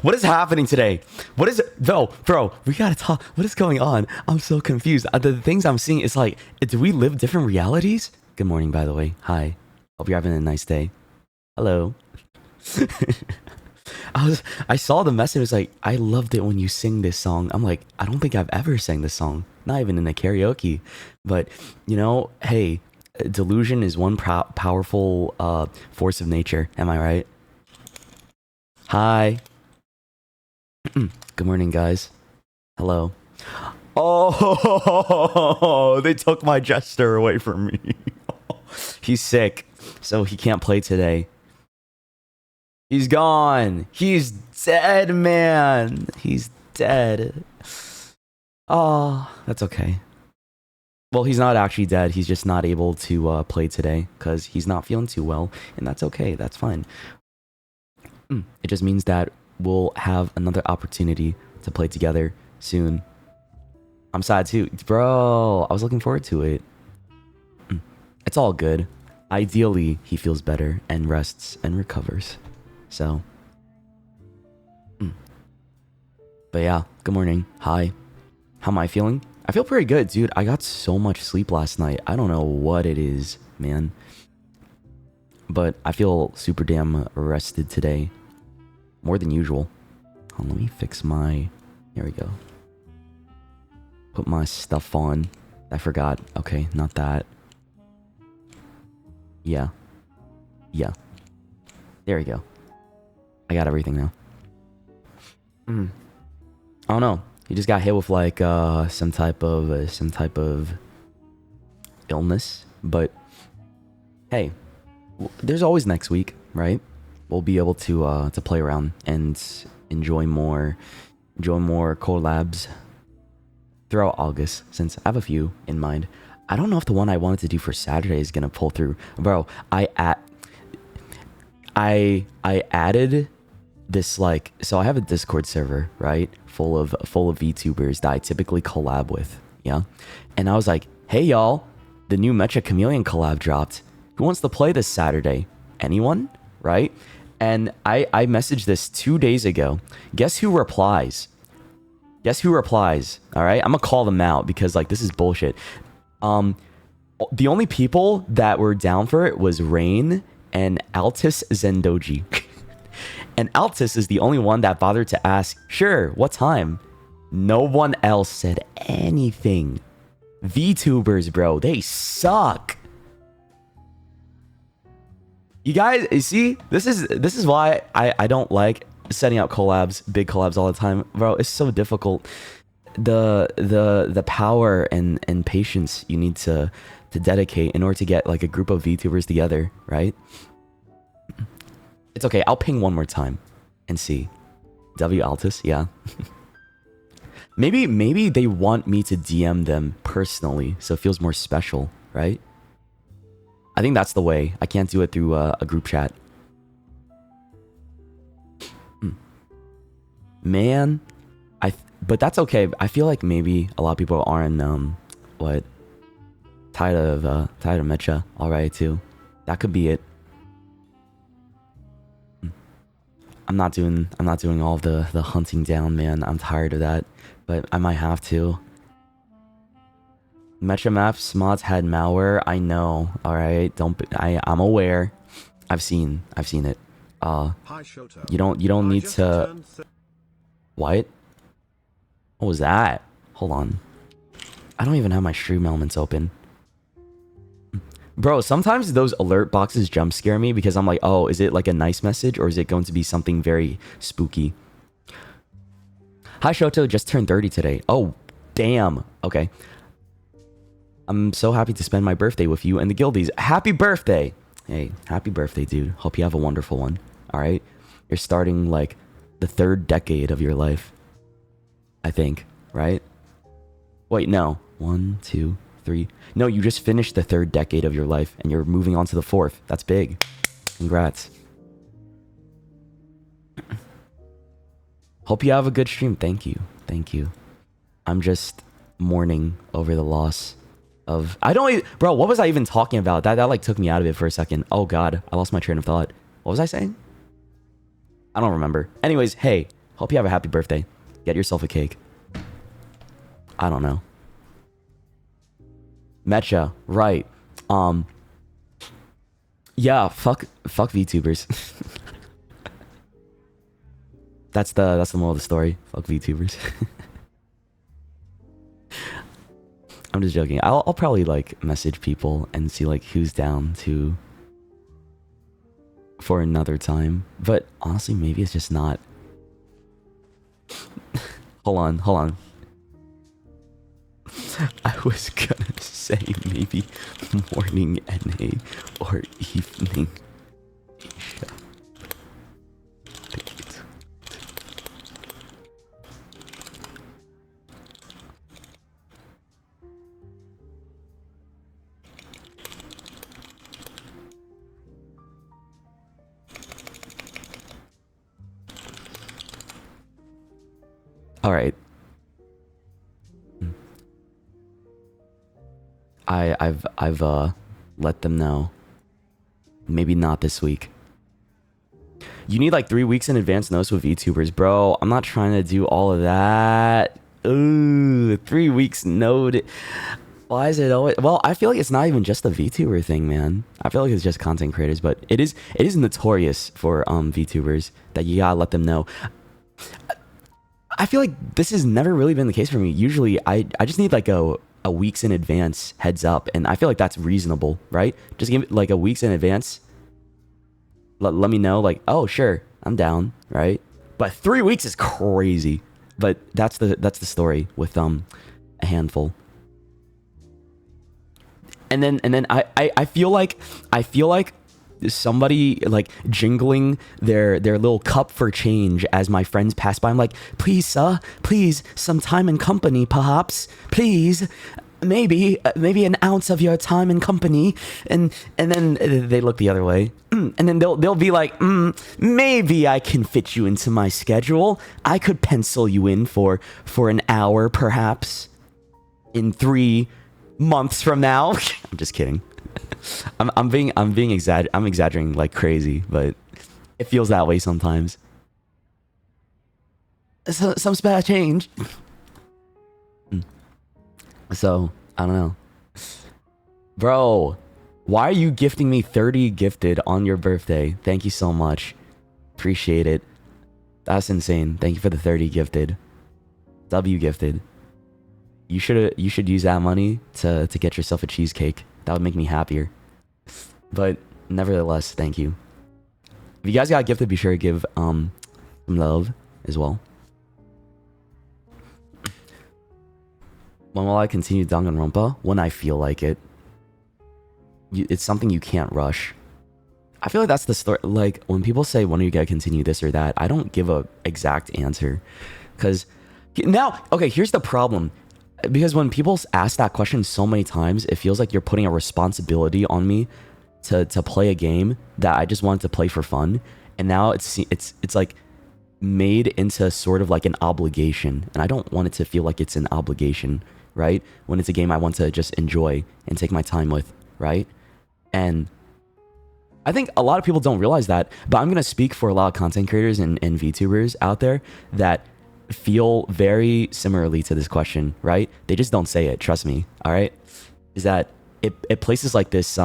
What is happening today? What is it? Bro, we gotta talk. What is going on? I'm so confused. The things I'm seeing is like, do we live different realities? Good morning, by the way. Hi. Hope you're having a nice day. Hello. I saw the message. It was like, I loved it when you sing this song. I'm like, I don't think I've ever sang this song. Not even in a karaoke. But, you know, hey, delusion is one powerful force of nature. Am I right? Hi. Good morning, guys. Hello. Oh, they took my jester away from me. He's sick, so he can't play today. He's gone. He's dead, man. He's dead. Oh, that's okay. Well, he's not actually dead. He's just not able to play today because he's not feeling too well, and that's okay. That's fine. It just means that we'll have another opportunity to play together soon. I'm sad too. Bro, I was looking forward to it. It's all good. Ideally, he feels better and rests and recovers. So. But yeah, good morning. Hi. How am I feeling? I feel pretty good, dude. I got so much sleep last night. I don't know what it is, man. But I feel super damn rested today. More than usual. Oh, let me fix my... There we go. Put my stuff on. I forgot. Okay, not that. Yeah. Yeah. There we go. I got everything now. I don't know. He just got hit with like some type of illness. But hey, there's always next week, right? We'll be able to play around and enjoy more collabs throughout August, since I have a few in mind. I don't know if the one I wanted to do for Saturday is gonna pull through, bro. I added this, like, so I have a Discord server, right, full of VTubers that I typically collab with, yeah. And I was like, hey y'all, the new Mecha Chameleon collab dropped. Who wants to play this Saturday? Anyone? Right? And I messaged this 2 days ago. Guess who replies? Guess who replies? All right, I'm gonna call them out because like this is bullshit. The only people that were down for it was Rain and Altis Zendoji. And Altis is the only one that bothered to ask, sure, what time? No one else said anything. VTubers, bro, they suck. You guys, you see, this is why I don't like setting out collabs, big collabs all the time, bro. It's so difficult. The power and patience you need to dedicate in order to get like a group of VTubers together, right? It's okay. I'll ping one more time and see. W Altus, yeah. maybe they want me to DM them personally, so it feels more special, right? I think that's the way. I can't do it through a group chat. Man, but that's okay. I feel like maybe a lot of people aren't tired of Mecha already too. That could be it. I'm not doing all of the hunting down, man. I'm tired of that, but I might have to. Mecha Maps mods had malware. I know. All right, I'm aware. I've seen it. Hi, Shoto. You don't need to. What? What was that? Hold on. I don't even have my stream elements open. Bro, sometimes those alert boxes jump scare me because I'm like, oh, is it like a nice message or is it going to be something very spooky? Hi, Shoto, just turned 30 today. Oh, damn. Okay. I'm so happy to spend my birthday with you and the guildies. Happy birthday! Hey, happy birthday, dude. Hope you have a wonderful one. All right? You're starting like the 3rd decade of your life. I think, right? Wait, no. 1, 2, 3. No, you just finished the 3rd decade of your life and you're moving on to the 4th. That's big. Congrats. Hope you have a good stream. Thank you. Thank you. I'm just mourning over the loss of... Bro, what was I even talking about? That like took me out of it for a second. Oh god, I lost my train of thought. What was I saying? I don't remember. Anyways, hey, Hope you have a happy birthday. Get yourself a cake. I don't know. Mecha, right. Yeah, fuck VTubers. That's the moral of the story. Fuck VTubers. I'm just joking. I'll probably like message people and see like who's down to for another time. But honestly, maybe it's just not. Hold on. I was gonna say maybe morning NA or evening Asia. All right. I've let them know. Maybe not this week. You need like 3 weeks in advance notice with VTubers, bro. I'm not trying to do all of that. Ooh, 3 weeks note. Why is it always? Well, I feel like it's not even just a VTuber thing, man. I feel like it's just content creators, but it is notorious for VTubers that you gotta let them know. I feel like this has never really been the case for me. Usually, I just need like a weeks in advance heads up, and I feel like that's reasonable, right? Just give it like a weeks in advance. Let me know, like, oh sure, I'm down, right? But 3 weeks is crazy. But that's the story with a handful. And then I feel like somebody like jingling their little cup for change as my friends pass by. I'm like, please, sir, please, some time and company, perhaps, please, maybe an ounce of your time and company. And then they look the other way, and then they'll be like, maybe I can fit you into my schedule. I could pencil you in for an hour, perhaps, in 3 months from now. I'm just kidding. I'm exaggerating like crazy, but it feels that way sometimes. Some spare change. So, I don't know. Bro, why are you gifting me 30 gifted on your birthday? Thank you so much. Appreciate it. That's insane. Thank you for the 30 gifted. W gifted. You should use that money to get yourself a cheesecake. That would make me happier. But nevertheless, thank you. If you guys got gifted, be sure to give some love as well. When will I continue Danganronpa? When I feel like it. It's something you can't rush. I feel like that's the story. Like when people say, when are you gonna continue this or that? I don't give a exact answer. Because now, okay, here's the problem. Because when people ask that question so many times, it feels like you're putting a responsibility on me to play a game that I just wanted to play for fun. And now it's like made into sort of like an obligation. And I don't want it to feel like it's an obligation, right? When it's a game I want to just enjoy and take my time with, right? And I think a lot of people don't realize that, but I'm going to speak for a lot of content creators and VTubers out there that feel very similarly to this question, right? They just don't say it, trust me, all right? Is that it places like this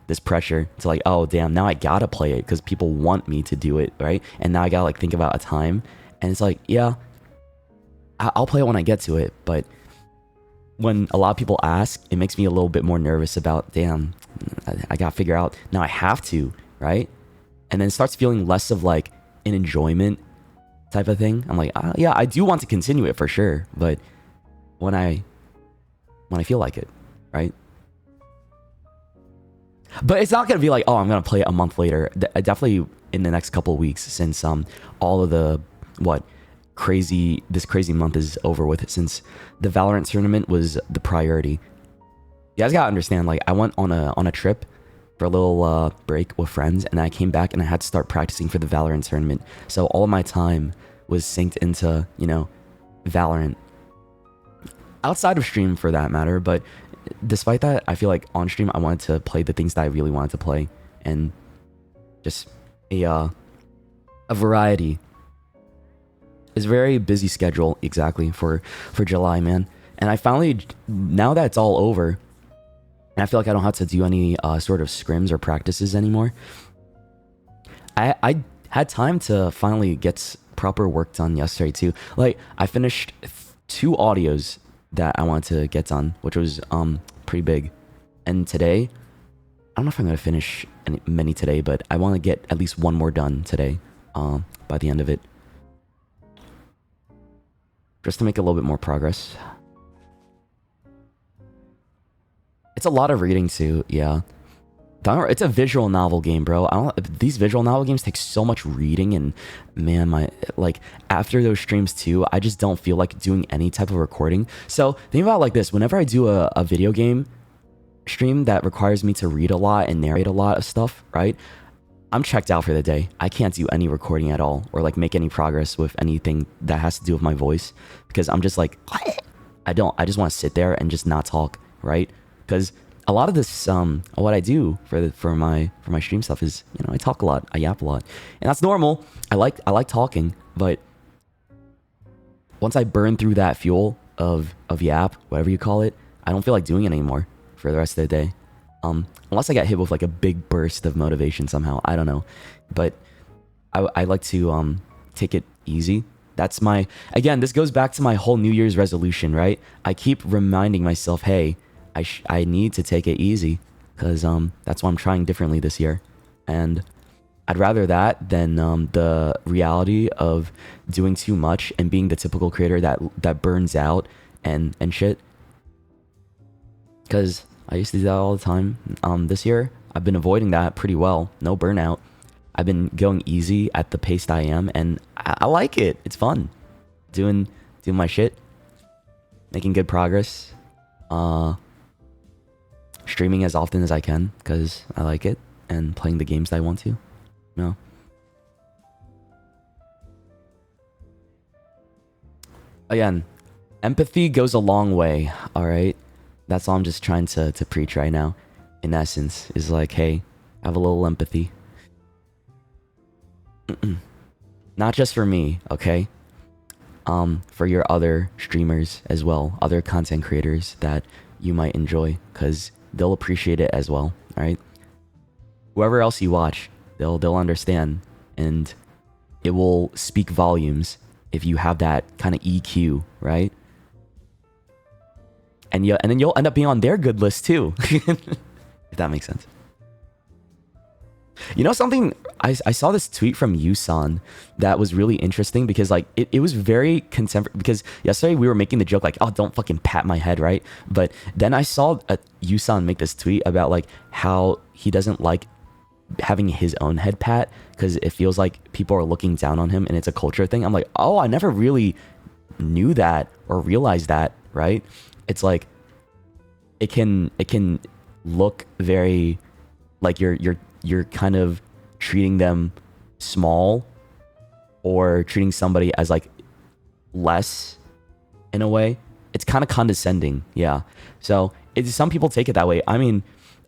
this pressure to like, oh damn, now I gotta play it because people want me to do it, right? And now I gotta like think about a time, and it's like, yeah, I'll play it when I get to it, but when a lot of people ask, it makes me a little bit more nervous about, damn, I gotta figure out, now I have to, right? And then it starts feeling less of like an enjoyment type of thing. I'm like, yeah, I do want to continue it for sure, but when I feel like it, right? But it's not gonna be like, oh, I'm gonna play it a month later. Definitely in the next couple of weeks, since all of the this crazy month is over with, since the Valorant tournament was the priority. You guys gotta understand, like I went on a trip for a little break with friends, and I came back and I had to start practicing for the Valorant tournament. So all of my time was synced into, Valorant. Outside of stream for that matter, but despite that, I feel like on stream I wanted to play the things that I really wanted to play, and just a variety. It's a very busy schedule, exactly, for July, man. And I finally, now that it's all over, and I feel like I don't have to do any sort of scrims or practices anymore, I had time to finally get proper work done yesterday too. Like, I finished 2 audios that I wanted to get done, which was pretty big. And today, I don't know if I'm gonna finish many today, but I want to get at least one more done today, by the end of it, just to make a little bit more progress. It's a lot of reading too, yeah. It's a visual novel game, bro. These visual novel games take so much reading, and man, like after those streams too, I just don't feel like doing any type of recording. So think about it like this: whenever I do a video game stream that requires me to read a lot and narrate a lot of stuff, right? I'm checked out for the day. I can't do any recording at all, or like make any progress with anything that has to do with my voice, because I'm just like, I just want to sit there and just not talk, right? Because a lot of this, what I do for my stream stuff is, you know, I talk a lot, I yap a lot, and that's normal. I like talking, but once I burn through that fuel of yap, whatever you call it, I don't feel like doing it anymore for the rest of the day. Unless I get hit with like a big burst of motivation somehow, I don't know. But I like to take it easy. That's my, again, this goes back to my whole New Year's resolution, right? I keep reminding myself, hey, I need to take it easy, because that's why I'm trying differently this year. And I'd rather that than the reality of doing too much and being the typical creator that burns out and shit. Because I used to do that all the time. This year, I've been avoiding that pretty well. No burnout. I've been going easy at the pace that I am, and I like it. It's fun. Doing my shit. Making good progress. Streaming as often as I can, because I like it. And playing the games that I want to. You know? Again, empathy goes a long way, alright? That's all I'm just trying to preach right now. In essence, is like, hey, have a little empathy. Not just for me, okay? For your other streamers as well, other content creators that you might enjoy, because they'll appreciate it as well, alright? Whoever else you watch, they'll understand, and it will speak volumes if you have that kind of EQ, right? And then you'll end up being on their good list too. If that makes sense. You know something? I saw this tweet from Yusan that was really interesting, because like it was very contemporary, because yesterday we were making the joke like, oh, don't fucking pat my head, right? But then I saw Yusan make this tweet about like how he doesn't like having his own head pat, because it feels like people are looking down on him and it's a culture thing. I'm like, oh, I never really knew that or realized that, right? It's like it can look very like you're kind of treating them small, or treating somebody as like less in a way. It's kind of condescending, yeah. So some people take it that way. I mean,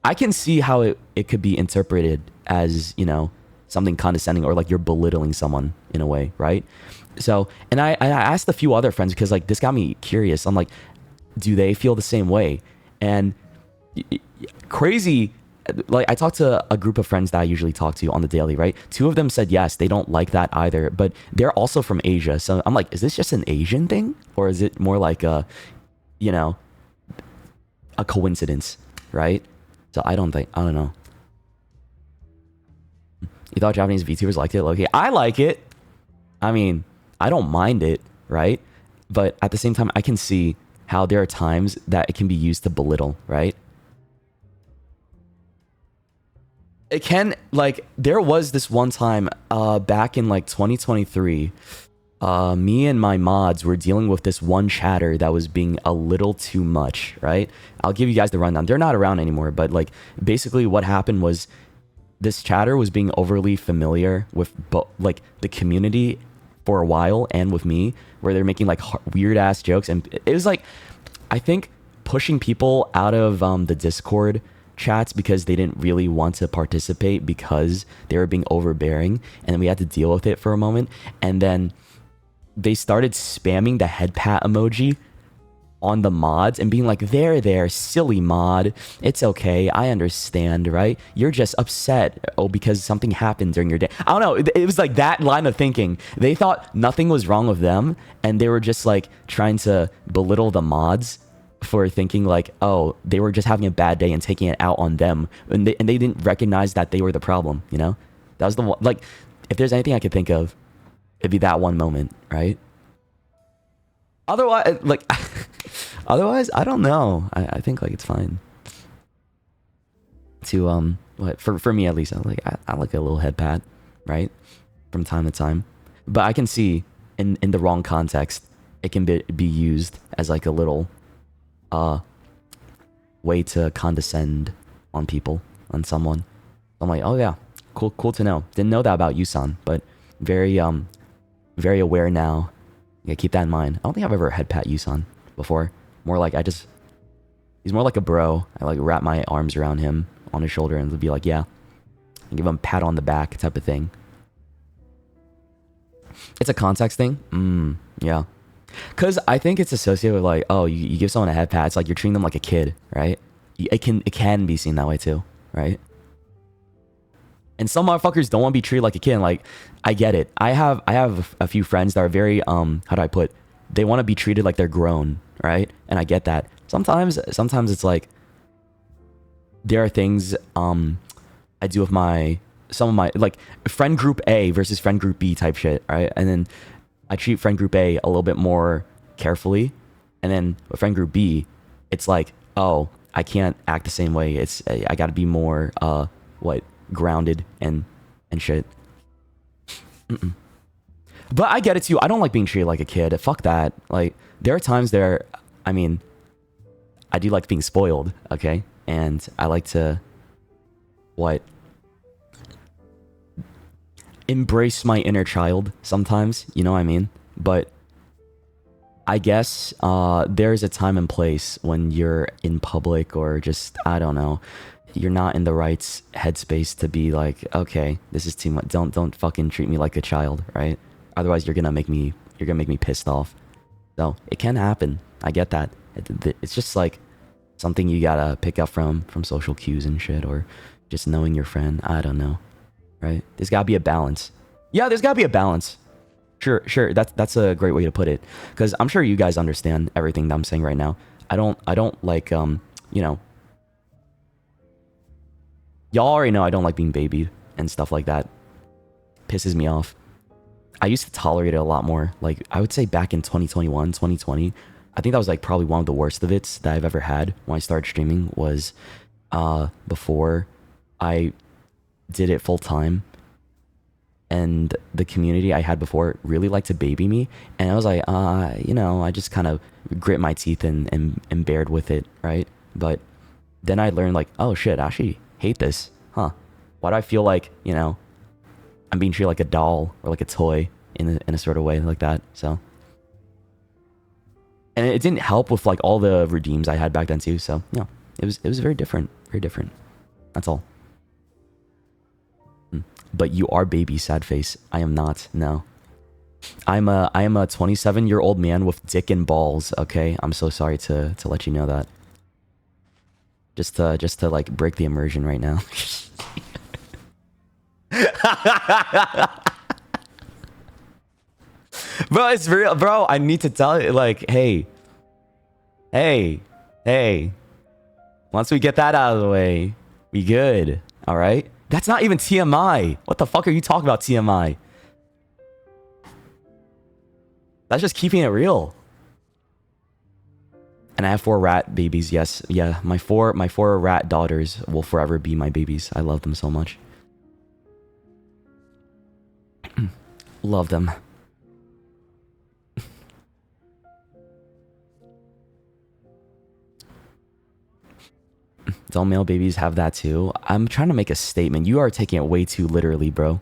I can see how it could be interpreted as, you know, something condescending, or like you're belittling someone in a way, right? So, and I asked a few other friends, because like this got me curious. I'm like, do they feel the same way? And crazy, like I talked to a group of friends that I usually talk to on the daily, right? 2 of them said yes, they don't like that either, but they're also from Asia. So I'm like, is this just an Asian thing, or is it more like a, you know, a coincidence, right? So I don't know. You thought Japanese VTubers liked it? Okay, I like it. I mean, I don't mind it, right? But at the same time, I can see how there are times that it can be used to belittle, right? It can, like, there was this one time back in like 2023, me and my mods were dealing with this one chatter that was being a little too much, right? I'll give you guys the rundown. They're not around anymore, but like basically what happened was this chatter was being overly familiar with like the community for a while, and with me, where they're making like weird ass jokes, and it was like, I think, pushing people out of the Discord chats because they didn't really want to participate because they were being overbearing, and then we had to deal with it for a moment. And then they started spamming the head pat emoji on the mods and being like, there, silly mod. It's okay. I understand, right? You're just upset. Oh, because something happened during your day. I don't know. It was like that line of thinking. They thought nothing was wrong with them. And they were just like trying to belittle the mods for thinking like, oh, they were just having a bad day and taking it out on them. And they didn't recognize that they were the problem, you know? That was the one. Like, if there's anything I could think of, it'd be that one moment, right? Otherwise, like, otherwise, I don't know. I think like it's fine. To what for me at least, I like a little head pat, right, from time to time. But I can see in the wrong context, it can be used as like a little way to condescend on people, on someone. I'm like, oh yeah, cool to know. Didn't know that about you, son, but very aware now. Yeah, keep that in mind. I don't think I've ever head pat Yusan before. More like he's more like a bro. I like wrap my arms around him on his shoulder and be like, yeah. And give him a pat on the back type of thing. It's a context thing. Yeah. Because I think it's associated with like, oh, you give someone a head pat. It's like you're treating them like a kid, right? It can be seen that way too, right? And some motherfuckers don't want to be treated like a kid. Like, I get it. I have a few friends that are very how do I put? They want to be treated like they're grown, right? And I get that. Sometimes it's like there are things I do with some of my like friend group A versus friend group B type shit, right? And then I treat friend group A a little bit more carefully, and then with friend group B, it's like, oh, I can't act the same way. I got to be more grounded and shit. But I get it too. I don't like being treated like a kid. Fuck that. Like, there are times there, I mean, I do like being spoiled, okay? And I like to embrace my inner child sometimes, you know what I mean? But I guess there's a time and place when you're in public or just, I don't know, you're not in the right headspace to be like, okay, this is too much. Don't fucking treat me like a child, right? Otherwise, you're gonna make me pissed off. So it can happen. I get that. It's just like something you gotta pick up from social cues and shit, or just knowing your friend. I don't know, right? There's gotta be a balance. Yeah, there's gotta be a balance. Sure. That's a great way to put it. Because I'm sure you guys understand everything that I'm saying right now. I don't like you know. Y'all already know I don't like being babied and stuff like that. Pisses me off. I used to tolerate it a lot more. Like, I would say back in 2021, 2020, I think that was like probably one of the worst of it that I've ever had when I started streaming was before I did it full time. And the community I had before really liked to baby me. And I was like, you know, I just kind of grit my teeth and bared with it, right? But then I learned like, oh shit, I actually hate this, huh? Why do I feel like, you know, I'm being treated like a doll or like a toy in a sort of way like that? So, and it didn't help with like all the redeems I had back then too. So, you know, it was very different, very different. That's all. But you are baby, sad face. I am not. No, I am a 27-year-old man with dick and balls. Okay, I'm so sorry to let you know that. Just to like break the immersion right now. Bro, it's real, bro. I need to tell you, like, hey. Once we get that out of the way, we good. All right. That's not even TMI. What the fuck are you talking about, TMI? That's just keeping it real. And I have 4 rat babies. Yes, yeah. My four rat daughters will forever be my babies. I love them so much. Love them. Don't male babies have that too? I'm trying to make a statement. You are taking it way too literally, bro.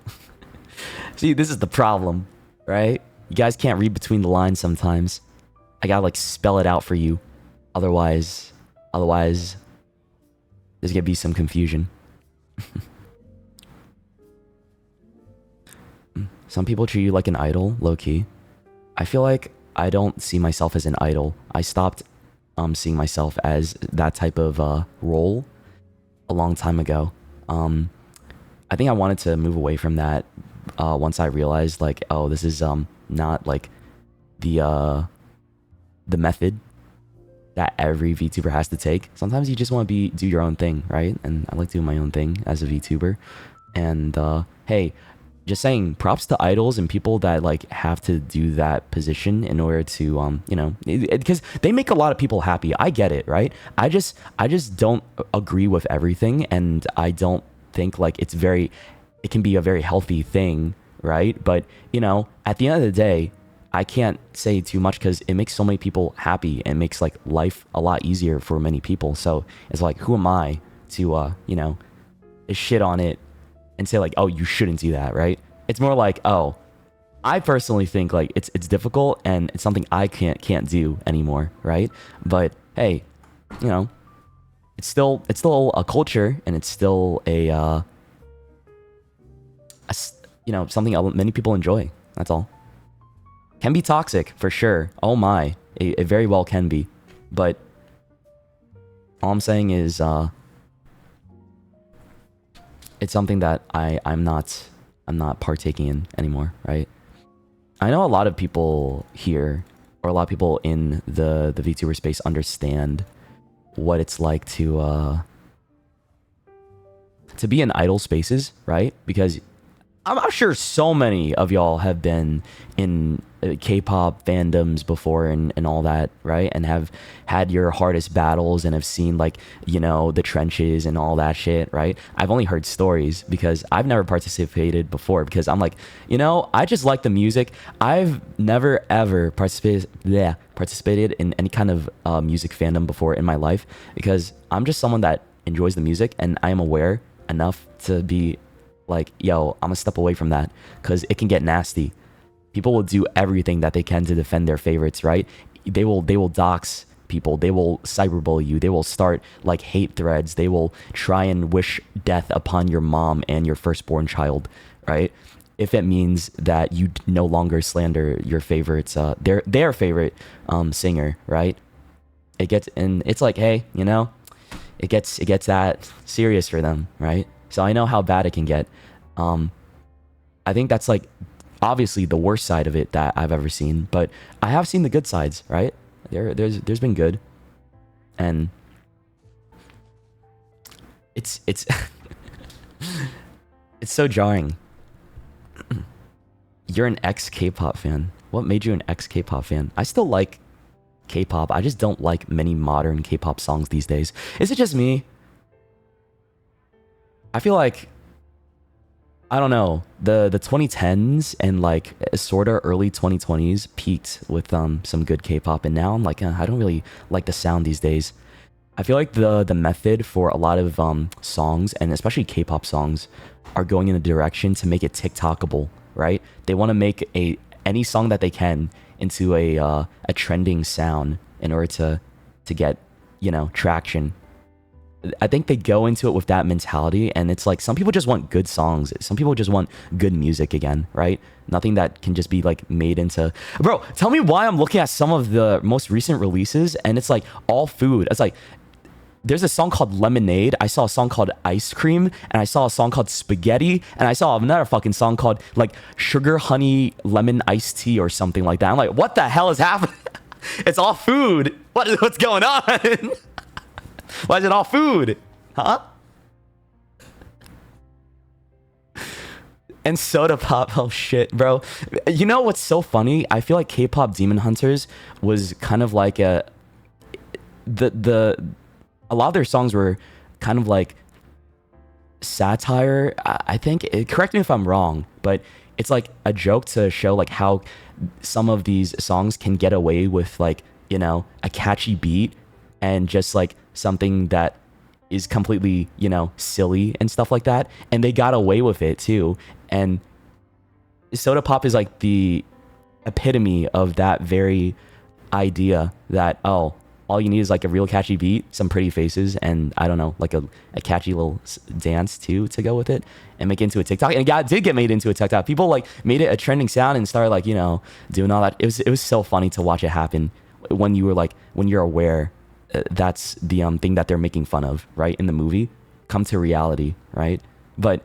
See, this is the problem, right? You guys can't read between the lines sometimes. I gotta like spell it out for you. Otherwise, there's gonna be some confusion. Some people treat you like an idol, low-key. I feel like I don't see myself as an idol. I stopped seeing myself as that type of role a long time ago. I think I wanted to move away from that once I realized like, oh, this is not like the method that every VTuber has to take. Sometimes you just want to do your own thing, right? And I like doing my own thing as a VTuber. And hey, just saying, props to idols and people that like have to do that position in order to you know, because they make a lot of people happy. I get it, right? I just don't agree with everything, and I don't think like it can be a very healthy thing, right? But you know, at the end of the day, I can't say too much because it makes so many people happy and makes like life a lot easier for many people. So it's like, who am I to you know, shit on it and say like, oh, you shouldn't do that, right? It's more like, oh, I personally think like it's difficult and it's something I can't do anymore, right? But hey, you know, it's still a culture, and it's still a you know, something many people enjoy. That's all. Can be toxic for sure. Oh my, it very well can be. But all I'm saying is it's something that I'm not partaking in anymore, right? I know a lot of people here, or a lot of people in the VTuber space, understand what it's like to be in idol spaces, right? Because I'm sure so many of y'all have been in K-pop fandoms before and all that, right? And have had your hardest battles and have seen like, you know, the trenches and all that shit, right? I've only heard stories because I've never participated before, because I'm like, you know, I just like the music. I've never ever participated in any kind of music fandom before in my life, because I'm just someone that enjoys the music, and I am aware enough to be like, yo, I'm gonna step away from that because it can get nasty. People will do everything that they can to defend their favorites, right? They will dox people. They will cyberbully you. They will start like hate threads. They will try and wish death upon your mom and your firstborn child, right? If it means that you no longer slander your favorites, their favorite singer, right? It's like, hey, you know, it gets that serious for them, right? So I know how bad it can get. I think that's like obviously the worst side of it that I've ever seen, but I have seen the good sides, right? There's been good, and it's it's so jarring. You're an ex K-pop fan. What made you an ex K-pop fan? I still like K-pop. I just don't like many modern K-pop songs these days. Is it just me? I feel like, I don't know, the 2010s and like sort of early 2020s peaked with some good K-pop, and now I'm like, I don't really like the sound these days. I feel like the method for a lot of songs, and especially K-pop songs, are going in a direction to make it TikTokable, right? They want to make any song that they can into a trending sound in order to get, you know, traction. I think they go into it with that mentality, and it's like some people just want good songs. Some people just want good music again, right? Nothing that can just be like made into... Bro, tell me why I'm looking at some of the most recent releases and it's like all food. It's like, there's a song called Lemonade. I saw a song called Ice Cream, and I saw a song called Spaghetti, and I saw another fucking song called like Sugar Honey Lemon Iced Tea or something like that. I'm like, what the hell is happening? It's all food. What's going on? Why is it all food? Huh? And soda pop. Oh shit, bro. You know what's so funny? I feel like K-pop Demon Hunters was kind of like a lot of their songs were kind of like satire. I think, correct me if I'm wrong, but it's like a joke to show like how some of these songs can get away with like, you know, a catchy beat and just like something that is completely, you know, silly and stuff like that. And they got away with it too. And soda pop is like the epitome of that very idea that, oh, all you need is like a real catchy beat, some pretty faces, and I don't know, like a catchy little dance too to go with it and make it into a TikTok. And it did get made into a TikTok. People like made it a trending sound and started like, you know, doing all that. It was so funny to watch it happen when you're aware that's the thing that they're making fun of, right? In the movie, come to reality, right? But,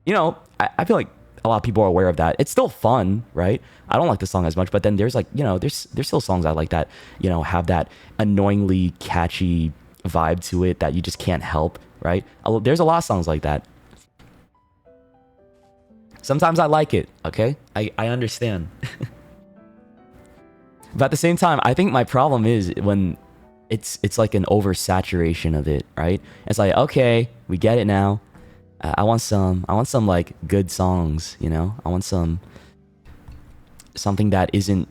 you know, I feel like a lot of people are aware of that. It's still fun, right? I don't like the song as much, but then there's like, you know, there's still songs I like that, you know, have that annoyingly catchy vibe to it that you just can't help, right? There's a lot of songs like that. Sometimes I like it, okay? I understand. But at the same time, I think my problem is when it's like an oversaturation of it, right? It's like, okay, we get it now. I want some like good songs, you know? I want something that isn't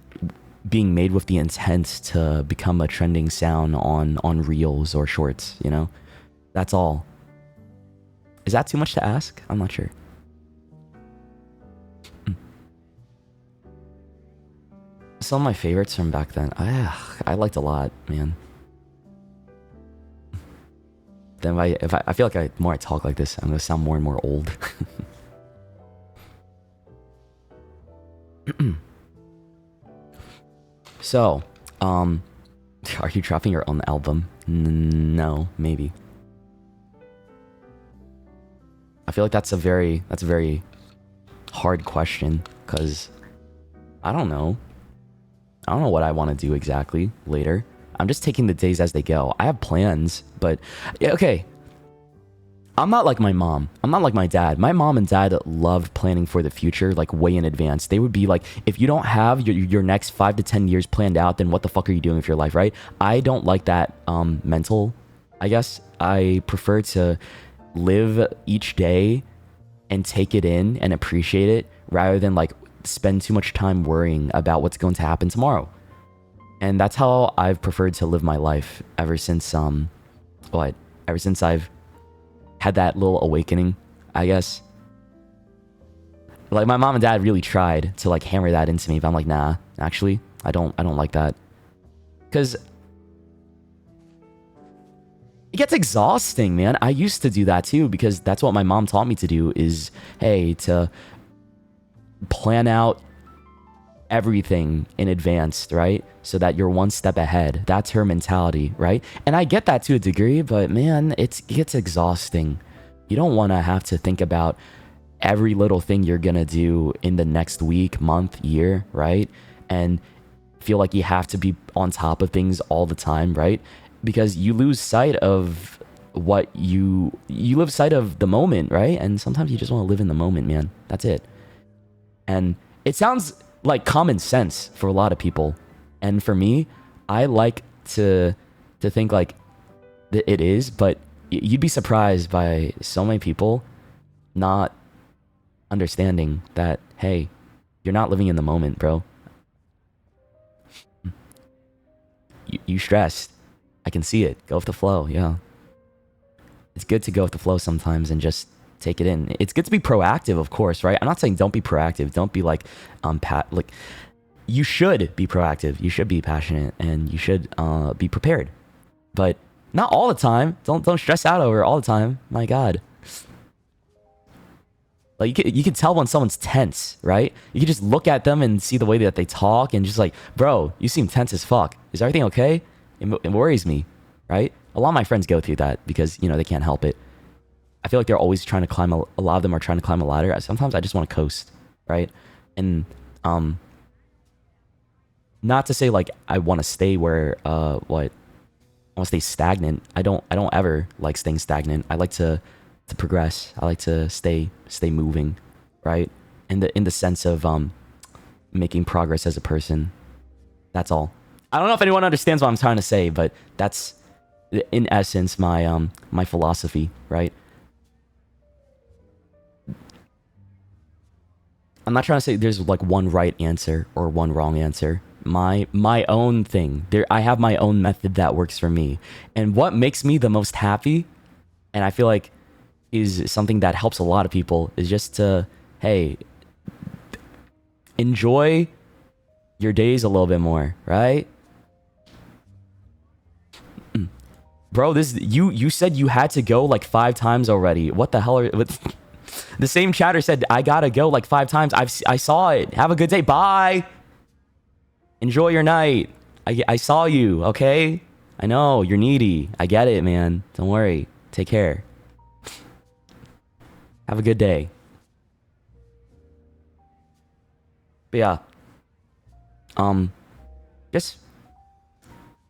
being made with the intent to become a trending sound on reels or shorts, you know? That's all. Is that too much to ask? I'm not sure. Some of my favorites from back then, I liked a lot, man. Then if I feel like the more I talk like this, I'm gonna sound more and more old. So, are you dropping your own album? No, maybe. I feel like that's a very hard question, because I don't know what I want to do exactly later. I'm just taking the days as they go. I have plans, but yeah, okay. I'm not like my mom. I'm not like my dad. My mom and dad love planning for the future, like way in advance. They would be like, if you don't have your next 5 to 10 years planned out, then what the fuck are you doing with your life, right? I don't like that mental, I guess. I prefer to live each day and take it in and appreciate it rather than like spend too much time worrying about what's going to happen tomorrow. And that's how I've preferred to live my life ever since ever since I've had that little awakening, I guess. Like my mom and dad really tried to like hammer that into me, but I'm like, nah, actually, I don't like that. Cause it gets exhausting, man. I used to do that too, because that's what my mom taught me to do is, hey, to plan out everything in advance, right? So that you're one step ahead. That's her mentality, right? And I get that to a degree, but man, it gets exhausting. You don't want to have to think about every little thing you're gonna do in the next week, month, year, right? And feel like you have to be on top of things all the time, right? Because you lose sight of what you lose sight of the moment, right? And sometimes you just want to live in the moment, man. That's it. And it sounds like common sense for a lot of people, and for me, I like to think like it is, but you'd be surprised by so many people not understanding that, hey, you're not living in the moment, bro. You stressed. I can see it. Go with the flow. Yeah, it's good to go with the flow sometimes and just take it in. It's good to be proactive, of course, right? I'm not saying don't be proactive. Don't be like you should be proactive. You should be passionate, and you should be prepared, but not all the time. Don't stress out over it all the time. My God, like you can tell when someone's tense, right? You can just look at them and see the way that they talk, and just like, bro, you seem tense as fuck. Is everything okay? It worries me, right? A lot of my friends go through that because you know they can't help it. I feel like they're always trying to climb a lot of them are trying to climb a ladder. Sometimes I just want to coast, right? And not to say like I want to stay where I want to stay stagnant. I don't ever like staying stagnant. I like to progress. I like to stay moving, right? In the sense of making progress as a person. That's all. I don't know if anyone understands what I'm trying to say, but that's in essence my my philosophy, right? I'm not trying to say there's like one right answer or one wrong answer. My own thing. I have my own method that works for me. And what makes me the most happy, and I feel like is something that helps a lot of people, is just to, hey, enjoy your days a little bit more, right? Bro, this you said you had to go like 5 times already. What the hell are what, the same chatter said I gotta go like 5 times. I saw it. Have a good day. Bye. Enjoy your night. I saw you, okay? I know, you're needy. I get it, man. Don't worry. Take care. Have a good day. But yeah. Just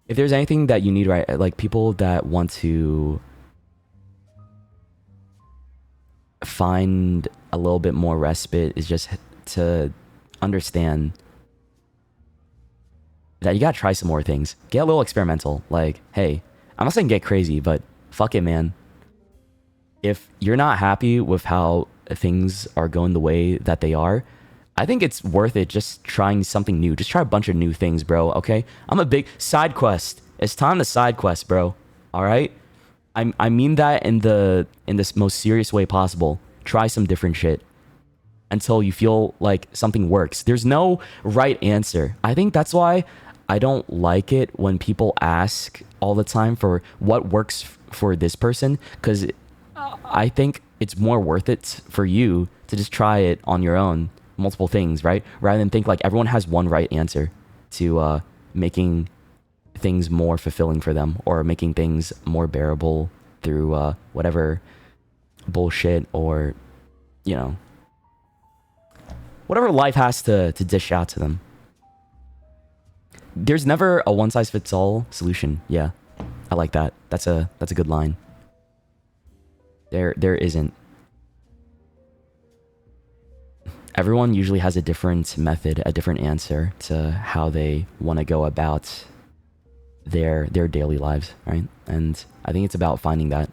if there's anything that you need, right? Like people that want to find a little bit more respite is just to understand that you gotta try some more things. Get a little experimental. Like, hey, I'm not saying get crazy, but fuck it, man. If you're not happy with how things are going the way that they are, I think it's worth it just trying something new. Just try a bunch of new things, bro, okay? I'm a big side quest. It's time to side quest, bro. All right? I mean that in this most serious way possible. Try some different shit until you feel like something works. There's no right answer. I think that's why I don't like it when people ask all the time for what works for this person, because I think it's more worth it for you to just try it on your own, multiple things, right? Rather than think like everyone has one right answer to making things more fulfilling for them or making things more bearable through whatever bullshit or, you know, whatever life has to dish out to them. There's never a one-size-fits-all solution. Yeah, I like that. That's a good line. There isn't. Everyone usually has a different method, a different answer to how they want to go about their daily lives, right? And I think it's about finding that.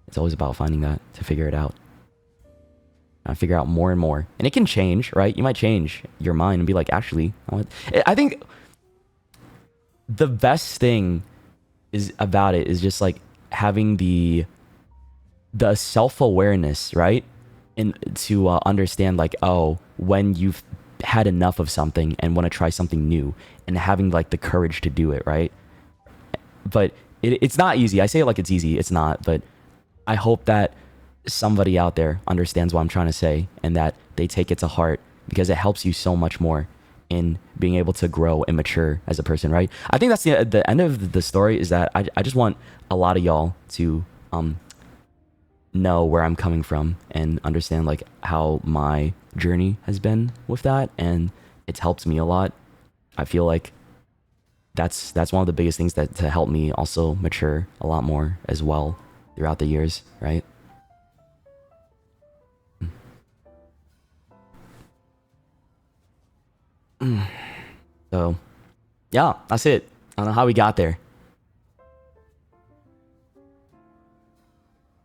It's always about finding that to figure it out. Figure out more and more. And it can change, right? You might change your mind and be like, actually, I think the best thing is about it is just like having the self-awareness, right? And to understand like, oh, when you've had enough of something and want to try something new, and having like the courage to do it, right? But it's not easy. I say it like it's easy. It's not. But I hope that somebody out there understands what I'm trying to say and that they take it to heart, because it helps you so much more in being able to grow and mature as a person, right? I think that's the end of the story, is that I just want a lot of y'all to know where I'm coming from and understand like how my journey has been with that, and it's helped me a lot. I feel like that's one of the biggest things that to help me also mature a lot more as well throughout the years, right? So yeah, that's it. I don't know how we got there.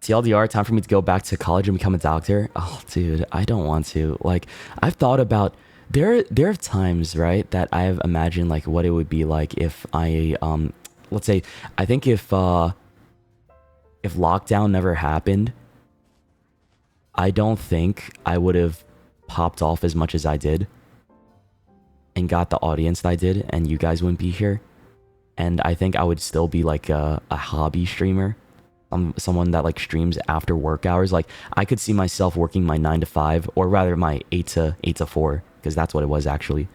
TLDR, time for me to go back to college and become a doctor. Oh, dude, I don't want to. Like, I've thought about there are times, right, that I've imagined like what it would be like if I let's say, I think if lockdown never happened, I don't think I would have popped off as much as I did and got the audience that I did, and you guys wouldn't be here. And I think I would still be like a hobby streamer. Someone that like streams after work hours. Like, I could see myself working my 9 to 5, or rather my 8 to 4, because that's what it was actually.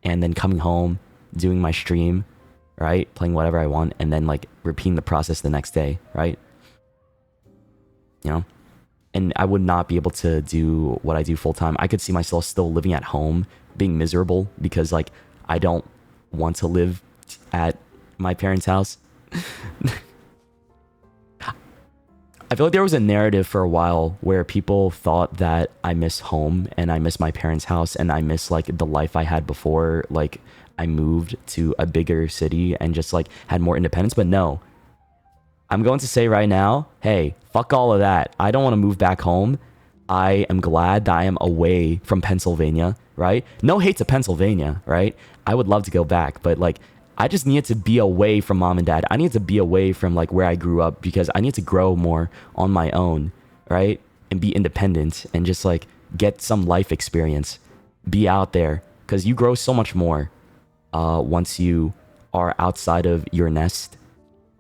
And then coming home, doing my stream, right? Playing whatever I want, and then like repeating the process the next day, right? You know? And I would not be able to do what I do full time. I could see myself still living at home, being miserable because like I don't want to live at my parents' house. I feel like there was a narrative for a while where people thought that I miss home and I miss my parents' house and I miss like the life I had before like I moved to a bigger city and just like had more independence. But no, I'm going to say right now, hey, fuck all of that. I don't want to move back home. I am glad that I am away from Pennsylvania, right? No hate to Pennsylvania, right? I would love to go back, but like I just need to be away from mom and dad. I need to be away from like where I grew up, because I need to grow more on my own, right? And be independent and just like get some life experience, be out there, because you grow so much more once you are outside of your nest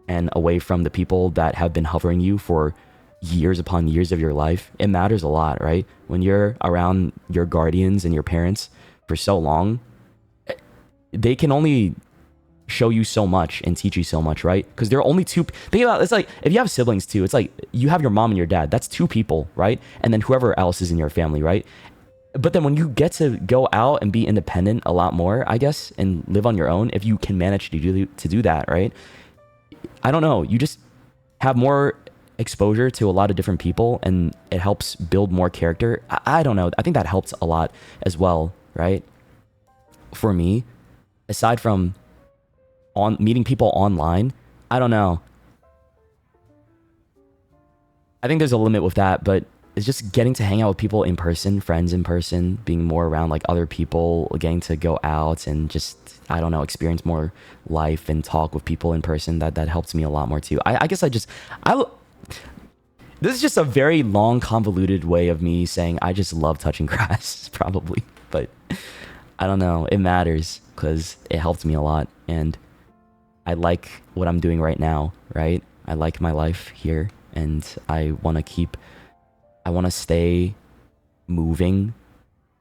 and away from the people that have been hovering you for years upon years of your life, it matters a lot, right? When you're around your guardians and your parents for so long, they can only show you so much and teach you so much, right? Because there are only two. Think about it, it's like if you have siblings too, it's like you have your mom and your dad. That's two people, right? And then whoever else is in your family, right? But then when you get to go out and be independent a lot more, I guess, and live on your own, if you can manage to do that, right? I don't know. You just have more exposure to a lot of different people, and it helps build more character. I don't know. I think that helps a lot as well, right? For me, aside from meeting people online, I don't know. I think there's a limit with that, but it's just getting to hang out with people in person, friends in person, being more around like other people, getting to go out and just, I don't know, experience more life and talk with people in person. That helps me a lot more too. I guess this is just a very long, convoluted way of me saying I just love touching grass, probably. But I don't know. It matters because it helped me a lot. And I like what I'm doing right now, right? I like my life here. And I want to stay moving.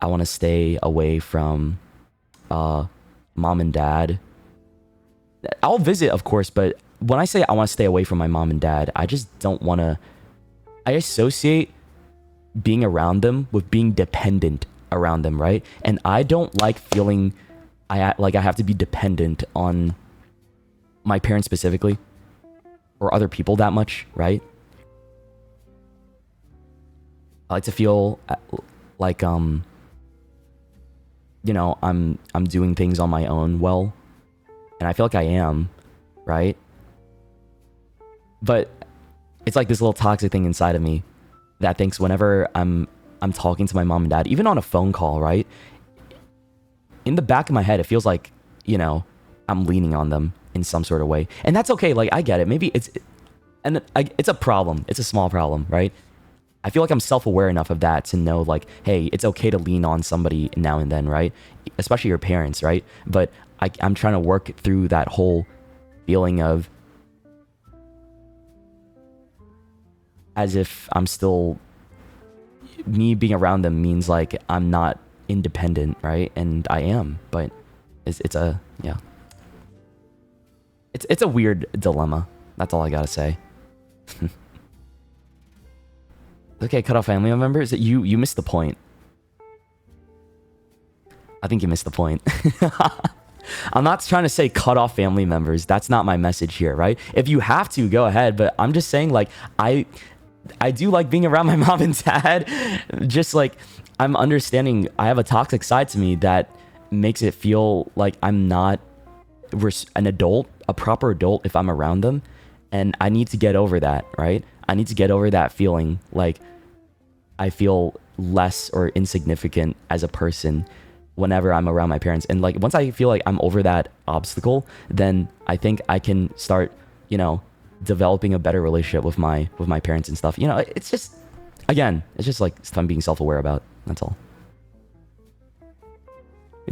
I want to stay away from mom and dad. I'll visit, of course, but when I say I want to stay away from my mom and dad, I just don't want to. I associate being around them with being dependent around them, right? And I don't like feeling I have to be dependent on my parents specifically or other people that much, right? I like to feel like I'm doing things on my own well, and I feel like I am, right? But it's like this little toxic thing inside of me that thinks whenever I'm talking to my mom and dad, even on a phone call, right? In the back of my head, it feels like, I'm leaning on them in some sort of way. And that's okay. Like, I get it. Maybe it's a problem. It's a small problem, right? I feel like I'm self-aware enough of that to know, like, hey, it's okay to lean on somebody now and then, right? Especially your parents, right? But I'm trying to work through that whole feeling of as if I'm still, me being around them means like I'm not independent, right? And I am, but it's a weird dilemma. That's all I gotta say. Okay, cut off family members. You missed the point. I think you missed the point. I'm not trying to say cut off family members. That's not my message here, right? If you have to, go ahead. But I'm just saying, like, I do like being around my mom and dad. Just like I'm understanding I have a toxic side to me that makes it feel like I'm not an adult, a proper adult if I'm around them. And I need to get over that, right? I need to get over that feeling like I feel less or insignificant as a person whenever I'm around my parents. And like once I feel like I'm over that obstacle, then I think I can start, developing a better relationship with my parents and stuff. It's just, again, it's just like stuff I'm being self-aware about. That's all.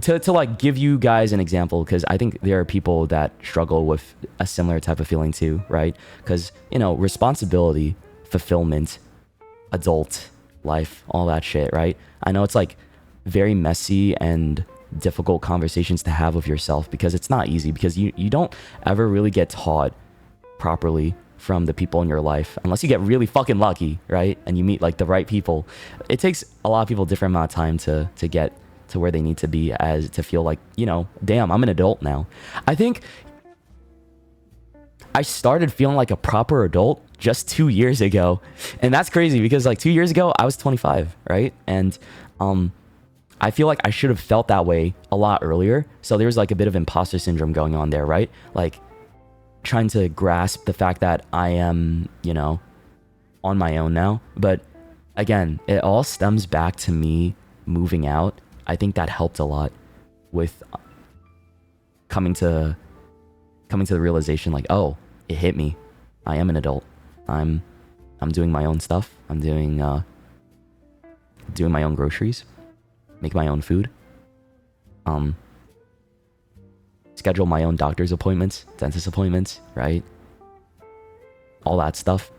To like give you guys an example, because I think there are people that struggle with a similar type of feeling too, right? Because, responsibility, fulfillment, adult life, all that shit, right? I know it's like very messy and difficult conversations to have with yourself because it's not easy, because you don't ever really get taught properly from the people in your life unless you get really fucking lucky, right? And you meet like the right people. It takes a lot of people a different amount of time to get to where they need to be, as to feel like, damn, I'm an adult now. I think I started feeling like a proper adult just 2 years ago. And that's crazy because like 2 years ago, I was 25, right? And I feel like I should have felt that way a lot earlier. So there's like a bit of imposter syndrome going on there, right? Like trying to grasp the fact that I am, on my own now. But again, it all stems back to me moving out. I think that helped a lot with coming to the realization, like, oh, it hit me. I am an adult. I'm doing my own stuff. I'm doing my own groceries, make my own food, schedule my own doctor's appointments, dentist appointments, right? all that stuff.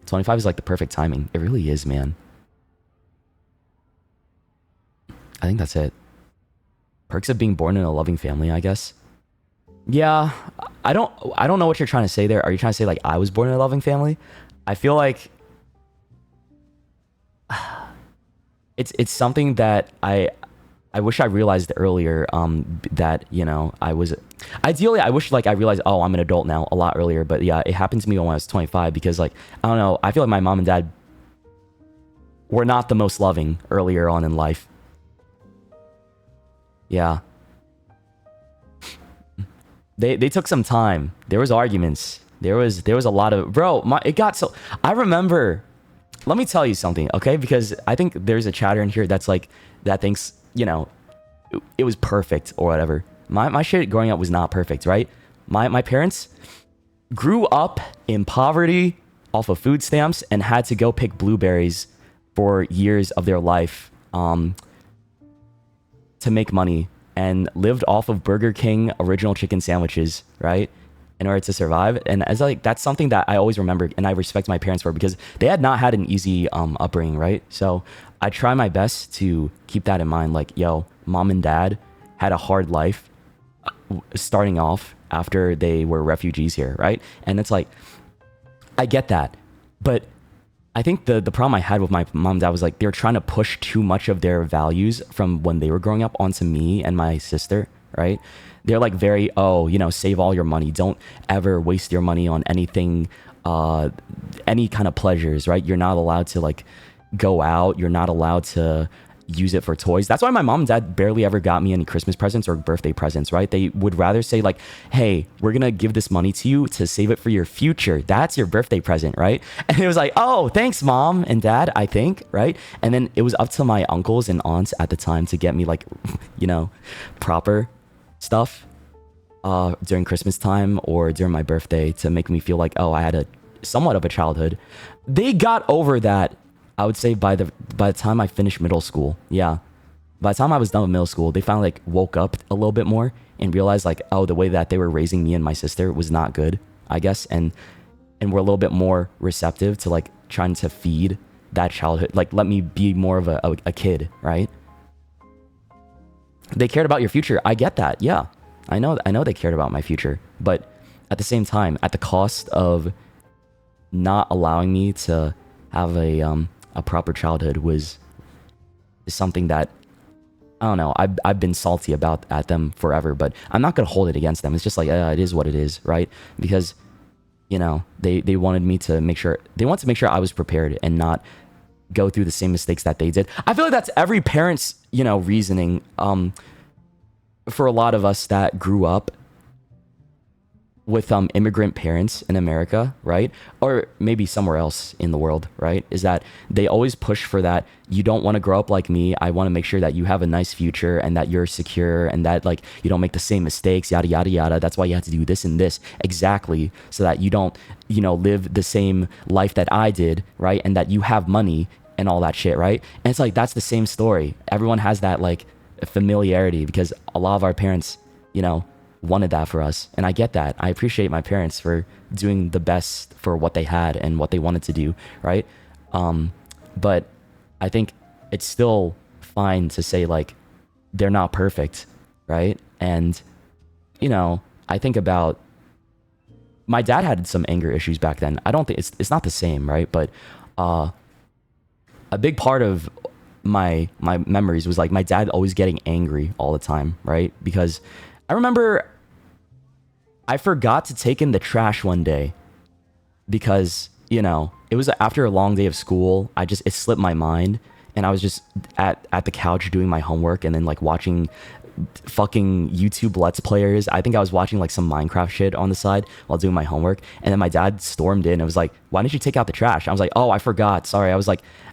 25 is like the perfect timing. It really is, man. I think that's it. Perks of being born in a loving family, I guess. Yeah, I don't know what you're trying to say there. Are you trying to say like I was born in a loving family? I feel like it's something that I wish I realized earlier, that, you know, I was ideally, I wish like I realized, oh, I'm an adult now a lot earlier. But yeah, it happened to me when I was 25 because like, I don't know, I feel like my mom and dad were not the most loving earlier on in life. Yeah. They took some time. There was arguments. There was a lot of, bro, it got so, I remember, let me tell you something, okay? Because I think there's a chatter in here that's like, that thinks, you know, it was perfect or whatever. My shit growing up was not perfect, right? My parents grew up in poverty off of food stamps and had to go pick blueberries for years of their life, to make money, and lived off of Burger King original chicken sandwiches, right? In order to survive. And as like, that's something that I always remember and I respect my parents for, because they had not had an easy upbringing, right? So I try my best to keep that in mind. Like, yo, mom and dad had a hard life starting off after they were refugees here, right? And it's like, I get that. But I think the problem I had with my mom and dad was like, they were trying to push too much of their values from when they were growing up onto me and my sister, right? They're like very, oh, you know, save all your money. Don't ever waste your money on anything, any kind of pleasures, right? You're not allowed to like go out. You're not allowed to use it for toys. That's why my mom and dad barely ever got me any Christmas presents or birthday presents, right? They would rather say like, hey, we're gonna give this money to you to save it for your future. That's your birthday present, right? And it was like, oh, thanks, mom and dad, I think, right? And then it was up to my uncles and aunts at the time to get me like, you know, proper stuff during Christmas time or during my birthday to make me feel like, oh, I had a somewhat of a childhood. They got over that, I would say, by the time I finished middle school. Yeah. By the time I was done with middle school, they finally like woke up a little bit more and realized like, oh, the way that they were raising me and my sister was not good, I guess. And were a little bit more receptive to like trying to feed that childhood, like let me be more of a kid, right? They cared about your future. I get that. Yeah. I know they cared about my future, but at the same time, at the cost of not allowing me to have a proper childhood is something that, I don't know, I've been salty about at them forever, but I'm not going to hold it against them. It's just like, it is what it is, right? Because, you know, they wanted me to make sure, I was prepared and not go through the same mistakes that they did. I feel like that's every parent's, you know, reasoning, for a lot of us that grew up with immigrant parents in America, right? Or maybe somewhere else in the world, right? Is that they always push for that. You don't want to grow up like me. I want to make sure that you have a nice future and that you're secure and that like you don't make the same mistakes, yada, yada, yada. That's why you have to do this and this exactly so that you don't, you know, live the same life that I did, right? And that you have money and all that shit, right? And it's like, that's the same story. Everyone has that like familiarity because a lot of our parents, you know, wanted that for us. And I get that. I appreciate my parents for doing the best for what they had and what they wanted to do, right? But I think it's still fine to say like they're not perfect, right? And you know, I think about my dad had some anger issues back then. I don't think it's not the same, right? But a big part of my memories was like my dad always getting angry all the time, right? Because I remember I forgot to take in the trash one day because, you know, it was after a long day of school. It slipped my mind and I was just at the couch doing my homework and then like watching fucking YouTube Let's Players. I think I was watching like some Minecraft shit on the side while doing my homework. And then my dad stormed in and was like, why didn't you take out the trash? I was like, oh, I forgot. Sorry.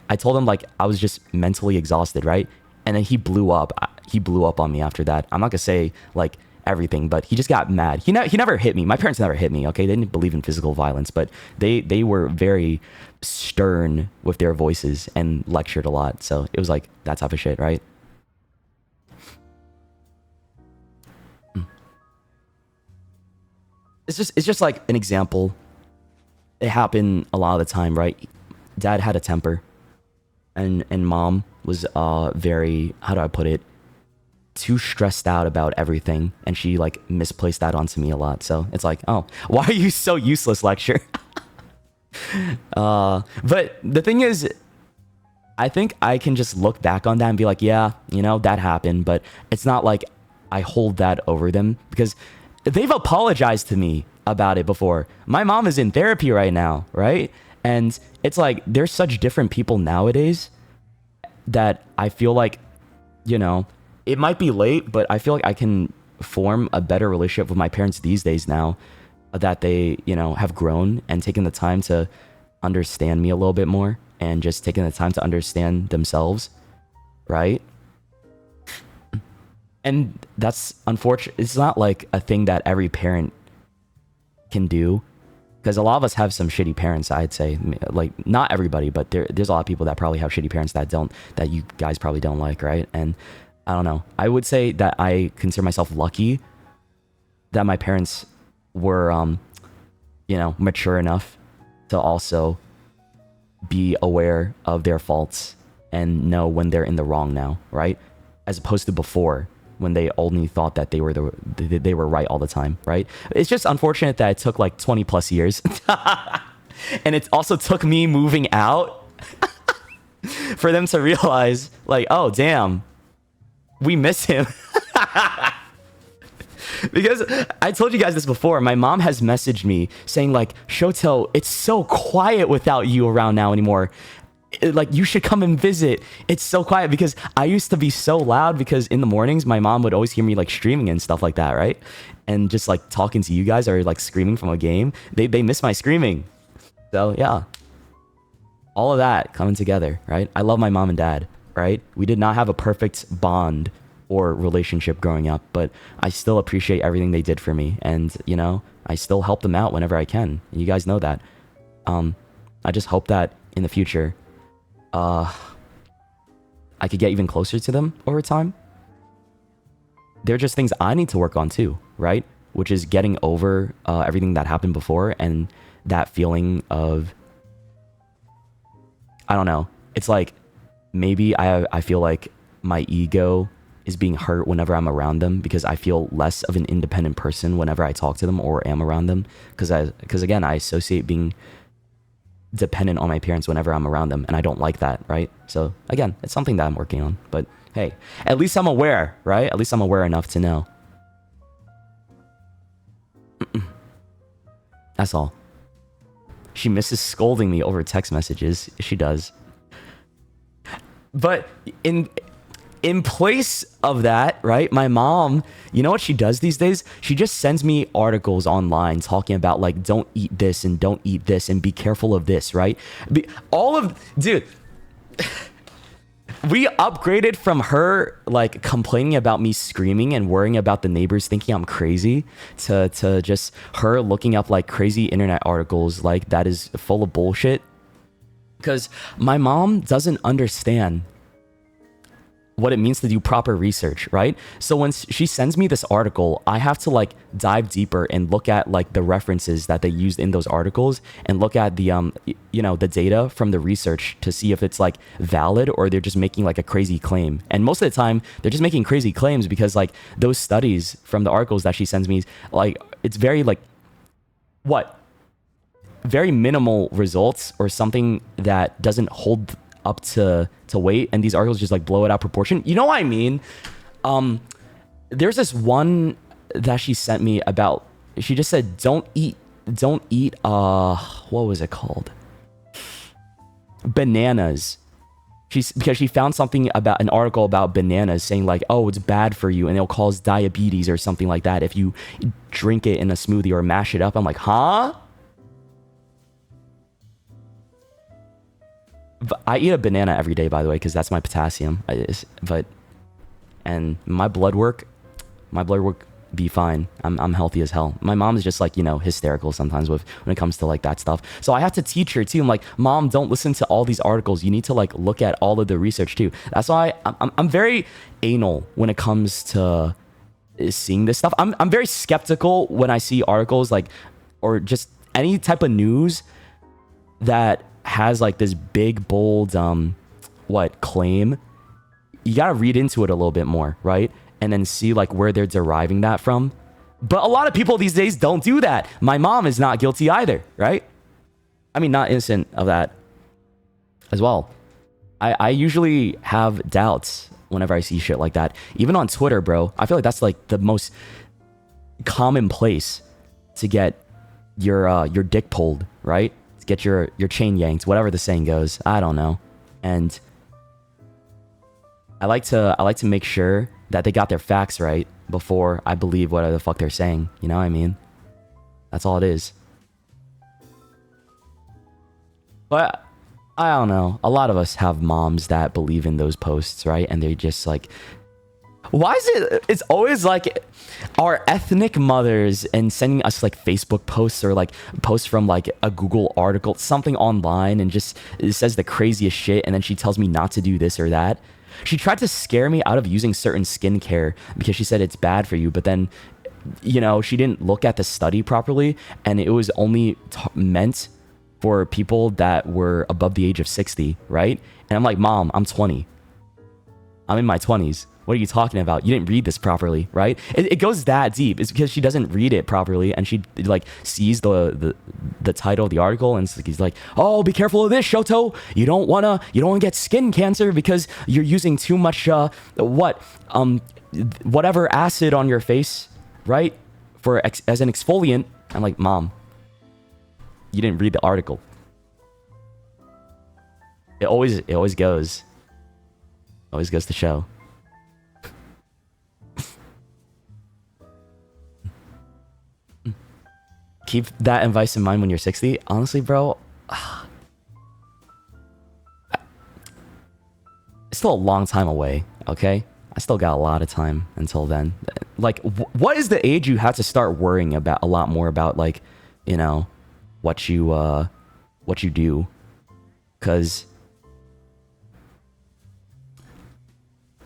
I told him like I was just mentally exhausted, right? And then he blew up. He blew up on me after that. I'm not gonna say like everything, but he just got mad. He never hit me. My parents never hit me, okay? They didn't believe in physical violence, but they were very stern with their voices and lectured a lot. So it was like that type of shit, right? It's just like an example it happened a lot of the time, right? Dad had a temper, and mom was very, how do I put it, too stressed out about everything, and she like misplaced that onto me a lot. So it's like, oh, why are you so useless, lecture? But the thing is, I think I can just look back on that and be like, yeah, that happened, but it's not like I hold that over them, because they've apologized to me about it before. My mom is in therapy right now, right? And it's like, there's such different people nowadays that I feel like, it might be late, but I feel like I can form a better relationship with my parents these days now that they, have grown and taken the time to understand me a little bit more and just taking the time to understand themselves, right? And that's unfortunate. It's not like a thing that every parent can do, because a lot of us have some shitty parents, I'd say. Like, not everybody, but there's a lot of people that probably have shitty parents that you guys probably don't like, right? And I don't know. I would say that I consider myself lucky that my parents were, mature enough to also be aware of their faults and know when they're in the wrong now, right? As opposed to before, when they only thought that they were right all the time, right? It's just unfortunate that it took like 20 plus years. And it also took me moving out for them to realize, like, oh, damn, we miss him. Because I told you guys this before, my mom has messaged me saying like, Shoto, it's so quiet without you around now anymore. Like, you should come and visit. It's so quiet, because I used to be so loud, because in the mornings my mom would always hear me like streaming and stuff like that, right? And just like talking to you guys or like screaming from a game. They miss my screaming. So yeah, all of that coming together, right? I love my mom and dad, right? We did not have a perfect bond or relationship growing up, but I still appreciate everything they did for me, and I still help them out whenever I can. You guys know that. I just hope that in the future I could get even closer to them over time. They're just things I need to work on too, right? Which is getting over everything that happened before, and that feeling of, I don't know. It's like, maybe I feel like my ego is being hurt whenever I'm around them, because I feel less of an independent person whenever I talk to them or am around them. Because again, I associate being dependent on my parents whenever I'm around them, and I don't like that, right? So again, it's something that I'm working on, but hey, at least I'm aware, right? At least I'm aware enough to know. That's all. She misses scolding me over text messages. She does. But in place of that, right, my mom, you know what she does these days? She just sends me articles online talking about like, don't eat this and don't eat this and be careful of this, right? Dude, we upgraded from her like complaining about me screaming and worrying about the neighbors thinking I'm crazy to just her looking up like crazy internet articles like that is full of bullshit. Because my mom doesn't understand what it means to do proper research, right? So when she sends me this article, I have to like dive deeper and look at like the references that they used in those articles and look at the the data from the research to see if it's like valid or they're just making like a crazy claim. And most of the time they're just making crazy claims because like those studies from the articles that she sends me, like it's very like very minimal results or something that doesn't hold up to weight, and these articles just like blow it out proportion. You know what I mean? There's this one that she sent me about, she just said don't eat what was it called? Bananas. Because she found something about an article about bananas saying like, oh, it's bad for you and it'll cause diabetes or something like that if you drink it in a smoothie or mash it up. I'm like, huh? I eat a banana every day, by the way, because that's my potassium. And my blood work be fine. I'm healthy as hell. My mom is just like, hysterical sometimes when it comes to like that stuff. So I have to teach her too. I'm like, Mom, don't listen to all these articles. You need to like look at all of the research too. That's why I'm very anal when it comes to seeing this stuff. I'm very skeptical when I see articles like, or just any type of news that has like this big bold claim, you got to read into it a little bit more, right? And then see like where they're deriving that from. But a lot of people these days don't do that. My mom is not guilty either, right? I mean, not innocent of that as well. I usually have doubts whenever I see shit like that. Even on Twitter, bro. I feel like that's like the most common place to get your dick pulled, right? To get your chain yanked, whatever the saying goes. I don't know. And I like to make sure that they got their facts right before I believe whatever the fuck they're saying. You know what I mean? That's all it is. But I don't know. A lot of us have moms that believe in those posts, right? And they just like, why is it? It's always like our ethnic mothers and sending us like Facebook posts or like posts from like a Google article, something online, and just it says the craziest shit. And then she tells me not to do this or that. She tried to scare me out of using certain skincare because she said it's bad for you. But then, you know, she didn't look at the study properly, and it was only meant for people that were above the age of 60, right? And I'm like, Mom, I'm 20. I'm in my 20s. What are you talking about? You didn't read this properly, right? It goes that deep. It's because she doesn't read it properly, and she like sees the title of the article, and he's like, oh, be careful of this, Shoto. You don't wanna get skin cancer because you're using too much whatever acid on your face, right? As an exfoliant. I'm like, Mom, you didn't read the article. It always goes to show. Keep that advice in mind when you're 60. Honestly, bro, it's still a long time away, okay? I still got a lot of time until then. Like, what is the age you have to start worrying about a lot more about, like, you know, what you do? Because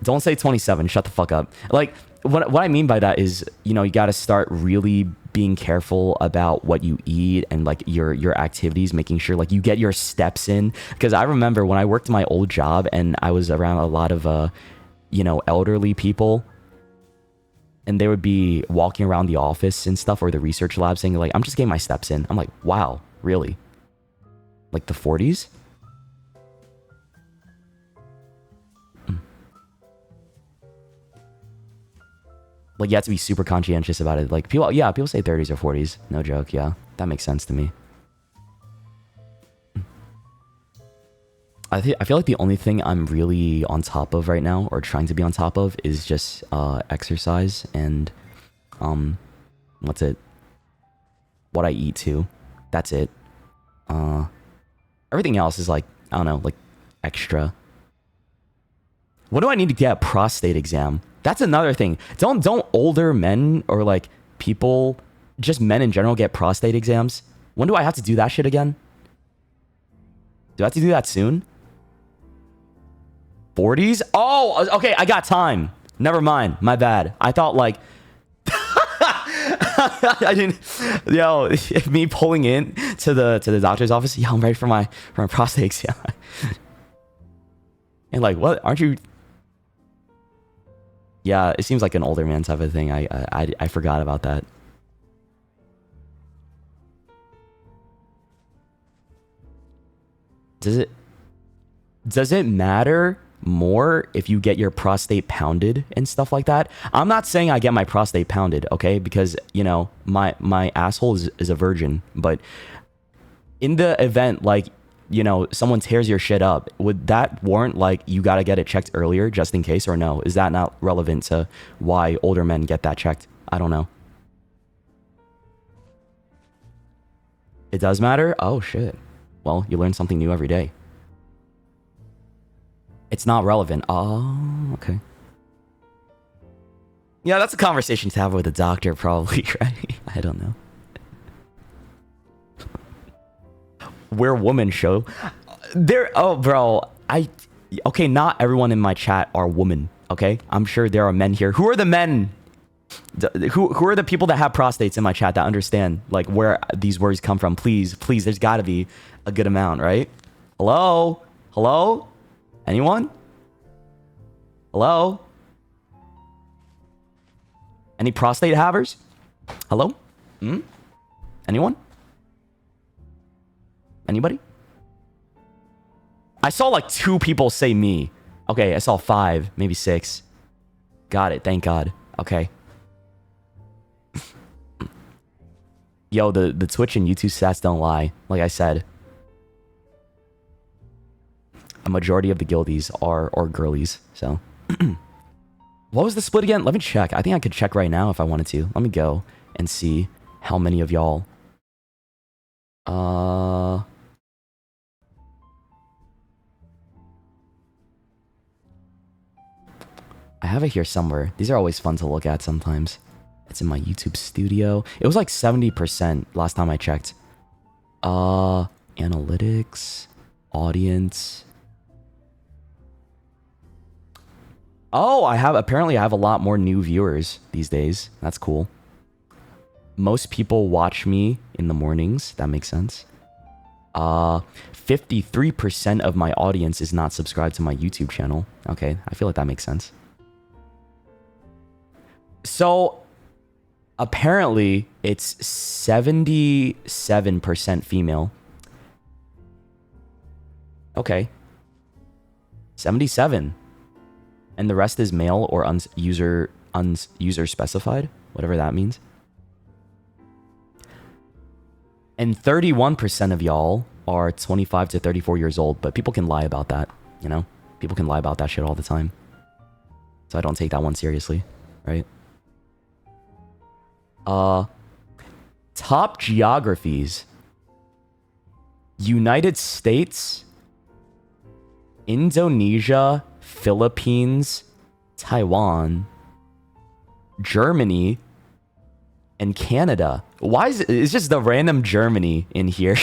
don't say 27. Shut the fuck up. Like, what I mean by that is, you know, you got to start really being careful about what you eat and like your activities, making sure like you get your steps in. Because I remember when I worked my old job and I was around a lot of you know, elderly people, and they would be walking around the office and stuff, or the research lab, saying like, I'm just getting my steps in. I'm like, wow, really? Like the 40s? Like, you have to be super conscientious about it. Like, people say 30s or 40s. No joke, yeah. That makes sense to me. I feel like the only thing I'm really on top of right now, or trying to be on top of, is just exercise and what I eat too. That's it. Everything else is like, I don't know, like extra. What do I need to get a prostate exam? That's another thing. Don't older men or like people, just men in general, get prostate exams? When do I have to do that shit again? Do I have to do that soon? 40s? Oh, okay, I got time. Never mind. My bad. I thought like I didn't. Yo, me pulling in to the doctor's office. Yo, I'm ready for my prostate exam. And like, what? Aren't you? Yeah, it seems like an older man type of thing. I forgot about that. Does it matter more if you get your prostate pounded and stuff like that? I'm not saying I get my prostate pounded, okay? Because, you know, my asshole is a virgin. But in the event, like, you know, someone tears your shit up, would that warrant, like, you gotta get it checked earlier just in case, or no? Is that not relevant to why older men get that checked? I don't know. It does matter? Oh, shit. Well, you learn something new every day. It's not relevant. Oh, okay. Yeah, that's a conversation to have with a doctor, probably, right? I don't know. We're woman show. Oh, bro. Okay, not everyone in my chat are women, okay? I'm sure there are men here. Who are the men? Who are the people that have prostates in my chat that understand like where these words come from? Please, please. There's got to be a good amount, right? Hello, hello, anyone? Hello? Any prostate havers? Hello? Anyone? Anybody? I saw like 2 people say me. Okay, I saw 5, maybe 6. Got it, thank God. Okay. Yo, the Twitch and YouTube stats don't lie. Like I said, a majority of the guildies are girlies, so. What was the split again? Let me check. I think I could check right now if I wanted to. Let me go and see how many of y'all. I have it here somewhere. These are always fun to look at sometimes. It's in my YouTube studio. It was like 70% last time I checked. Analytics, audience. Oh, apparently I have a lot more new viewers these days. That's cool. Most people watch me in the mornings. That makes sense. 53% of my audience is not subscribed to my YouTube channel. Okay, I feel like that makes sense. So, apparently, it's 77% female. Okay. 77. And the rest is male or user specified, whatever that means. And 31% of y'all are 25 to 34 years old, but people can lie about that, you know? People can lie about that shit all the time. So I don't take that one seriously, right? Top geographies. United States, Indonesia, Philippines, Taiwan, Germany, and Canada. Why is it's just the random Germany in here?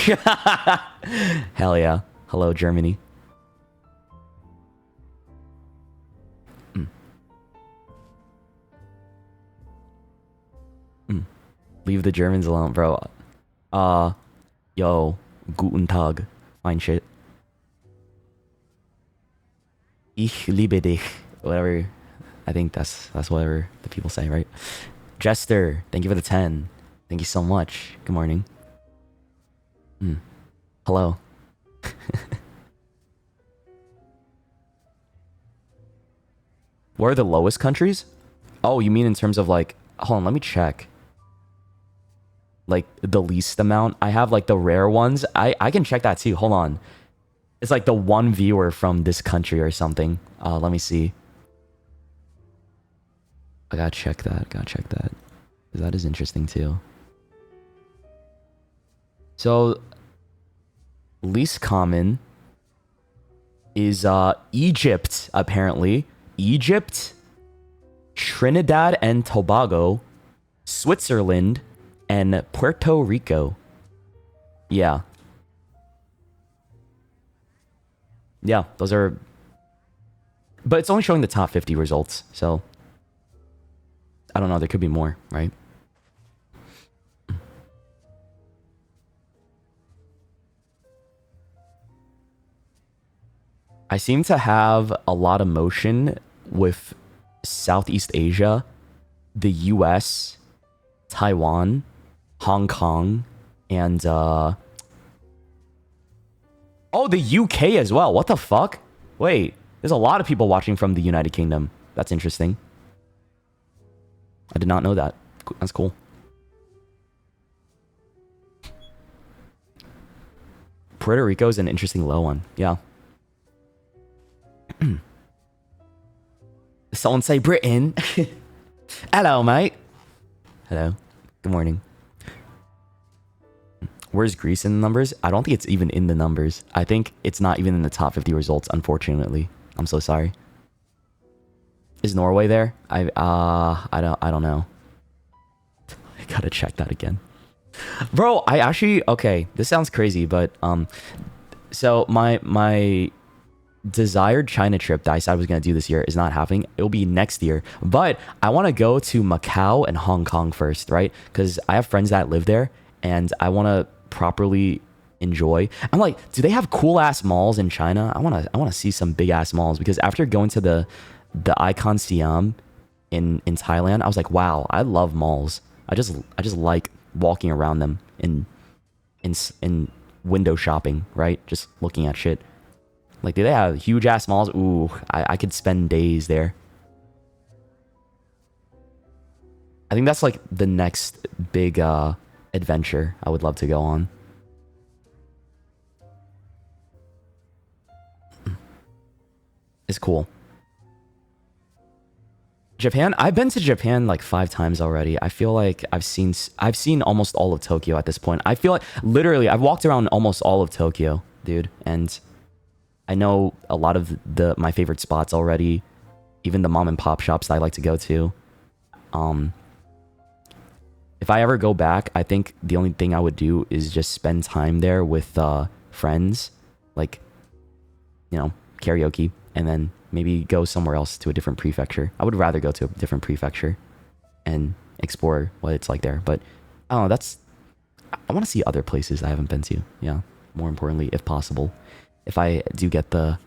Hell yeah. Hello, Germany. Leave the Germans alone, bro. Yo, guten Tag. Fine shit. Ich liebe dich. Whatever. I think that's whatever the people say, right? Jester, thank you for the 10. Thank you so much. Good morning. Hello. What are the lowest countries? Oh, you mean in terms of like... Hold on, let me check. Like, the least amount. I have, like, the rare ones. I can check that, too. Hold on. It's, like, the one viewer from this country or something. Let me see. I gotta check that. Because that is interesting, too. So, least common is Egypt, apparently. Egypt, Trinidad and Tobago, Switzerland, and Puerto Rico. Yeah. Yeah, those are... But it's only showing the top 50 results, so... I don't know, there could be more, right? I seem to have a lot of motion with Southeast Asia, the US, Taiwan, Hong Kong, and oh, the UK as well. What the fuck? Wait, there's a lot of people watching from the United Kingdom. That's interesting. I did not know that. That's cool. Puerto Rico is an interesting low one. Yeah. Someone say Britain. Hello, mate. Hello. Good morning. Where's Greece in the numbers? I don't think it's even in the numbers. I think it's not even in the top 50 results, unfortunately. I'm so sorry. Is Norway there? I don't know. I gotta check that again. Bro, I actually... Okay, this sounds crazy, but... So, my desired China trip that I said I was going to do this year is not happening. It'll be next year. But I want to go to Macau and Hong Kong first, right? Because I have friends that live there and I want to properly enjoy. I'm like, do they have cool ass malls in China? I want to see some big ass malls because after going to the Icon Siam in Thailand, I was like, wow, I love malls. I just like walking around them in window shopping, right? Just looking at shit. Like, do they have huge ass malls? Ooh, I could spend days there. I think that's like the next big adventure I would love to go on. It's cool. Japan, I've been to Japan like 5 times already. I feel like I've seen almost all of Tokyo at this point. I feel like literally I've walked around almost all of Tokyo, dude, and I know a lot of my favorite spots already, even the mom and pop shops that I like to go to. If I ever go back, I think the only thing I would do is just spend time there with friends, like, you know, karaoke, and then maybe go somewhere else to a different prefecture. I would rather go to a different prefecture and explore what it's like there. But I don't know, I want to see other places I haven't been to. Yeah, more importantly, if possible. If I do get the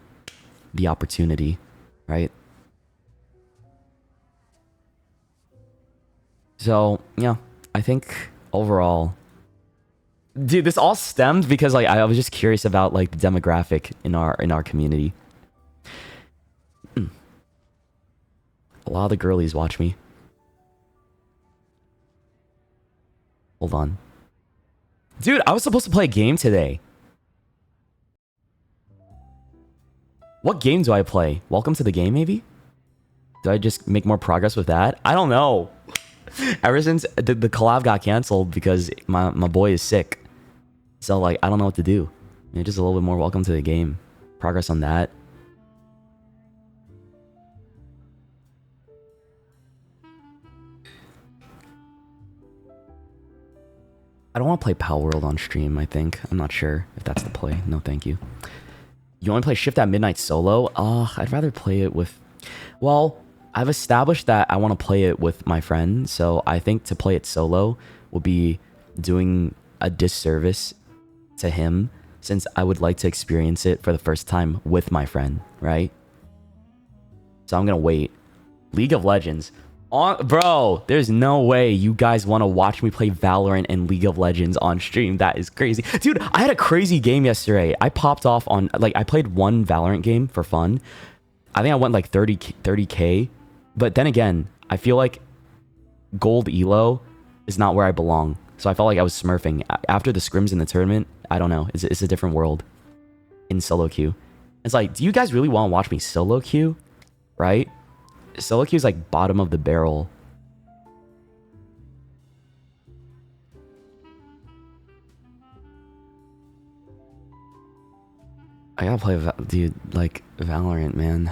opportunity, right? So, yeah, I think overall, dude, this all stemmed because like I was just curious about like the demographic in our community. A lot of the girlies watch me. Hold on. Dude, I was supposed to play a game today. What game do I play? Welcome to the game, maybe? Do I just make more progress with that? I don't know. Ever since the collab got canceled because my boy is sick. So, like, I don't know what to do. Maybe just a little bit more welcome to the game. Progress on that. I don't want to play Power World on stream, I think. I'm not sure if that's the play. No, thank you. You want to play Shift at Midnight solo? I'd rather play it with... Well, I've established that I want to play it with my friend, so I think to play it solo will be doing a disservice to him, since I would like to experience it for the first time with my friend, right? So I'm going to wait. League of Legends. Bro, there's no way you guys want to watch me play Valorant and League of Legends on stream. That is crazy. Dude, I had a crazy game yesterday. I popped off on, like, I played one Valorant game for fun. I think I went like 30k. But then again, I feel like gold elo is not where I belong. So I felt like I was smurfing. After the scrims in the tournament, I don't know. It's a different world in solo queue. It's like, do you guys really want to watch me solo queue? Right? Solo queue is like bottom of the barrel. I gotta play, dude, like Valorant, man.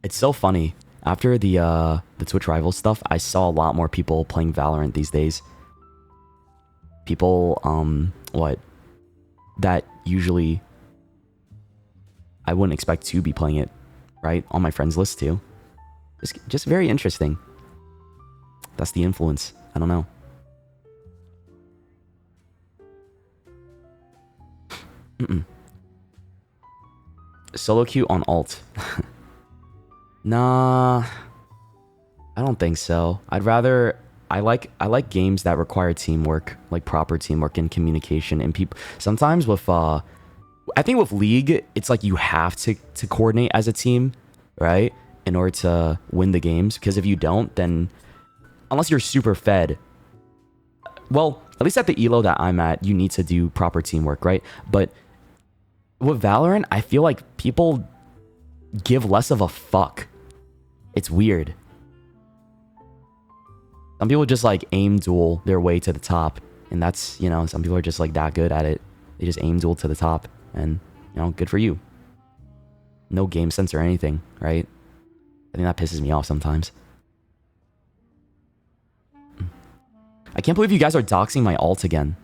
It's so funny. After the Twitch rival stuff, I saw a lot more people playing Valorant these days. People, that usually I wouldn't expect to be playing it, right? On my friends list too. It's just very interesting. That's the influence. I don't know. Solo queue on alt. Nah, I don't think so. I'd rather... I like games that require teamwork, like proper teamwork and communication. And people sometimes with I think with League, it's like you have to coordinate as a team, right? In order to win the games. Because if you don't, then unless you're super fed, well, at least at the elo that I'm at, you need to do proper teamwork, right? But with Valorant, I feel like people give less of a fuck. It's weird. Some people just like aim duel their way to the top. And that's, you know, some people are just like that good at it. They just aim duel to the top. And, you know, good for you. No game sense or anything, right? I think that pisses me off sometimes. I can't believe you guys are doxing my alt again.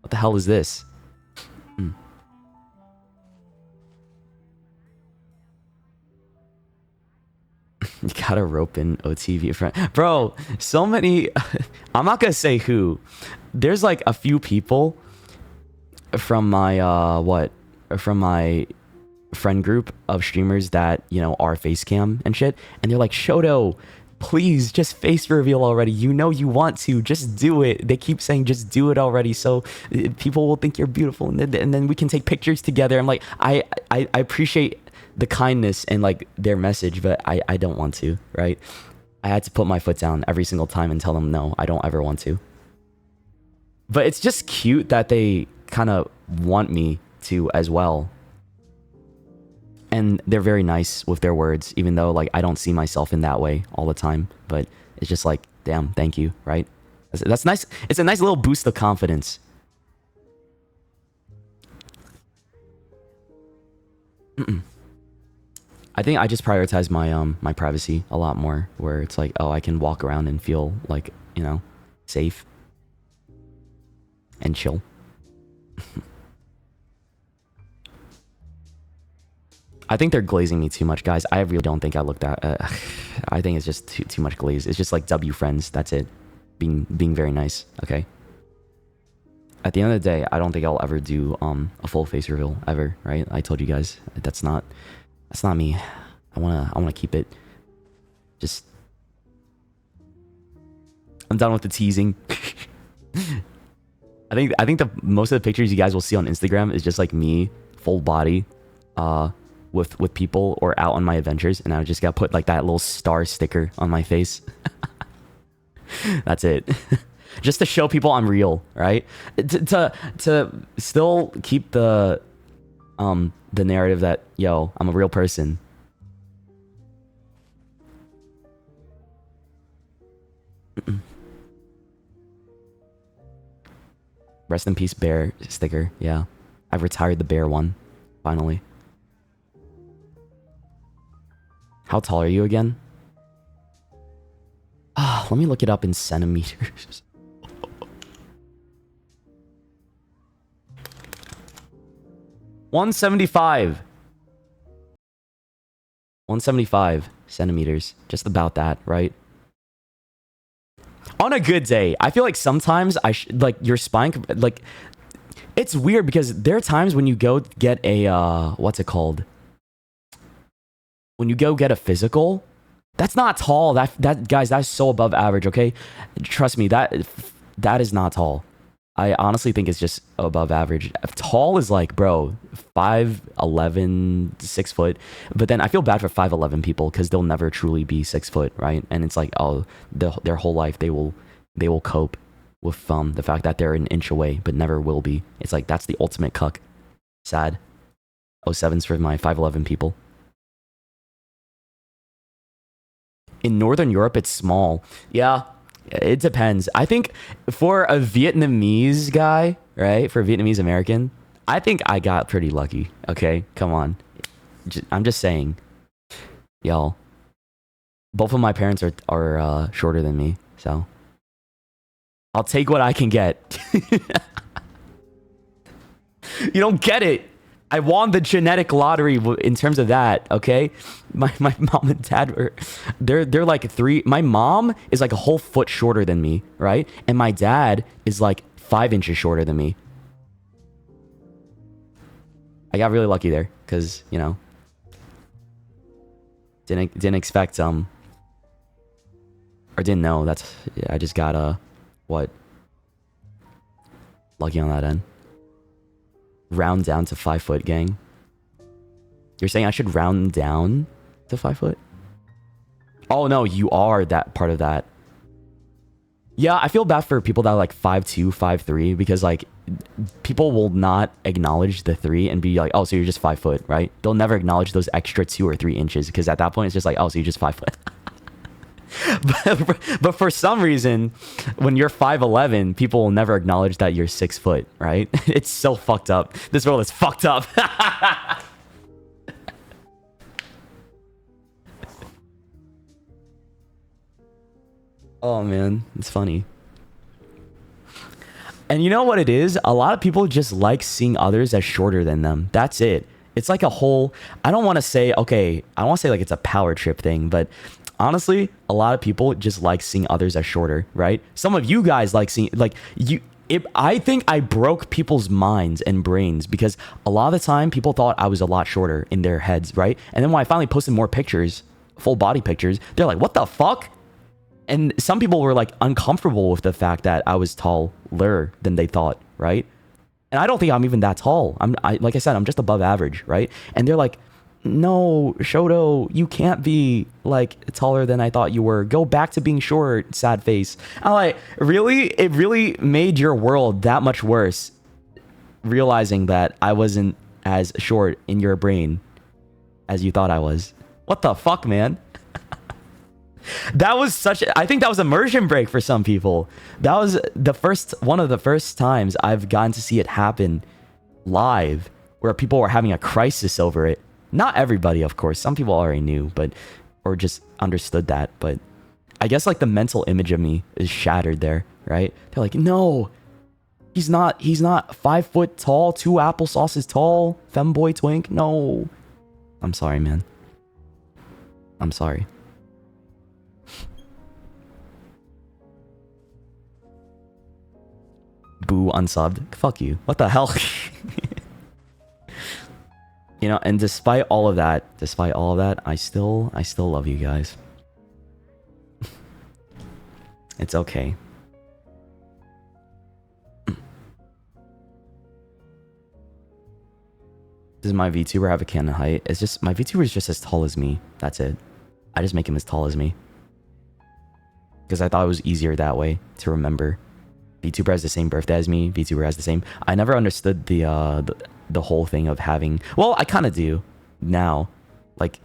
What the hell is this? You gotta rope in OTV friend. Bro, so many. I'm not gonna say who. There's like a few people from my from my friend group of streamers that, you know, are face cam and shit, and they're like, Shoto, please just face reveal already. You know you want to, just do it. They keep saying just do it already, so people will think you're beautiful, and then we can take pictures together. I'm like, I appreciate the kindness and like their message, but I don't want to, right? I had to put my foot down every single time and tell them no, I don't ever want to. But it's just cute that they kind of want me to as well. And they're very nice with their words, even though like I don't see myself in that way all the time. But it's just like, damn, thank you, right? That's nice. It's a nice little boost of confidence. I think I just prioritize my my privacy a lot more, where it's like, oh, I can walk around and feel like, you know, safe and chill. I think they're glazing me too much, guys. I really don't think I look that. I think it's just too much glaze. It's just like W friends. That's it. Being very nice. Okay. At the end of the day, I don't think I'll ever do a full face reveal ever. Right? I told you guys that's not me. I wanna keep it. Just. I'm done with the teasing. I think the most of the pictures you guys will see on Instagram is just like me, full body, with people or out on my adventures, and I just got put like that little star sticker on my face. That's it. Just to show people I'm real, right? To still keep the narrative that, yo, I'm a real person. Rest in peace, bear sticker. Yeah, I've retired the bear one, finally. How tall are you again? Ah, let me look it up in centimeters. 175. 175 centimeters. Just about that, right? On a good day, I feel like sometimes like your spine, like, it's weird because there are times when you go get a what's it called? When you go get a physical, that's not tall. That guys, that's so above average. Okay, trust me, that is not tall. I honestly think it's just above average. Tall is like, bro, 5'11", 6 foot. But then I feel bad for 5'11" people because they'll never truly be 6 foot, right? And it's like, oh, their whole life they will cope with the fact that they're an inch away, but never will be. It's like, that's the ultimate cuck. Sad. 07's for my 5'11" people. In Northern Europe, it's small. Yeah, it depends. I think for a Vietnamese guy, right? For a Vietnamese American, I think I got pretty lucky. Okay, come on. I'm just saying. Y'all. Both of my parents are shorter than me, so I'll take what I can get. You don't get it. I won the genetic lottery in terms of that, okay? My mom and dad were, they're like my mom is like a whole foot shorter than me, right? And my dad is like 5 inches shorter than me. I got really lucky there, because, you know, didn't expect, or didn't know. I just got, lucky on that end. Round down to 5 foot, gang. You're saying I should round down to 5 foot? Oh no, you are that part of that. Yeah, I feel bad for people that are like 5'2", 5'3", because like people will not acknowledge the 3 and be like, oh, so you're just 5 foot, right? They'll never acknowledge those extra 2 or 3 inches, because at that point it's just like, oh, so you're just 5 foot. But for some reason, when you're 5'11", people will never acknowledge that you're 6 foot, right? It's so fucked up. This world is fucked up. Oh man, it's funny. And you know what it is? A lot of people just like seeing others as shorter than them. That's it. It's like a whole, I don't want to say, okay, I don't want to say like it's a power trip thing, but honestly, a lot of people just like seeing others as shorter, right? Some of you guys like seeing like you. I think I broke people's minds and brains because a lot of the time people thought I was a lot shorter in their heads, right? And then when I finally posted more pictures, full body pictures, they're like, "What the fuck?" And some people were like uncomfortable with the fact that I was taller than they thought, right? And I don't think I'm even that tall. Like I said, I'm just above average, right? And they're like, "No, Shoto, you can't be like taller than I thought you were. Go back to being short, sad face." I'm like, really? It really made your world that much worse, realizing that I wasn't as short in your brain as you thought I was. What the fuck, man? That was I think that was immersion break for some people. That was one of the first times I've gotten to see it happen live, where people were having a crisis over it. Not everybody, of course. Some people already knew, or just understood that. But I guess like the mental image of me is shattered there, right? They're like, "No, he's not 5 foot tall, 2 applesauces tall, femboy twink." No, I'm sorry, man. I'm sorry. Boo unsubbed. Fuck you. What the hell? You know, and despite all of that, I still love you guys. It's okay. Does my VTuber have a canon height? It's just, my VTuber is just as tall as me. That's it. I just make him as tall as me. Because I thought it was easier that way to remember. VTuber has the same birthday as me. VTuber has the same. I never understood the whole thing of having... Well, I kind of do now. Like,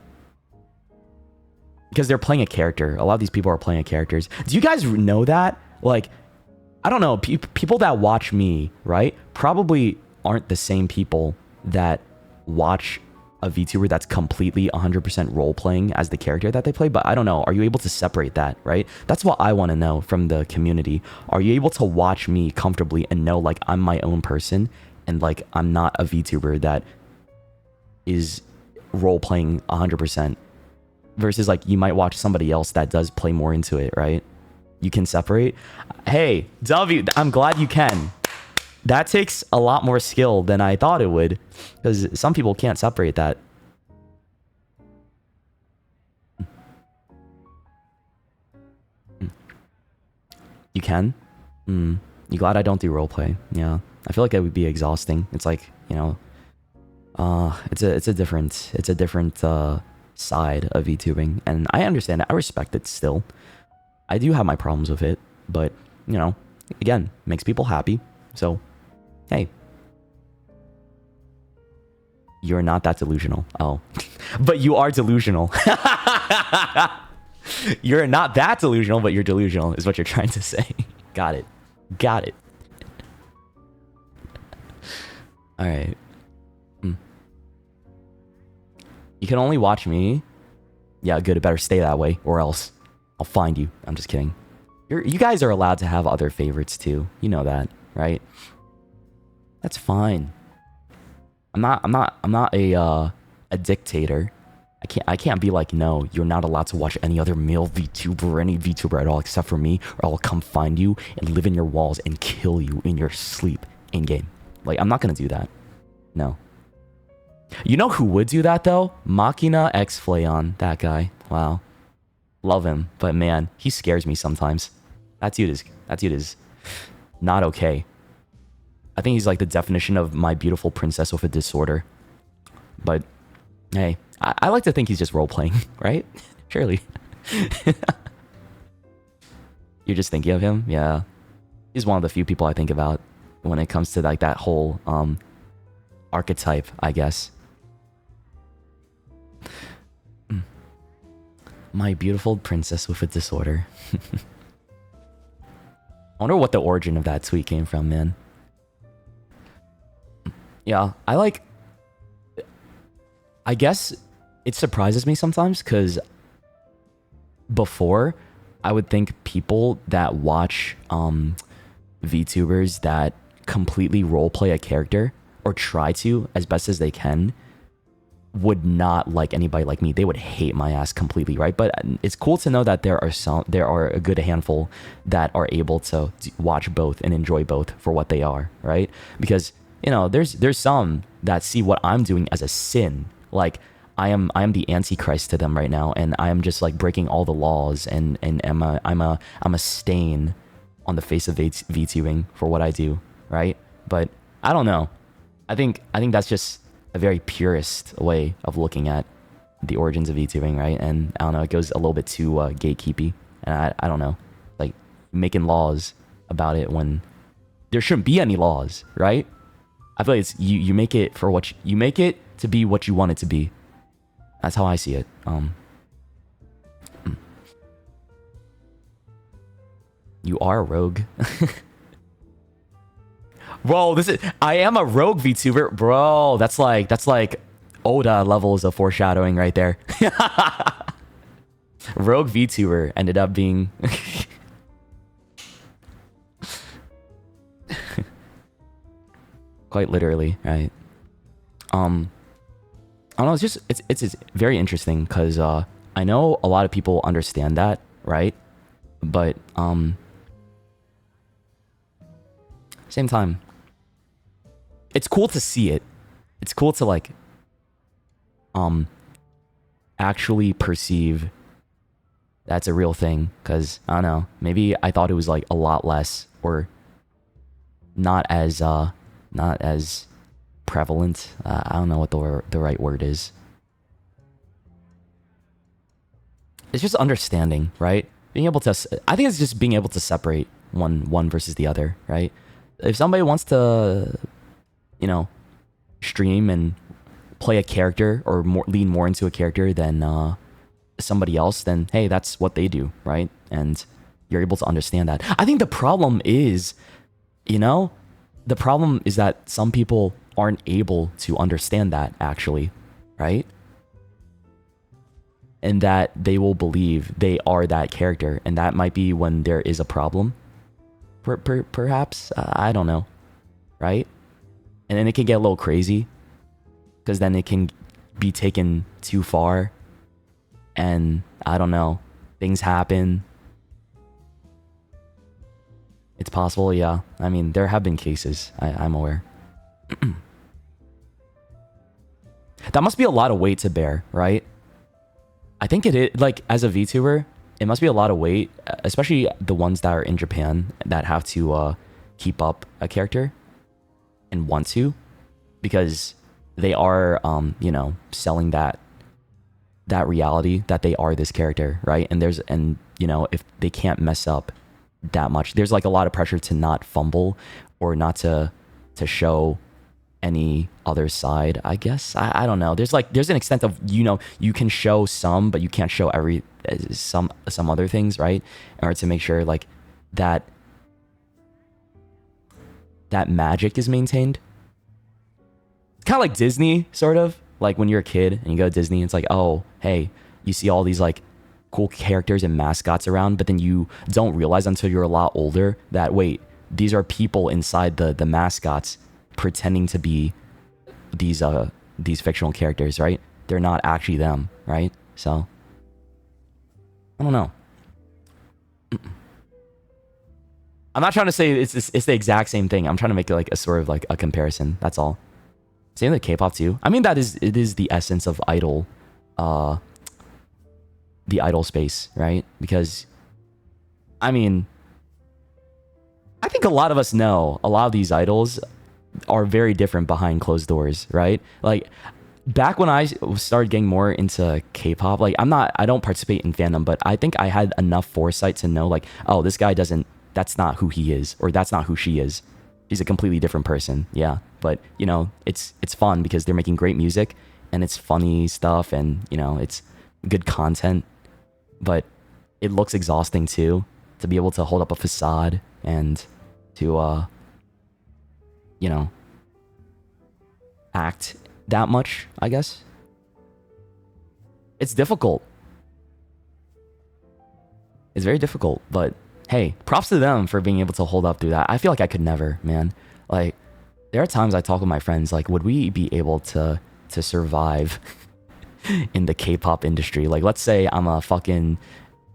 because they're playing a character. A lot of these people are playing characters. Do you guys know that? Like, I don't know. People that watch me, right, probably aren't the same people that watch a VTuber that's completely 100% role-playing as the character that they play. But I don't know. Are you able to separate that, right? That's what I want to know from the community. Are you able to watch me comfortably and know, like, I'm my own person and, like, I'm not a VTuber that is role-playing 100%? Versus, like, you might watch somebody else that does play more into it, right? You can separate. Hey, W, I'm glad you can. That takes a lot more skill than I thought it would, because some people can't separate that. You can? You glad I don't do roleplay? Yeah. I feel like it would be exhausting. It's like, you know, it's a different side of VTubing, and I understand it. I respect it still. I do have my problems with it, but, you know, again, makes people happy. So, hey, you're not that delusional. Oh, but you are delusional. You're not that delusional, but you're delusional is what you're trying to say. Got it. Got it. All right. You can only watch me. Yeah, good. It better stay that way, or else I'll find you. I'm just kidding. You guys are allowed to have other favorites too. You know that, right? That's fine. I'm not a dictator. I can't be like, no, you're not allowed to watch any other male VTuber or any VTuber at all except for me, or I'll come find you and live in your walls and kill you in your sleep in game. Like, I'm not gonna do that. No. You know who would do that though? Machina X Flayon, that guy. Wow. Love him, but man, he scares me sometimes. That dude is not okay. I think he's like the definition of my beautiful princess with a disorder. But hey, I like to think he's just role-playing, right? Surely. You're just thinking of him? Yeah. He's one of the few people I think about when it comes to like that whole archetype, I guess. My beautiful princess with a disorder. I wonder what the origin of that tweet came from, man. Yeah, I guess it surprises me sometimes, because before, I would think people that watch VTubers that completely roleplay a character, or try to as best as they can, would not like anybody like me. They would hate my ass completely, right? But it's cool to know that there are a good handful that are able to watch both and enjoy both for what they are, right? Because there's some that see what I'm doing as a sin. Like I am the antichrist to them right now, and I am just like breaking all the laws, and I'm a stain on the face of VTubing for what I do, right? But I don't know. I think that's just a very purist way of looking at the origins of VTubing, right? And I don't know, it goes a little bit too gatekeepy, and I don't know, like making laws about it when there shouldn't be any laws, right? I feel like it's you make it for what you make it to be what you want it to be. That's how I see it. You are a rogue. Bro, I am a rogue VTuber. Bro, that's like Oda levels of foreshadowing right there. Rogue VTuber ended up being quite literally, right? I don't know, it's very interesting because I know a lot of people understand that, right? But same time, it's cool to see it. It's cool to like actually perceive that's a real thing, because I don't know, maybe I thought it was like a lot less or not as prevalent. I don't know what the right word is. It's just understanding, right? Being able to, I think it's just being able to separate one versus the other, right? If somebody wants to, stream and play a character or lean more into a character than somebody else, then hey, that's what they do, right? And you're able to understand that. I think the problem is, that some people aren't able to understand that actually, right? And that they will believe they are that character, and that might be when there is a problem. Perhaps, I don't know, right? And then it can get a little crazy, because then it can be taken too far, and I don't know, things happen. It's possible, yeah. I mean, there have been cases, I'm aware. That must be a lot of weight to bear, right? I think it is, like, as a VTuber, it must be a lot of weight, especially the ones that are in Japan that have to keep up a character and want to, because they are, selling that reality that they are this character, right? And if they can't mess up that much, there's like a lot of pressure to not fumble or not to show any other side, I guess. I don't know. There's an extent of, you can show some, but you can't show some other things, right? In order to make sure like that magic is maintained. Kind of like Disney, sort of. Like when you're a kid and you go to Disney, it's like, oh, hey, you see all these like cool characters and mascots around, but then you don't realize until you're a lot older that, wait, these are people inside the mascots pretending to be these fictional characters, right? They're not actually them, right? So I don't know. I'm not trying to say it's the exact same thing. I'm trying to make it like a sort of like a comparison. That's all. Same with K-pop too. I mean, it is the essence of idol, the idol space, right? Because I mean, I think a lot of us know a lot of these idols are very different behind closed doors, right? Like back when I started getting more into K-pop, like I don't participate in fandom, but I think I had enough foresight to know like, oh, this guy that's not who he is, or that's not who she is. She's a completely different person. Yeah. But it's fun because they're making great music and it's funny stuff, and it's good content, but it looks exhausting too, to be able to hold up a facade and to act that much, I guess. It's difficult. It's very difficult, but hey, props to them for being able to hold up through that. I feel like I could never, man. Like, there are times I talk with my friends, like, would we be able to to survive in the K-pop industry. Like, let's say I'm a fucking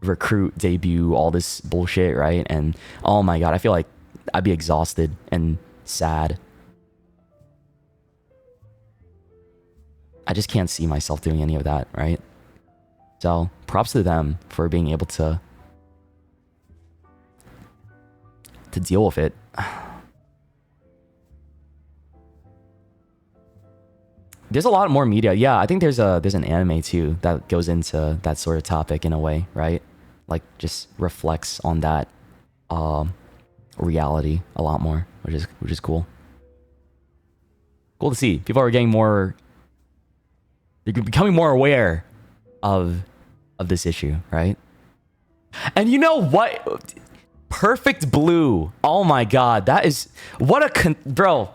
recruit, debut, all this bullshit, right? And oh my god, I feel like I'd be exhausted and sad. I just can't see myself doing any of that, right? So props to them for being able to deal with it. There's a lot more media. Yeah, I think there's an anime too that goes into that sort of topic in a way, right? Like just reflects on that reality a lot more, which is cool. Cool to see. People are getting more, they're becoming more aware of this issue, right? And you know what? Perfect Blue. Oh my god, that is what a bro.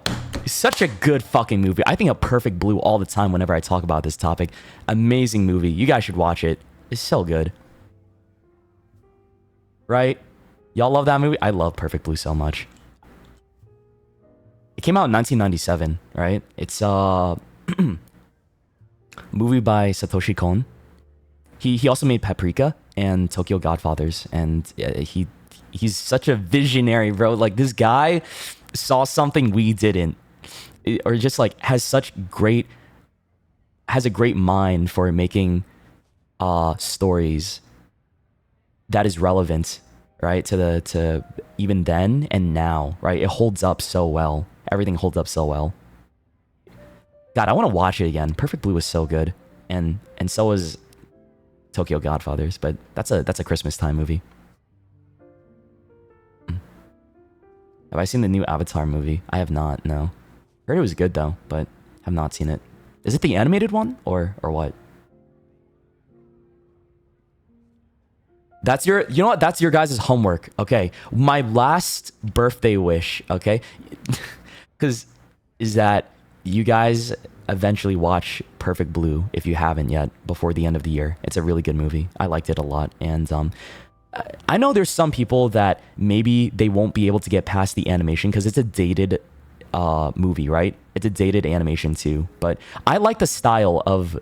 Such a good fucking movie. I think of Perfect Blue all the time whenever I talk about this topic. Amazing movie. You guys should watch it. It's so good. Right? Y'all love that movie? I love Perfect Blue so much. It came out in 1997, right? It's a movie by Satoshi Kon. He also made Paprika and Tokyo Godfathers, and he's such a visionary, bro. Like, this guy saw something we didn't, or just like has a great mind for making stories that is relevant, right, to even then and now, right? It holds up so well. Everything holds up so well. God, I want to watch it again. Perfect Blue was so good, and so was Tokyo Godfathers, but that's a Christmas time movie. Have I seen the new Avatar movie? I have not, no. Heard it was good though, but have not seen it. Is it the animated one or what? That's your, you know what? That's your guys' homework, okay? My last birthday wish, okay? Because is that you guys eventually watch Perfect Blue if you haven't yet before the end of the year. It's a really good movie. I liked it a lot, and I know there's some people that maybe they won't be able to get past the animation because it's a dated movie, right? It's a dated animation too. But I like the style of,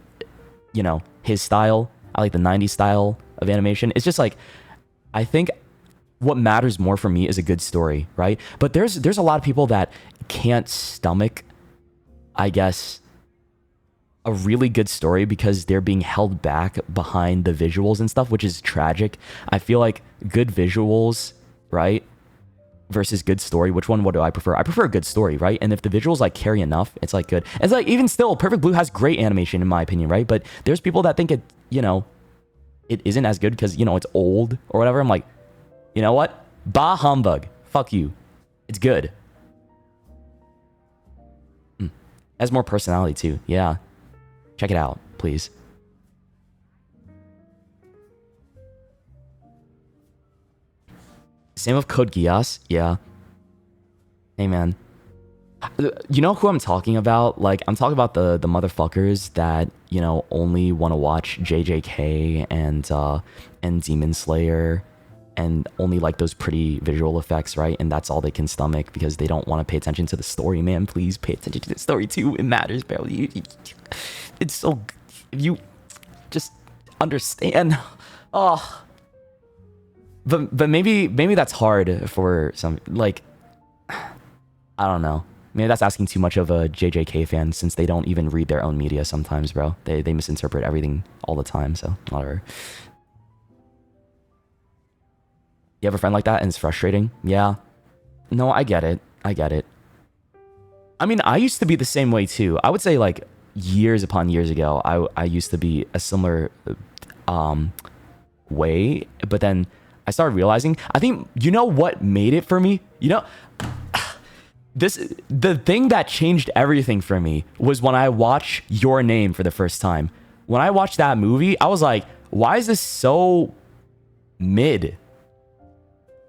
you know, his style. I like the 90s style of animation. It's just like, I think what matters more for me is a good story, right? But there's a lot of people that can't stomach, I guess, a really good story because they're being held back behind the visuals and stuff, which is tragic. I feel like good visuals, right, versus good story, what do I prefer? I prefer a good story, right? And if the visuals like carry enough, it's like good. It's like, even still, Perfect Blue has great animation in my opinion, right? But there's people that think it, you know, it isn't as good because, you know, it's old or whatever. I'm like, you know what? Bah humbug. Fuck you. It's good. Has more personality too. Yeah. Check it out, please. Same with Code Geass. Yeah. Hey, man. You know who I'm talking about? Like, I'm talking about the motherfuckers that, you know, only want to watch JJK and Demon Slayer and only like those pretty visual effects, right? And that's all they can stomach because they don't want to pay attention to the story, man. Please pay attention to the story too. It matters, bro. It's so... If you just understand... Oh... But maybe that's hard for some, like, I don't know. Maybe that's asking too much of a JJK fan since they don't even read their own media sometimes, bro. They misinterpret everything all the time, so whatever. You have a friend like that and it's frustrating? Yeah. No, I get it. I get it. I mean, I used to be the same way too. I would say like years upon years ago, I used to be a similar way, but then I started realizing, I think, you know what made it for me? You know, the thing that changed everything for me was when I watched Your Name for the first time. When I watched that movie, I was like, why is this so mid?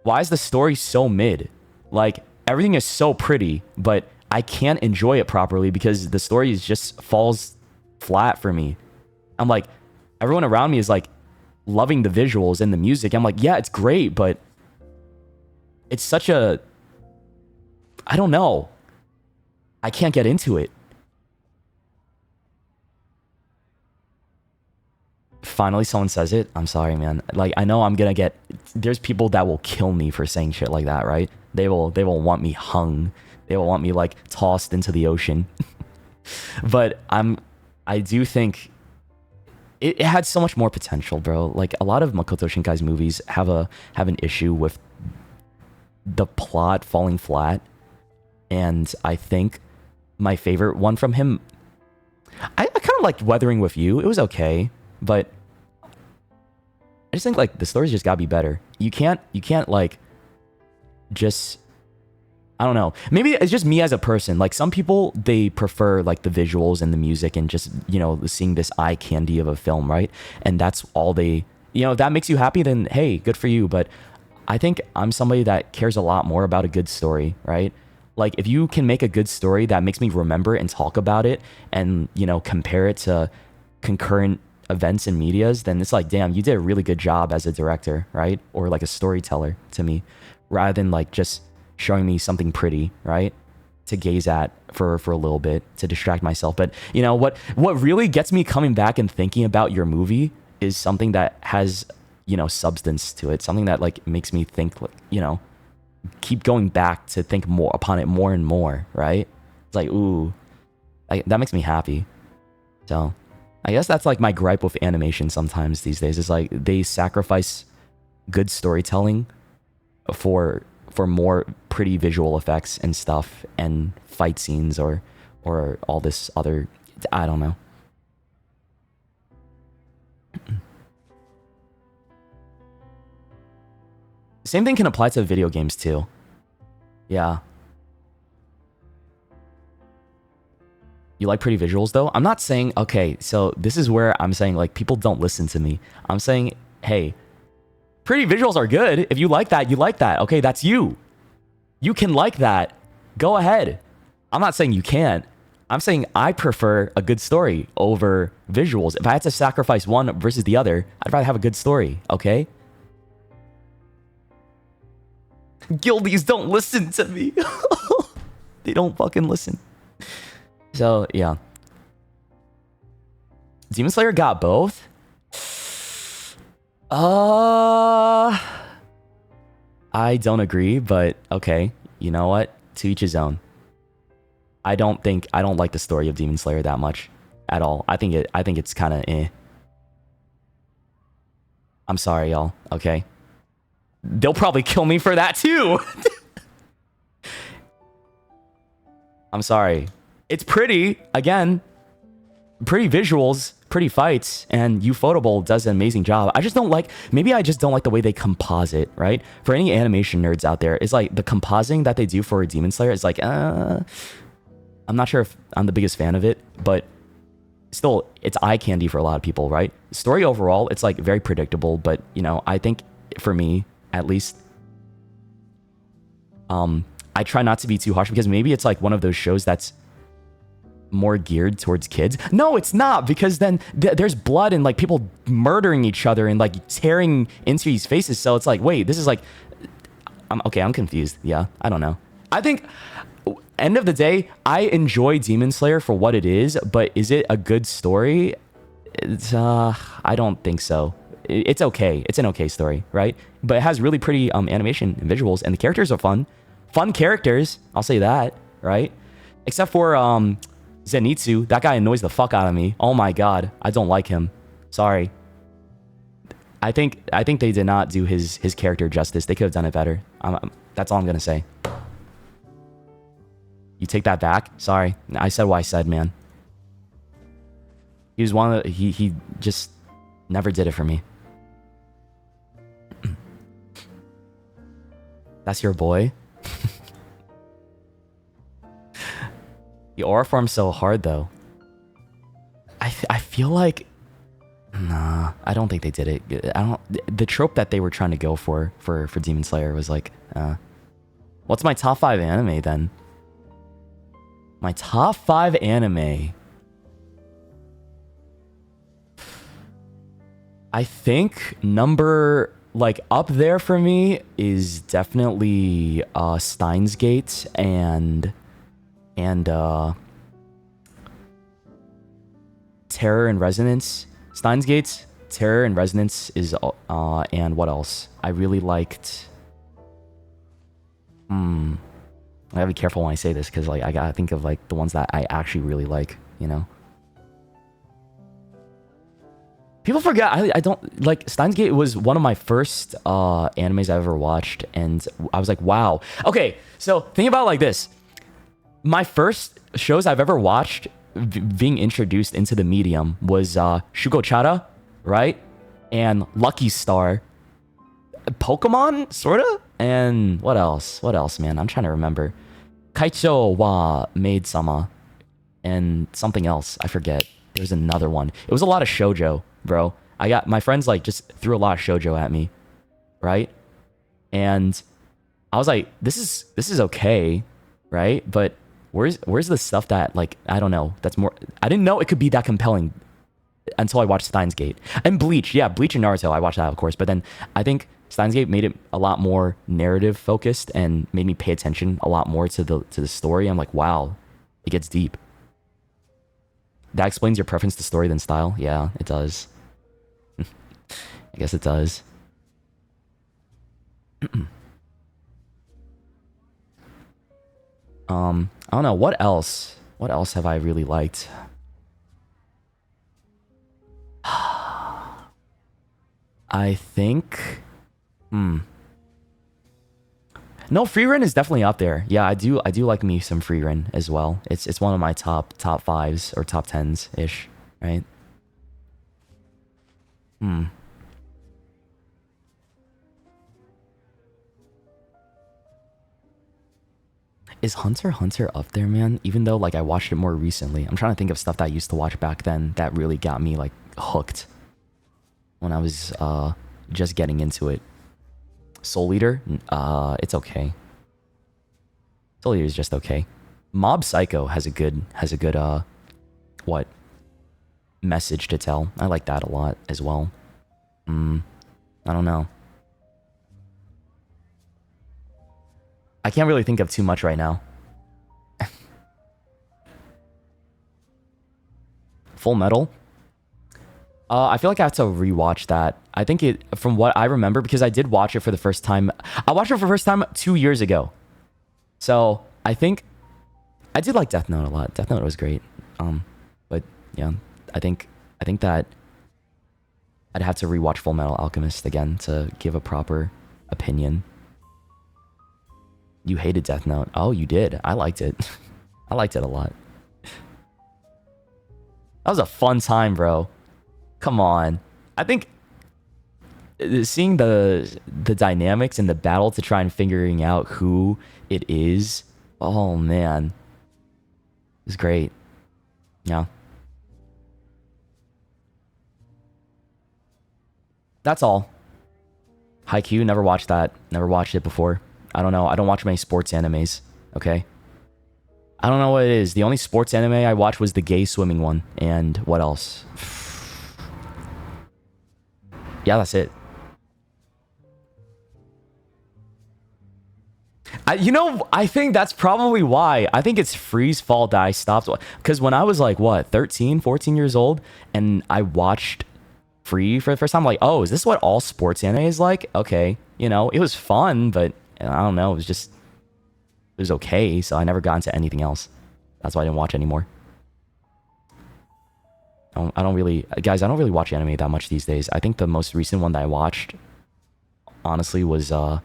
Why is the story so mid? Like, everything is so pretty, but I can't enjoy it properly because the story just falls flat for me. I'm like, everyone around me is like, loving the visuals and the music. I'm like, yeah, it's great, but it's such a, I don't know. I can't get into it. finally someone says it. I'm sorry, man. Like, I know I'm gonna get... There's people that will kill me for saying shit like that, right? They will want me hung. They will want me, like, tossed into the ocean. But I do think it had so much more potential, bro. Like, a lot of Makoto Shinkai's movies have an issue with the plot falling flat. And I think my favorite one from him... I kind of liked Weathering With You. It was okay, but I just think, like, the stories just gotta be better. You can't like, just... I don't know. Maybe it's just me as a person. Like, some people, they prefer, like, the visuals and the music and just, you know, seeing this eye candy of a film, right? And that's all they... You know, if that makes you happy, then, hey, good for you. But I think I'm somebody that cares a lot more about a good story, right? Like, if you can make a good story that makes me remember and talk about it and, you know, compare it to concurrent events and medias, then it's like, damn, you did a really good job as a director, right? Or like a storyteller to me, rather than like just showing me something pretty, right? To gaze at for a little bit, to distract myself. But, you know, what really gets me coming back and thinking about your movie is something that has, you know, substance to it. Something that, like, makes me think, like, you know, keep going back to think more upon it more and more, right? It's like, ooh, that makes me happy. So I guess that's like my gripe with animation sometimes these days. Is like they sacrifice good storytelling for more pretty visual effects and stuff and fight scenes or all this other, I don't know. Same thing can apply to video games too. Yeah. You like pretty visuals though? I'm not saying, okay, so this is where I'm saying, like, people don't listen to me. I'm saying, hey, pretty visuals are good. If you like that, you like that. Okay, that's you. You can like that. Go ahead. I'm not saying you can't. I'm saying I prefer a good story over visuals. If I had to sacrifice one versus the other, I'd rather have a good story, okay? Guildies don't listen to me. They don't fucking listen. So, yeah. Demon Slayer got both? I don't agree, but okay. You know what? To each his own. I don't like the story of Demon Slayer that much at all. I think it's kind of eh. I'm sorry, y'all. Okay. They'll probably kill me for that too. I'm sorry. It's pretty, again, pretty visuals, pretty fights, and Ufotable does an amazing job. I just don't like, maybe I just don't like the way they composite, right? For any animation nerds out there, it's like the compositing that they do for Demon Slayer is like, I'm not sure if I'm the biggest fan of it, but still, it's eye candy for a lot of people, right? Story overall, it's like very predictable, but, you know, I think for me, at least, I try not to be too harsh because maybe it's like one of those shows that's more geared towards kids. No, it's not, because then there's blood and like people murdering each other and like tearing into these faces. So it's like, wait, this is like, I'm confused. Yeah, I don't know. I think, end of the day, I enjoy Demon Slayer for what it is, but is it a good story? It's, I don't think so. It's okay. It's an okay story, right? But it has really pretty animation and visuals, and the characters are fun. Fun characters, I'll say that, right? Except for Zenitsu. That guy annoys the fuck out of me. Oh my god, I don't like him. Sorry. I think they did not do his character justice. They could have done it better. That's all I'm gonna say. You take that back? Sorry. I said what I said, man. He was one of the, he just never did it for me. That's your boy? The aura form's so hard though. I feel like, nah, I don't think they did it. The trope that they were trying to go for Demon Slayer was like, what's my top 5 anime then? My top 5 anime. I think number, like, up there for me is definitely Steins Gate and Terror and Resonance. Steins Gate, Terror and Resonance is and what else? I really liked. I gotta be careful when I say this because like I gotta think of like the ones that I actually really like. You know. People forget I don't like Steins Gate was one of my first animes I ever watched, and I was like, wow. Okay, so think about it like this. My first shows I've ever watched being introduced into the medium was Shugochara, right? And Lucky Star. Pokemon, sorta? And what else? What else, man? I'm trying to remember. Kaicho wa Maid-sama. And something else. I forget. There's another one. It was a lot of shoujo, bro. I got my friends like just threw a lot of shoujo at me, right? And I was like, this is okay, right? But where's the stuff that like I don't know, that's more I didn't know it could be that compelling until I watched Steins Gate. And Bleach, yeah, Bleach and Naruto, I watched that of course, but then I think Steins Gate made it a lot more narrative focused and made me pay attention a lot more to the story. I'm like, wow, it gets deep. That explains your preference to story than style? Yeah, it does. I guess it does. I don't know, what else? What else have I really liked? I think no, Freerun is definitely up there. Yeah, I do like me some Freerun as well. It's one of my top 5s or top 10s ish, right? Is Hunter x Hunter up there, man? Even though like I watched it more recently. I'm trying to think of stuff that I used to watch back then that really got me like hooked when I was just getting into it. Soul Eater? It's okay. Soul Eater is just okay. Mob Psycho has a good what? Message to tell. I like that a lot as well. I don't know. I can't really think of too much right now. Full Metal? I feel like I have to rewatch that. I think it, from what I remember, because I did watch it for the first time. I watched it for the first time 2 years ago. So I think I did like Death Note a lot. Death Note was great. But yeah, I think that I'd have to rewatch Full Metal Alchemist again to give a proper opinion. You hated Death Note. Oh, you did. I liked it. I liked it a lot. That was a fun time, bro. Come on. I think seeing the dynamics in the battle to try and figuring out who it is. Oh, man. It was great. Yeah. That's all. Haikyuu, never watched that. Never watched it before. I don't know. I don't watch many sports animes. Okay. I don't know what it is. The only sports anime I watched was the gay swimming one. And what else? Yeah, that's it. I think that's probably why. I think it's Freeze Fall that I stopped. Because when I was like, what, 13, 14 years old, and I watched Free for the first time, I'm like, oh, is this what all sports anime is like? Okay. It was fun, but I don't know. It was okay. So I never got into anything else. That's why I didn't watch anymore. I don't really watch anime that much these days. I think the most recent one that I watched, honestly, was the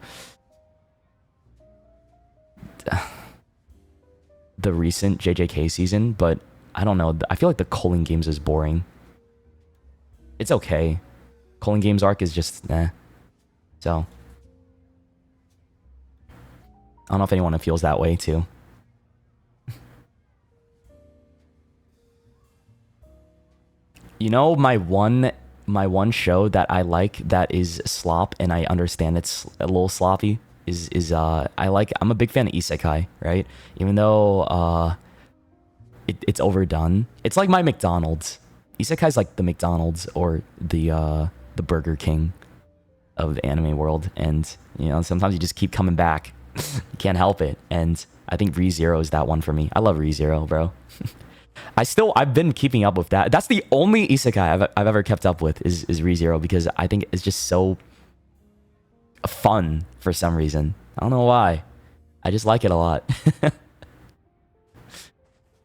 recent JJK season, but I don't know. I feel like the Culling Games is boring. It's okay. Culling Games arc is just nah. So I don't know if anyone feels that way too. My one show that I like that is slop, and I understand it's a little sloppy, is I'm a big fan of Isekai, right? Even though it's overdone. It's like my McDonald's. Isekai's like the McDonald's or the Burger King of the anime world, and sometimes you just keep coming back. You can't help it. And I think ReZero is that one for me. I love ReZero, bro. I've been keeping up with that. That's the only isekai I've ever kept up with is ReZero, because I think it's just so fun for some reason. I don't know why. I just like it a lot.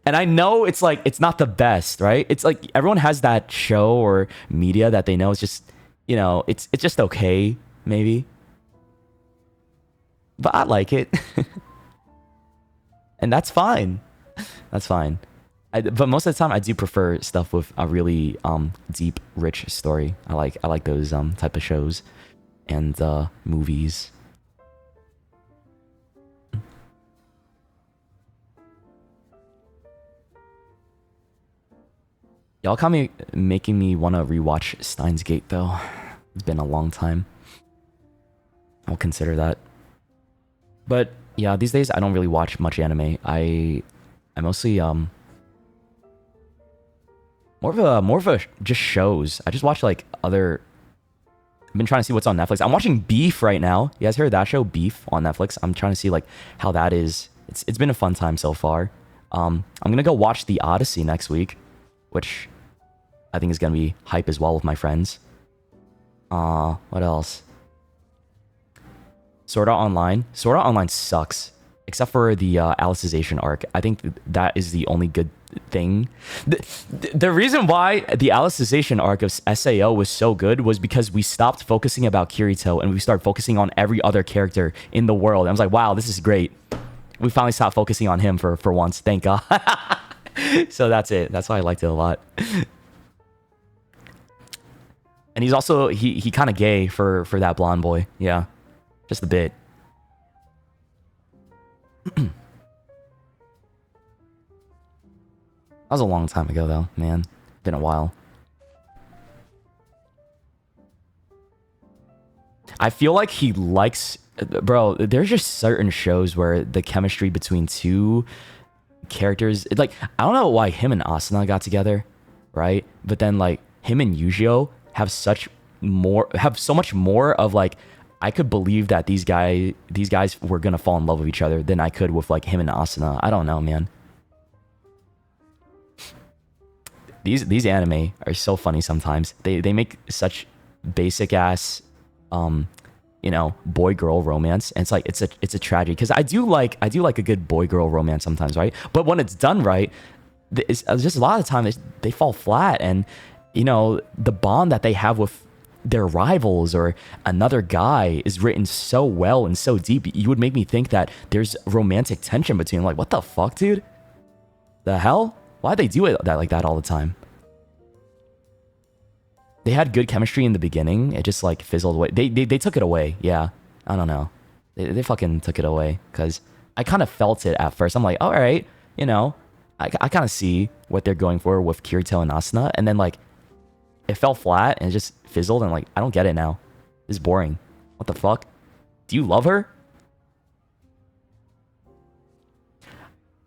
And I know it's like, it's not the best, right? It's like everyone has that show or media that they know it's just, you know, it's just okay, maybe. But I like it. And that's fine. That's fine. But most of the time I do prefer stuff with a really deep, rich story. I like those type of shows and movies. Y'all kind of making me want to rewatch Steins Gate though. It's been a long time. I'll consider that. But yeah, these days I don't really watch much anime. I mostly more of a just shows. I just watch like other. I've been trying to see what's on Netflix. I'm watching Beef right now. You guys heard that show, Beef, on Netflix? I'm trying to see like how that is. It's been a fun time so far. I'm gonna go watch The Odyssey next week, which I think is gonna be hype as well with my friends. What else? Sword Art Online. Sword Art Online sucks, except for the Alicization arc. I think that is the only good thing. The reason why the Alicization arc of SAO was so good was because we stopped focusing about Kirito and we started focusing on every other character in the world. And I was like, wow, this is great. We finally stopped focusing on him for once. Thank God. So that's it. That's why I liked it a lot. And he's also, he kind of gay for that blonde boy. Yeah. Just a bit. That was a long time ago, though, man. Been a while. I feel like he likes... Bro, there's just certain shows where the chemistry between two characters... Like, I don't know why him and Asuna got together, right? But then, like, him and Yujiro have so much more of, like... I could believe that these guys were gonna fall in love with each other than I could with like him and Asuna. I don't know, man. These anime are so funny sometimes. They make such basic ass, you know, boy girl romance, and it's like it's a tragedy because I do like a good boy girl romance sometimes, right? But when it's done right, it's just a lot of the time they fall flat, and you know the bond that they have with their rivals or another guy is written so well and so deep. You would make me think that there's romantic tension between them. Like, what the fuck, dude? The hell? Why'd they do it like that all the time? They had good chemistry in the beginning. It just like fizzled away. They took it away. Yeah. I don't know. They fucking took it away because I kind of felt it at first. I'm like, all right, you know, I kind of see what they're going for with Kirito and Asuna. And then like, it fell flat and it just fizzled, and like, I don't get it now. This is boring. What the fuck? Do you love her?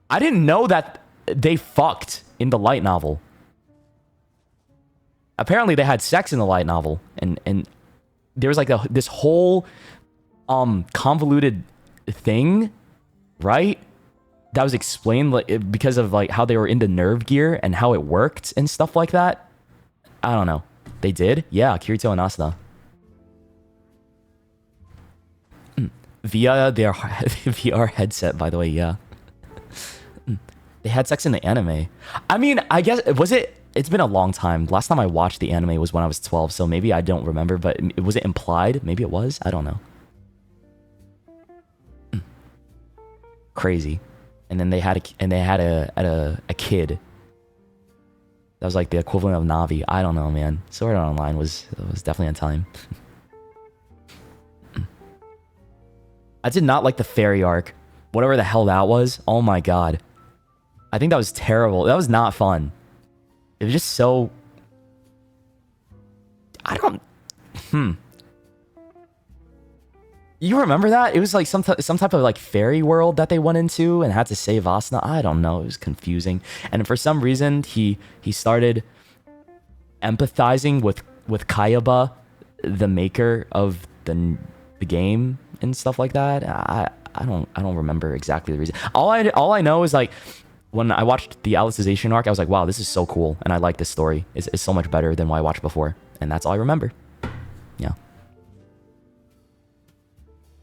I didn't know that they fucked in the light novel. Apparently they had sex in the light novel, and there was like this whole convoluted thing, right? That was explained like because of like how they were into nerve gear and how it worked and stuff like that. I don't know. They did? Yeah, Kirito and Asuna. Via their VR headset, by the way, yeah. They had sex in the anime. I mean, I guess, it's been a long time. Last time I watched the anime was when I was 12, so maybe I don't remember, but was it implied? Maybe it was? I don't know. Crazy. And then they had a kid. That was like the equivalent of Navi. I don't know, man. Sword Art Online was definitely a time. I did not like the fairy arc. Whatever the hell that was. Oh my god. I think that was terrible. That was not fun. It was just so... I don't... You remember that? It was like some type of like fairy world that they went into and had to save Asuna. I don't know. It was confusing. And for some reason, he started empathizing with Kayaba, the maker of the game and stuff like that. I don't remember exactly the reason. All I know is like when I watched the Alicization arc, I was like, wow, this is so cool, and I like this story. It's so much better than what I watched before, and that's all I remember. Yeah.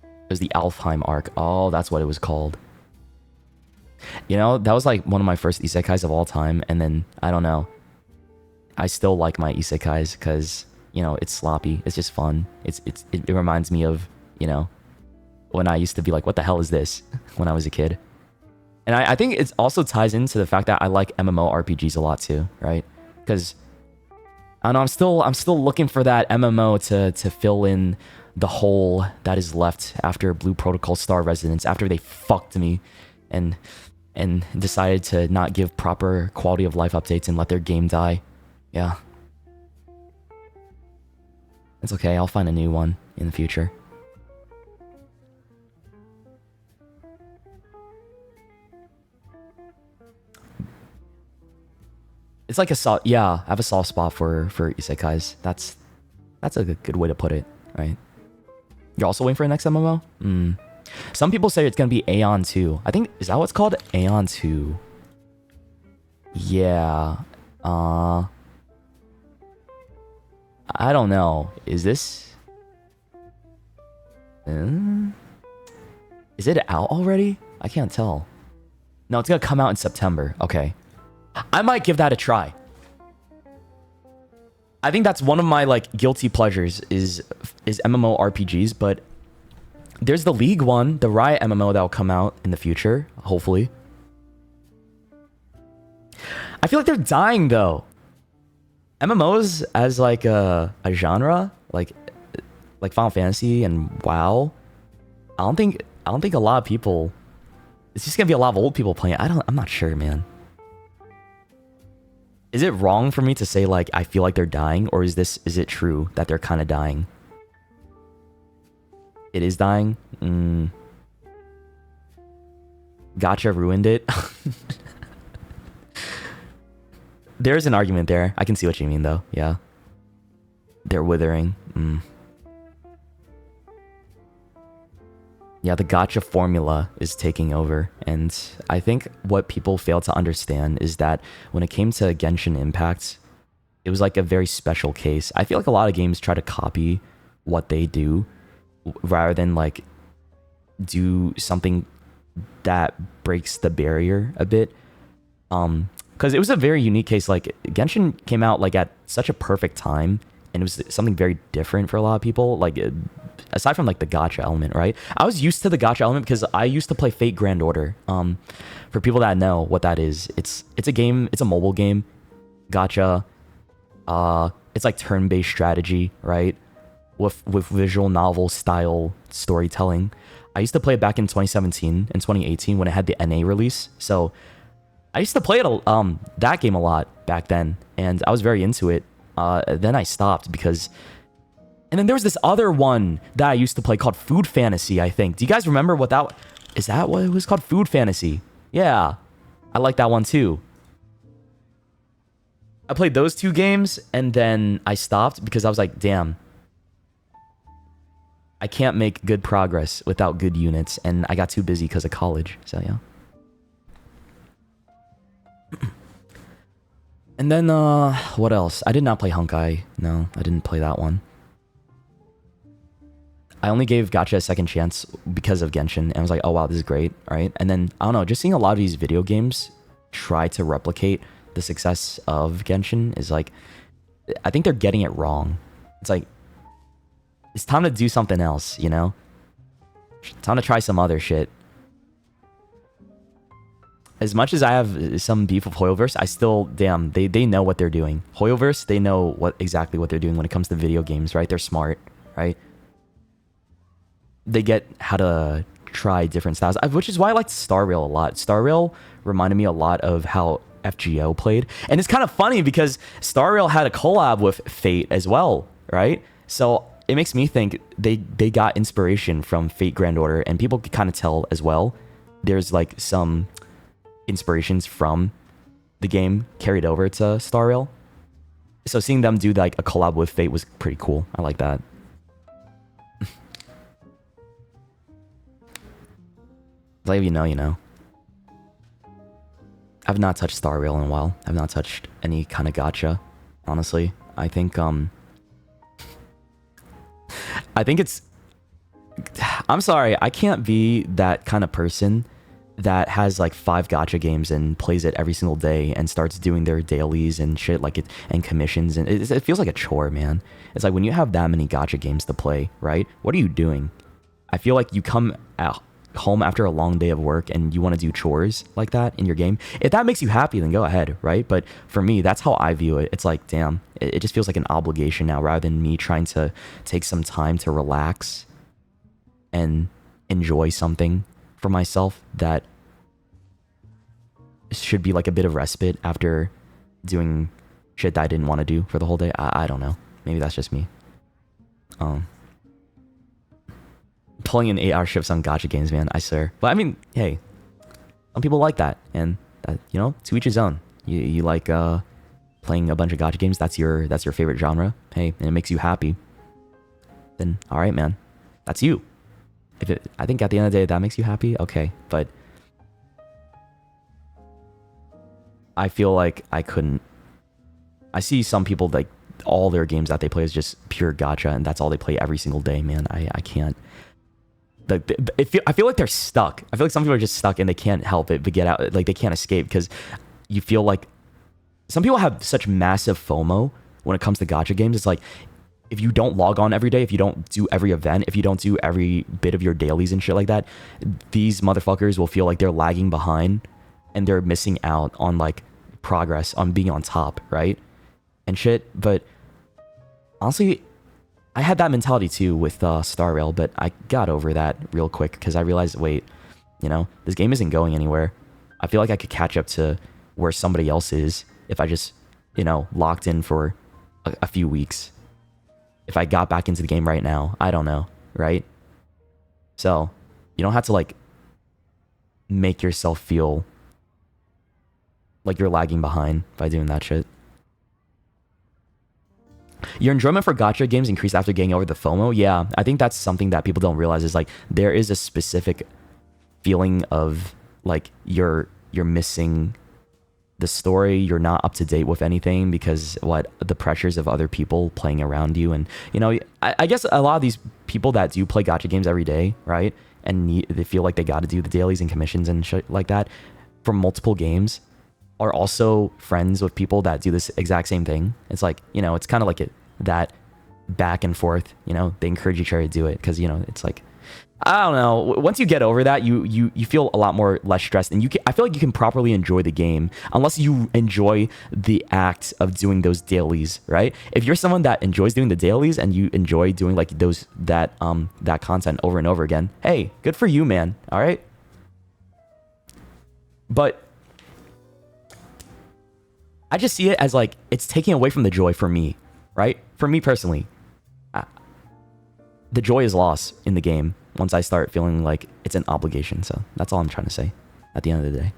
It was the Alfheim arc. Oh, that's what it was called. You know, that was like one of my first isekais of all time, and then, I don't know. I still like my isekais because, you know, it's sloppy. It's just fun. It reminds me of, you know, when I used to be like, what the hell is this? When I was a kid. And I think it also ties into the fact that I like MMORPGs a lot too, right? Because, I don't know, I'm still looking for that MMO to fill in the hole that is left after Blue Protocol Star Residence, after they fucked me and decided to not give proper quality of life updates and let their game die. Yeah. It's okay, I'll find a new one in the future. It's like yeah, I have a soft spot for isekais. That's a good way to put it, right? You're also waiting for the next MMO? Some people say it's gonna be Aeon 2. I think, is that what's called? Aeon 2. Yeah. I don't know. Is this... Is it out already? I can't tell. No, it's gonna come out in September. Okay. I might give that a try. I think that's one of my like guilty pleasures is MMORPGs, but there's the League one, the Riot MMO that will come out in the future, hopefully. I feel like they're dying though. MMOs as like a genre, like Final Fantasy and WoW. I don't think a lot of people. It's just gonna be a lot of old people playing. I'm not sure, man. Is it wrong for me to say like I feel like they're dying, or is it true that they're kind of dying? It is dying. Gacha ruined it. There's an argument there. I can see what you mean though. Yeah. They're withering. Yeah, the gacha formula is taking over, and I think what people fail to understand is that when it came to Genshin Impact, it was like a very special case. I feel like a lot of games try to copy what they do rather than like do something that breaks the barrier a bit. Because it was a very unique case. Like Genshin came out like at such a perfect time, and it was something very different for a lot of people. Like aside from like the gacha element, right? I was used to the gacha element because I used to play Fate Grand Order. For people that know what that is, it's a game, it's a mobile game, gacha. It's like turn-based strategy, right? With visual novel style storytelling. I used to play it back in 2017 and 2018 when it had the NA release. So I used to play it that game a lot back then, and I was very into it. Then I stopped because... And then there was this other one that I used to play called Food Fantasy, I think. Do you guys remember what that... Is that what it was called? Food Fantasy. Yeah. I like that one too. I played those two games, and then I stopped because I was like, damn. I can't make good progress without good units, and I got too busy because of college. So, yeah. And then, what else? I did not play Honkai. No, I didn't play that one. I only gave Gacha a second chance because of Genshin, and I was like, oh wow, this is great, right? And then, I don't know, just seeing a lot of these video games try to replicate the success of Genshin is like, I think they're getting it wrong. It's like, it's time to do something else, you know? Time to try some other shit. As much as I have some beef with Hoyoverse, I still, damn, they know what they're doing. Hoyoverse, they know exactly what they're doing when it comes to video games, right? They're smart, right? They get how to try different styles, which is why I liked Star Rail a lot. Star Rail reminded me a lot of how FGO played. And it's kind of funny because Star Rail had a collab with Fate as well, right? So it makes me think they got inspiration from Fate Grand Order, and people can kind of tell as well. There's like some inspirations from the game carried over to Star Rail. So seeing them do like a collab with Fate was pretty cool. I like that. Like, you know. I've not touched Star Rail in a while. I've not touched any kind of gacha, honestly. I think it's... I'm sorry, I can't be that kind of person that has like 5 gacha games and plays it every single day and starts doing their dailies and shit like it and commissions, and it feels like a chore, man. It's like when you have that many gacha games to play, right? What are you doing? I feel like you come out home after a long day of work and you want to do chores like that in your game. If that makes you happy, then go ahead, right? But for me, that's how I view it. It's like, damn, it just feels like an obligation now rather than me trying to take some time to relax and enjoy something for myself that should be like a bit of respite after doing shit that I didn't want to do for the whole day. I don't know. Maybe that's just me. Pulling in 8-hour shifts on gacha games, man, I swear. But I mean, hey, some people like that, and you know, to each his own. You like playing a bunch of gacha games. That's your favorite genre. Hey, and it makes you happy. Then all right, man, that's you. I think at the end of the day that makes you happy, okay. But I feel like I couldn't. I see some people like all their games that they play is just pure gacha, and that's all they play every single day, man. I can't. Like, I feel like they're stuck. I feel like some people are just stuck and they can't help it but get out. Like they can't escape because you feel like some people have such massive FOMO when it comes to gacha games. It's like if you don't log on every day, if you don't do every event, if you don't do every bit of your dailies and shit like that, these motherfuckers will feel like they're lagging behind and they're missing out on like progress, on being on top, right? And shit. But honestly, I had that mentality too with Star Rail, but I got over that real quick because I realized, wait, you know, this game isn't going anywhere. I feel like I could catch up to where somebody else is if I just, you know, locked in for a few weeks. If I got back into the game right now, I don't know, right? So you don't have to like make yourself feel like you're lagging behind by doing that shit. Your enjoyment for gacha games increased after getting over the FOMO. Yeah, I think that's something that people don't realize is like there is a specific feeling of like you're missing the story, you're not up to date with anything because the pressures of other people playing around you. And you know, I guess a lot of these people that do play gacha games every day, right, and they feel like they got to do the dailies and commissions and shit like that for multiple games, are also friends with people that do this exact same thing. It's like, you know, it's kind of like that back and forth, you know, they encourage each other to do it because, you know, it's like, I don't know, once you get over that, you feel a lot more less stressed, and I feel like you can properly enjoy the game unless you enjoy the act of doing those dailies, right? If you're someone that enjoys doing the dailies and you enjoy doing like that content over and over again, hey, good for you, man. All right. But I just see it as like it's taking away from the joy for me, right? For me personally, the joy is lost in the game once I start feeling like it's an obligation. So that's all I'm trying to say at the end of the day.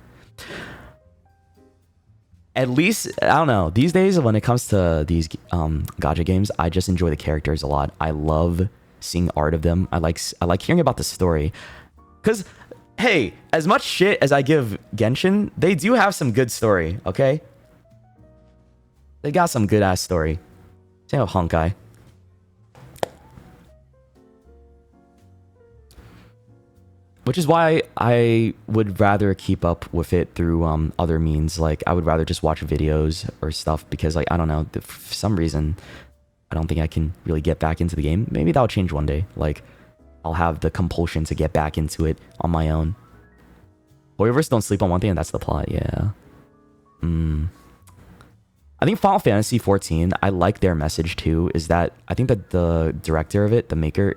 At least, I don't know, these days when it comes to these gacha games, I just enjoy the characters a lot. I love seeing art of them. I like hearing about the story. Because, hey, as much shit as I give Genshin, they do have some good story, okay? They got some good ass story. Say no, Honkai. Which is why I would rather keep up with it through other means. Like, I would rather just watch videos or stuff because, like, I don't know, for some reason, I don't think I can really get back into the game. Maybe that'll change one day. Like, I'll have the compulsion to get back into it on my own. Warriors don't sleep on one thing, and that's the plot, yeah. I think Final Fantasy 14, I like their message too, is that I think that the director of it, the maker,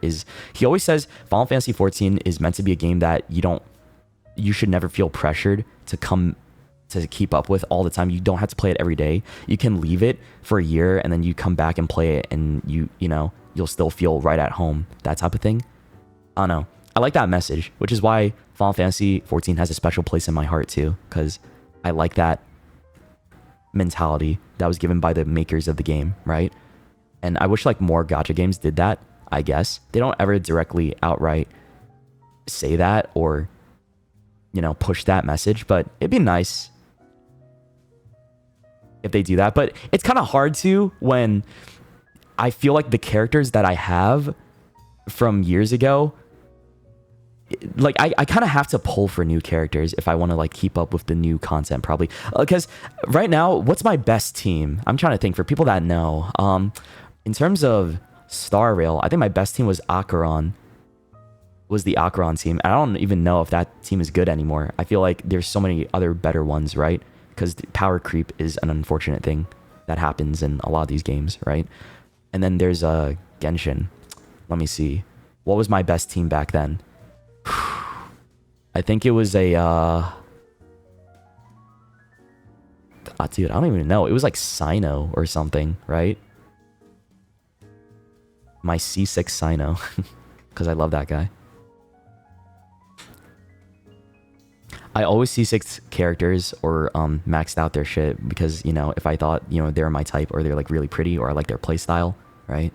he always says Final Fantasy 14 is meant to be a game that you should never feel pressured to keep up with all the time. You don't have to play it every day. You can leave it for a year and then you come back and play it and you'll still feel right at home, that type of thing. I don't know. I like that message, which is why Final Fantasy 14 has a special place in my heart too, because I like that mentality that was given by the makers of the game, right? And I wish like more gacha games did that. I guess they don't ever directly outright say that or push that message, but it'd be nice if they do that. But it's kind of hard to when I feel like the characters that I have from years ago, like I kind of have to pull for new characters if I want to like keep up with the new content probably. Because right now, what's my best team? I'm trying to think for people that know. In terms of Star Rail, I think my best team was Acheron. Was the Acheron team. And I don't even know if that team is good anymore. I feel like there's so many other better ones, right? Because power creep is an unfortunate thing that happens in a lot of these games, right? And then there's Genshin. Let me see. What was my best team back then? I think it was a dude, I don't even know. It was like Sino or something, right? My C6 Sino. Because I love that guy. I always C6 characters or maxed out their shit because, you know, if I thought, you know, they're my type or they're like really pretty or I like their playstyle, right?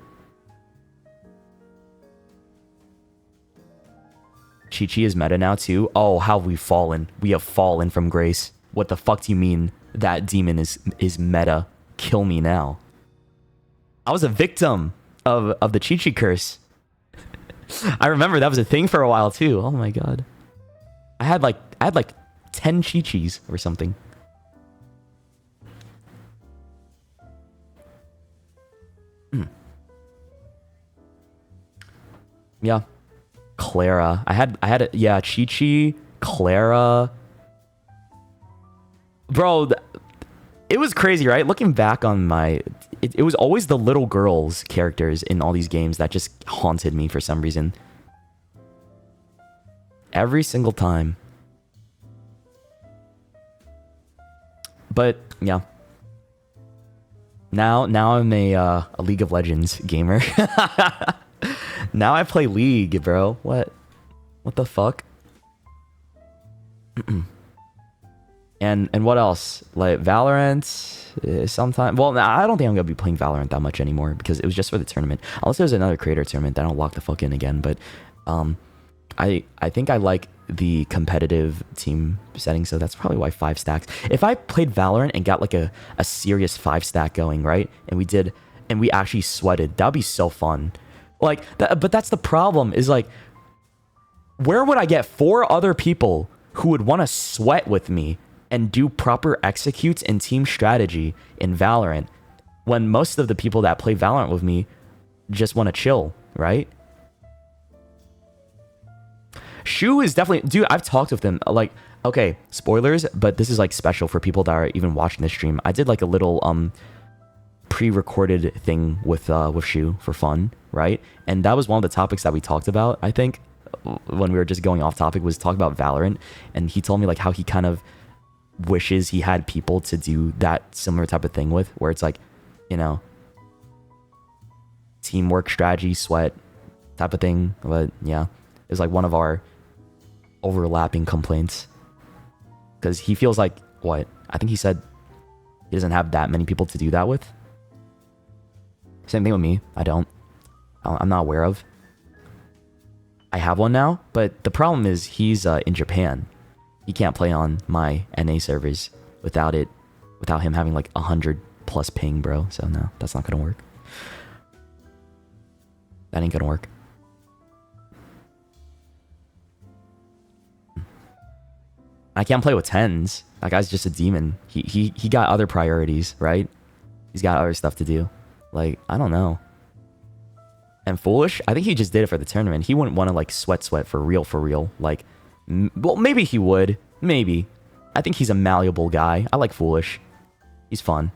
Chi-Chi is meta now too. Oh, how have we fallen? We have fallen from grace. What the fuck do you mean that demon is meta? Kill me now. I was a victim of the Chi-Chi curse. I remember that was a thing for a while too. Oh my god. I had like 10 Chi-Chis or something. Yeah. Clara. I had yeah, Chi-Chi, Clara. Bro, it was crazy, right? Looking back on it was always the little girls characters in all these games that just haunted me for some reason. Every single time. But yeah. Now I'm a League of Legends gamer. Now I play League, bro. What the fuck? And what else? Like Valorant sometime. Well, I don't think I'm gonna be playing Valorant that much anymore because it was just for the tournament. Unless there's another creator tournament, then I'll lock the fuck in again. But I think I like the competitive team setting, so that's probably why 5 stacks. If I played Valorant and got like a serious 5 stack going, right? And we actually sweated, that'd be so fun. Like, but that's the problem is like, where would I get 4 other people who would want to sweat with me and do proper executes and team strategy in Valorant when most of the people that play Valorant with me just want to chill, right? Shu is definitely... Dude, I've talked with him. Like, okay, spoilers, but this is like special for people that are even watching this stream. I did like a little pre-recorded thing with Shu for fun, right? And that was one of the topics that we talked about, I think, when we were just going off topic, was talk about Valorant. And he told me like how he kind of wishes he had people to do that similar type of thing with, where it's like, you know, teamwork, strategy, sweat type of thing. But yeah, it's like one of our overlapping complaints, because he feels like, what, I think he said he doesn't have that many people to do that with. Same thing with me. I'm not aware of. I have one now, but the problem is he's in Japan. He can't play on my NA servers without him having like 100 plus ping, bro. So no, that's not gonna work. That ain't gonna work. I can't play with 10s. That guy's just a demon. He got other priorities, right? He's got other stuff to do. Like, I don't know. And Foolish, I think he just did it for the tournament. He wouldn't want to like sweat for real. Like, well, maybe he would. Maybe. I think he's a malleable guy. I like Foolish. He's fun.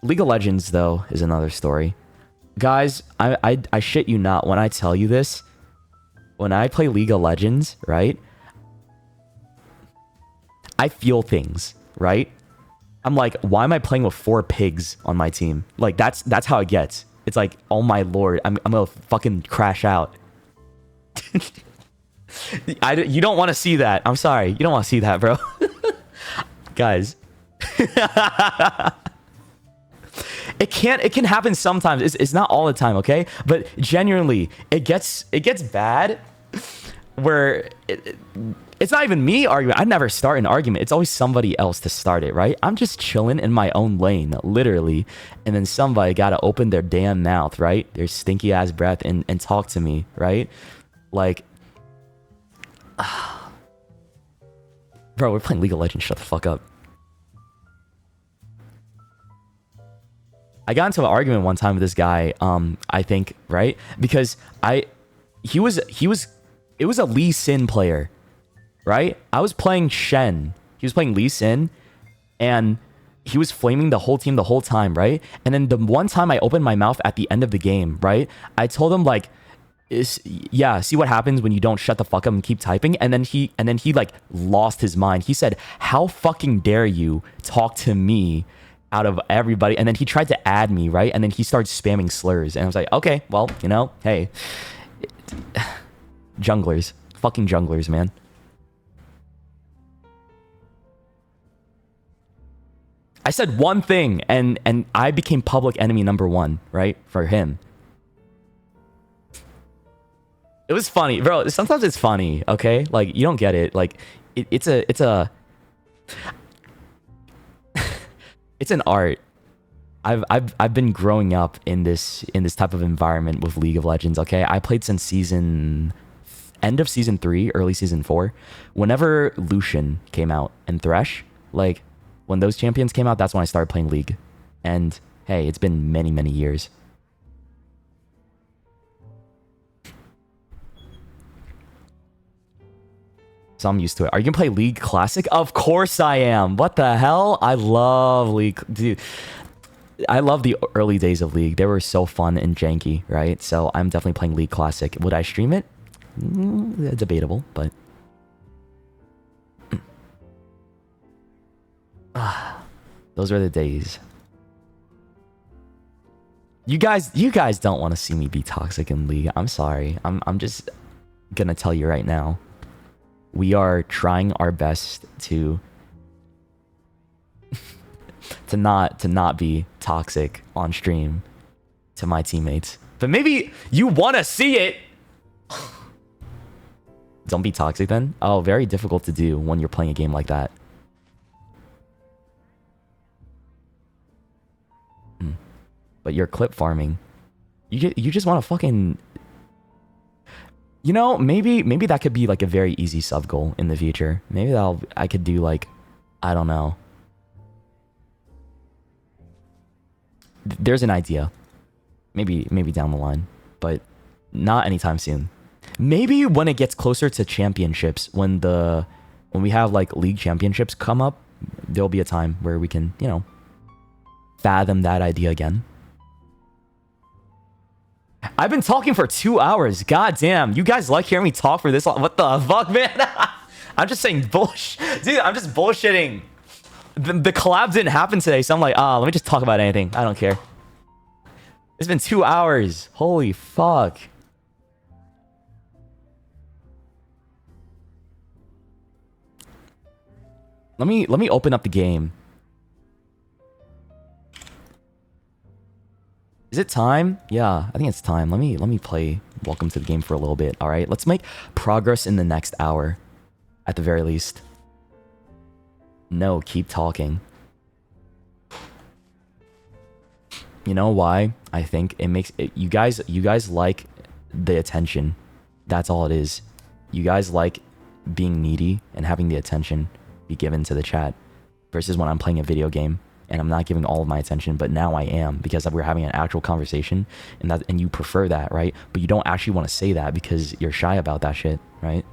League of Legends, though, is another story. Guys, I shit you not when I tell you this. When I play League of Legends, right? I feel things, right? I'm like, why am I playing with 4 pigs on my team? Like, that's how it gets. It's like, oh my lord, I'm gonna fucking crash out. You don't want to see that. I'm sorry. You don't want to see that, bro. Guys. It can happen sometimes. It's not all the time, okay? But genuinely, it gets bad where it's not even me arguing. I never start an argument. It's always somebody else to start it, right? I'm just chilling in my own lane, literally. And then somebody got to open their damn mouth, right? Their stinky ass breath and talk to me, right? Like, bro, we're playing League of Legends. Shut the fuck up. I got into an argument one time with this guy, I think, right? Because it was a Lee Sin player, right? I was playing Shen. He was playing Lee Sin, and he was flaming the whole team the whole time, right? And then the one time I opened my mouth at the end of the game, right? I told him like, yeah, see what happens when you don't shut the fuck up and keep typing? And then he like lost his mind. He said, "How fucking dare you talk to me out of everybody?" And then he tried to add me, right? And then he started spamming slurs. And I was like, okay, well, you know, hey. Junglers. Fucking junglers, man. I said one thing, and I became public enemy number one, right? For him. It was funny. Bro, sometimes it's funny, okay? Like, you don't get it. Like, it's a... It's an art. I've been growing up in this type of environment with League of Legends. Okay, I played since end of season 3, early season 4. Whenever Lucian came out and Thresh, like when those champions came out, that's when I started playing League. And hey, it's been many years. So I'm used to it. Are you gonna play League Classic? Of course I am. What the hell? I love League, dude. I love the early days of League. They were so fun and janky, right? So I'm definitely playing League Classic. Would I stream it? Debatable, but those are the days. You guys don't want to see me be toxic in League. I'm sorry. I'm just gonna tell you right now. We are trying our best to not be toxic on stream to my teammates. But maybe you want to see it. Don't be toxic then. Oh, very difficult to do when you're playing a game like that. But you're clip farming. You just want to fucking... You know, maybe that could be like a very easy sub goal in the future. Maybe I could do like, I don't know. There's an idea. Maybe down the line, but not anytime soon. Maybe when it gets closer to championships, when we have like league championships come up, there'll be a time where we can, you know, fathom that idea again. I've been talking for 2 hours. God damn. You guys like hearing me talk for this long? What the fuck, man? I'm just saying bullshit. Dude, I'm just bullshitting. The collab didn't happen today, so I'm like, let me just talk about anything. I don't care. It's been 2 hours. Holy fuck. Let me open up the game. Is it time? Yeah, I think it's time. Let me play Welcome to the Game for a little bit. All right, let's make progress in the next hour, at the very least. No, keep talking. You know why? I think it makes it, you guys like the attention. That's all it is. You guys like being needy and having the attention be given to the chat, versus when I'm playing a video game and I'm not giving all of my attention, but now I am, because we're having an actual conversation, and you prefer that, right? But you don't actually want to say that because you're shy about that shit, right?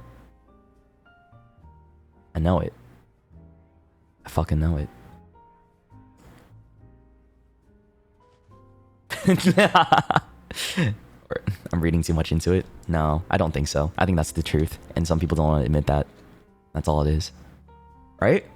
I know it. I fucking know it. I'm reading too much into it. No, I don't think so. I think that's the truth, and some people don't want to admit that. That's all it is, right?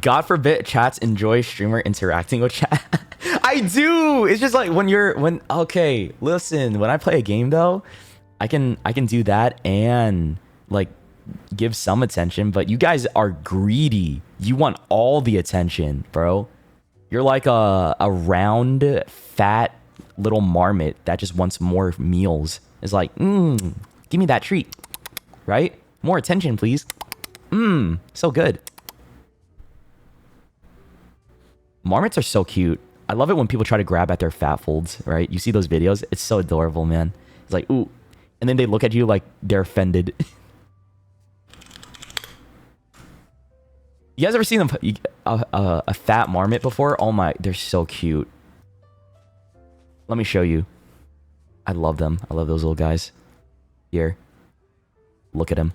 God forbid chats enjoy streamer interacting with chat. I do. It's just like okay, listen, when I play a game though, I can do that and like give some attention, but you guys are greedy. You want all the attention, bro. You're like a round, fat little marmot that just wants more meals. It's like, give me that treat, right? More attention, please. So good. Marmots are so cute. I love it when people try to grab at their fat folds, right? You see those videos? It's so adorable, man. It's like, ooh. And then they look at you like they're offended. You guys ever seen a fat marmot before? Oh my, they're so cute. Let me show you. I love them. I love those little guys. Here. Look at him.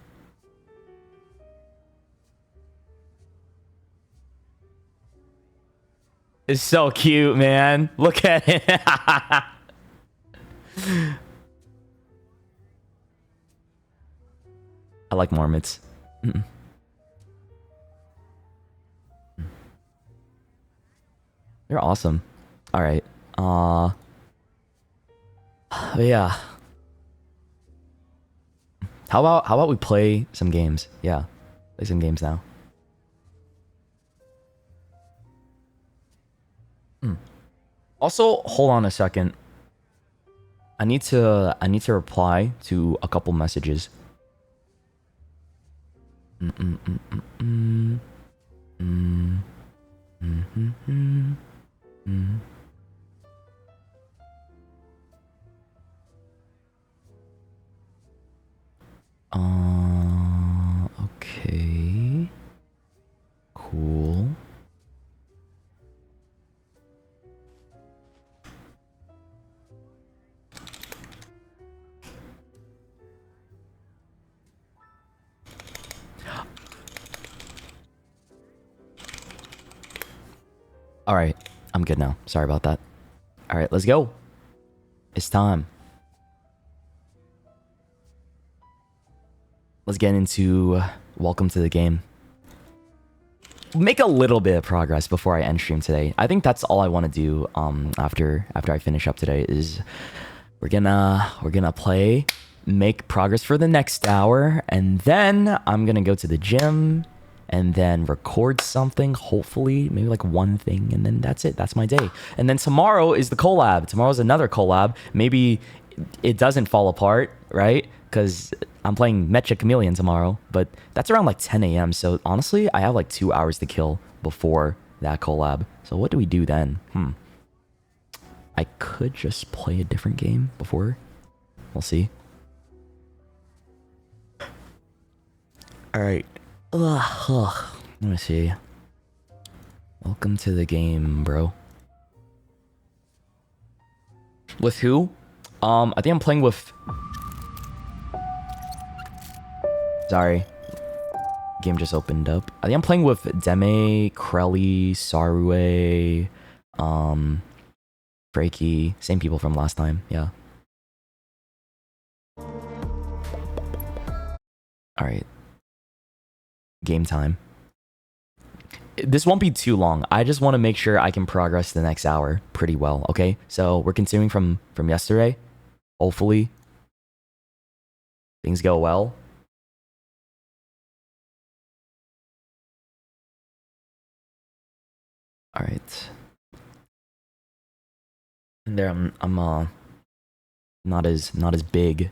It's so cute, man. Look at it. I like marmots. They're awesome. All right. Yeah. How about we play some games? Yeah. Play some games now. Also, hold on a second. I need to reply to a couple messages. Okay. Cool. All right, I'm good now. Sorry about that. All right, let's go. It's time. Let's get into welcome to the game. Make a little bit of progress before I end stream today. I think that's all I want to do after I finish up today is we're gonna play, make progress for the next hour, and then I'm gonna go to the gym and then record something, hopefully, maybe like one thing, and then that's it. That's my day. And then tomorrow is the collab. Tomorrow's another collab. Maybe it doesn't fall apart, right? Because I'm playing Mecha Chameleon tomorrow, but that's around like 10 a.m. So honestly, I have like 2 hours to kill before that collab. So what do we do then? I could just play a different game before. We'll see. All right. Let me see. Welcome to the game, bro. With who? I think I'm playing with... Sorry. Game just opened up. I think I'm playing with Deme, Krelly, Sarue, Freaky. Same people from last time, yeah. Alright. Game time. This won't be too long. I just want to make sure I can progress the next hour pretty well, okay? So we're continuing from yesterday. Hopefully things go well. All right. And there I'm not as big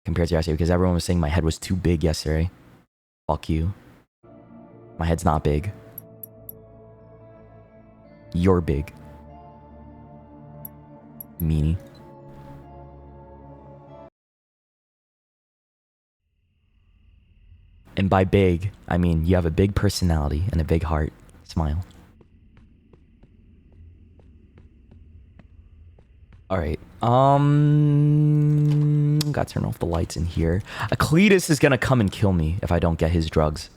compared to yesterday because everyone was saying my head was too big yesterday. Fuck you. My head's not big. You're big. Meanie. And by big, I mean you have a big personality and a big heart. Smile. Alright. Gotta turn off the lights in here. Cletus is gonna come and kill me if I don't get his drugs.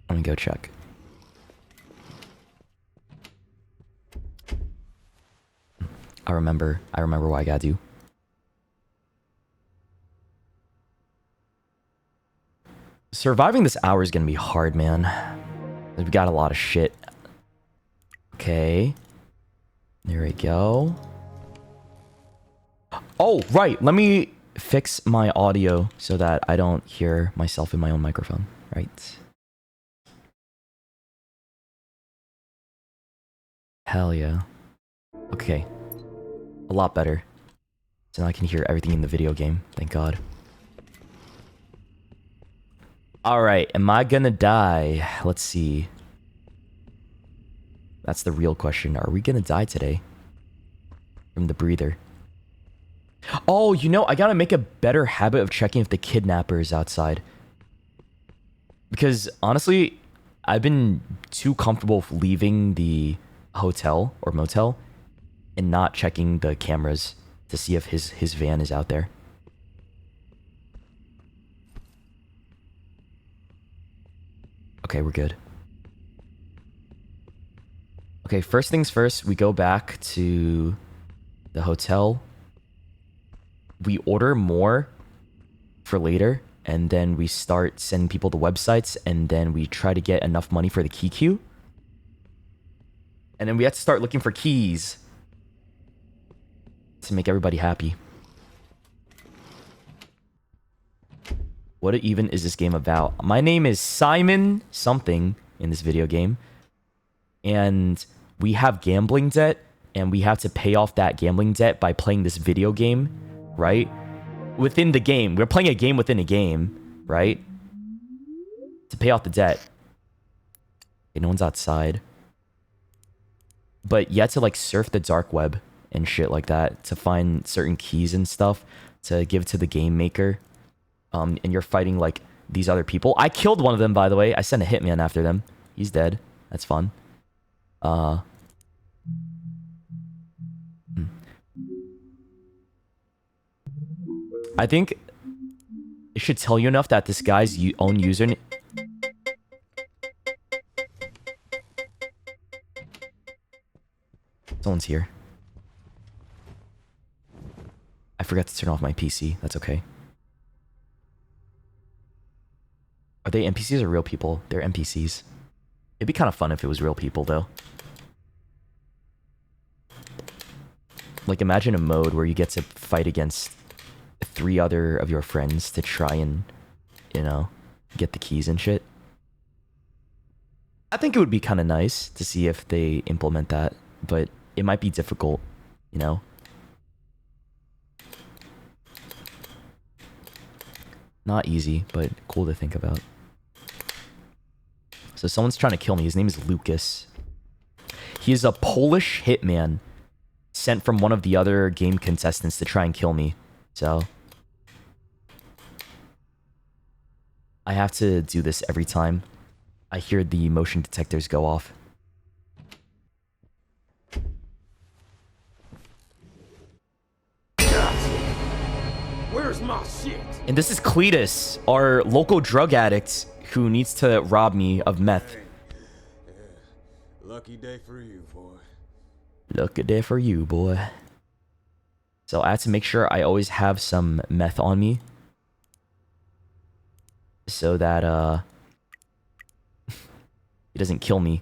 Let me go check. I remember what I gotta do. Surviving this hour is gonna be hard, man. We've got a lot of shit. Okay. There we go. Oh, right. Let me fix my audio so that I don't hear myself in my own microphone. Right. Hell yeah. Okay. A lot better. So now I can hear everything in the video game. Thank God. Alright, am I gonna die? Let's see. That's the real question. Are we gonna die today? From the breather. Oh, you know, I gotta make a better habit of checking if the kidnapper is outside. Because, honestly, I've been too comfortable leaving the hotel or motel and not checking the cameras to see if his van is out there. Okay, we're good. Okay, first things first, we go back to the hotel. We order more for later, and then we start sending people to websites, and then we try to get enough money for the key queue. And then we have to start looking for keys to make everybody happy. What even is this game about? My name is Simon something in this video game. And we have gambling debt, and we have to pay off that gambling debt by playing this video game, right? Within the game. We're playing a game within a game, right? To pay off the debt. Okay, no one's outside. But you have to, like, surf the dark web and shit like that to find certain keys and stuff to give to the game maker. And you're fighting, like, these other people. I killed one of them, by the way. I sent a hitman after them. He's dead. That's fun. I think it should tell you enough that this guy's own username... Someone's here. I forgot to turn off my PC. That's okay. Are they NPCs or real people? They're NPCs. It'd be kind of fun if it was real people, though. Like, imagine a mode where you get to fight against 3 other of your friends to try and, you know, get the keys and shit. I think it would be kind of nice to see if they implement that, but it might be difficult, you know? Not easy, but cool to think about. So someone's trying to kill me. His name is Lucas. He is a Polish hitman sent from one of the other game contestants to try and kill me. So I have to do this every time I hear the motion detectors go off. Where's my shit? And this is Cletus, our local drug addict who needs to rob me of meth. Yeah. Lucky day for you, boy. Lucky day for you, boy. So I have to make sure I always have some meth on me. So that, he doesn't kill me.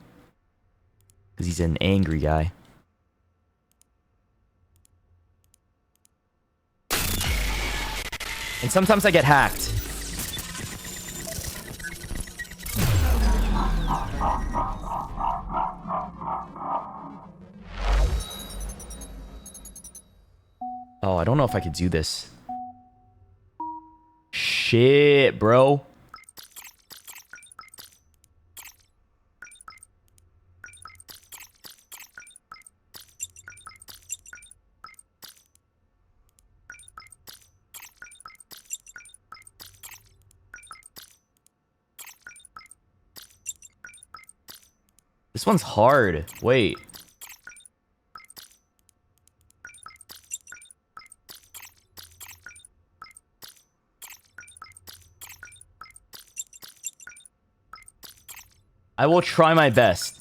Because he's an angry guy. And sometimes I get hacked. Oh, I don't know if I could do this. Shit, bro. This one's hard. Wait. I will try my best.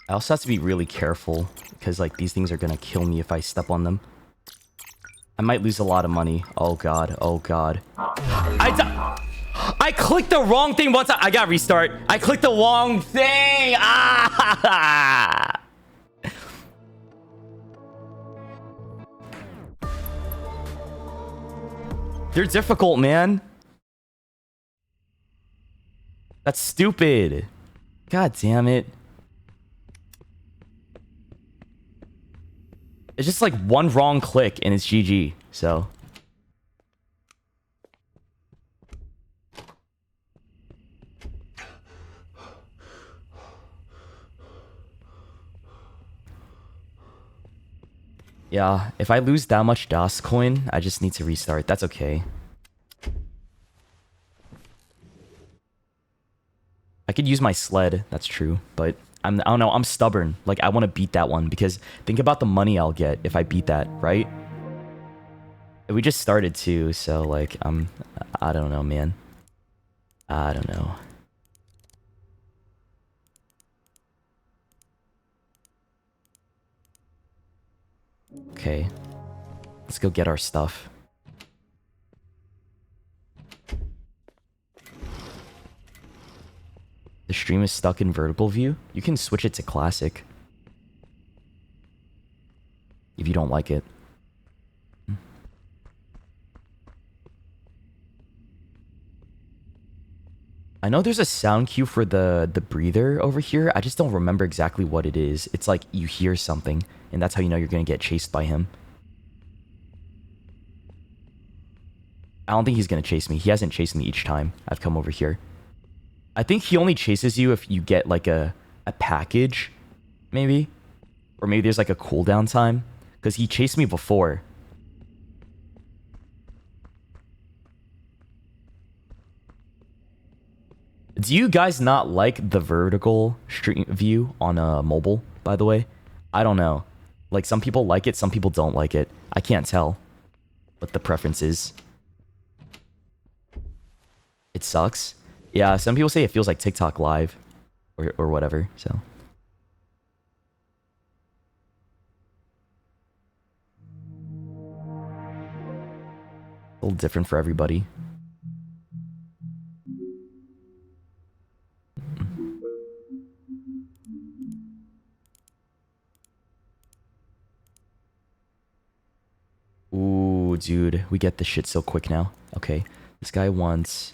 I also have to be really careful because like these things are gonna kill me if I step on them. I might lose a lot of money. Oh god, oh god. I clicked the wrong thing once. I gotta restart. I clicked the wrong thing. Ah! They're difficult, man. That's stupid. God damn it. It's just like one wrong click and it's GG. So. Yeah, if I lose that much DOS coin, I just need to restart. That's okay. I could use my sled, that's true, but I don't know, I'm stubborn. Like, I want to beat that one because think about the money I'll get if I beat that, right? We just started too, so like, I don't know, man. I don't know. Okay. Let's go get our stuff. The stream is stuck in vertical view. You can switch it to classic. If you don't like it. I know there's a sound cue for the breather over here. I just don't remember exactly what it is. It's like you hear something, and that's how you know you're gonna get chased by him. I don't think he's gonna chase me. He hasn't chased me each time I've come over here. I think he only chases you if you get like a package, maybe. Or maybe there's like a cooldown time. Because he chased me before. Do you guys not like the vertical stream view on a mobile, by the way? I don't know. Like, some people like it, some people don't like it. I can't tell what the preference is. It sucks. Yeah, some people say it feels like TikTok live or whatever, so. A little different for everybody. Ooh, dude, we get the shit so quick now. Okay, this guy wants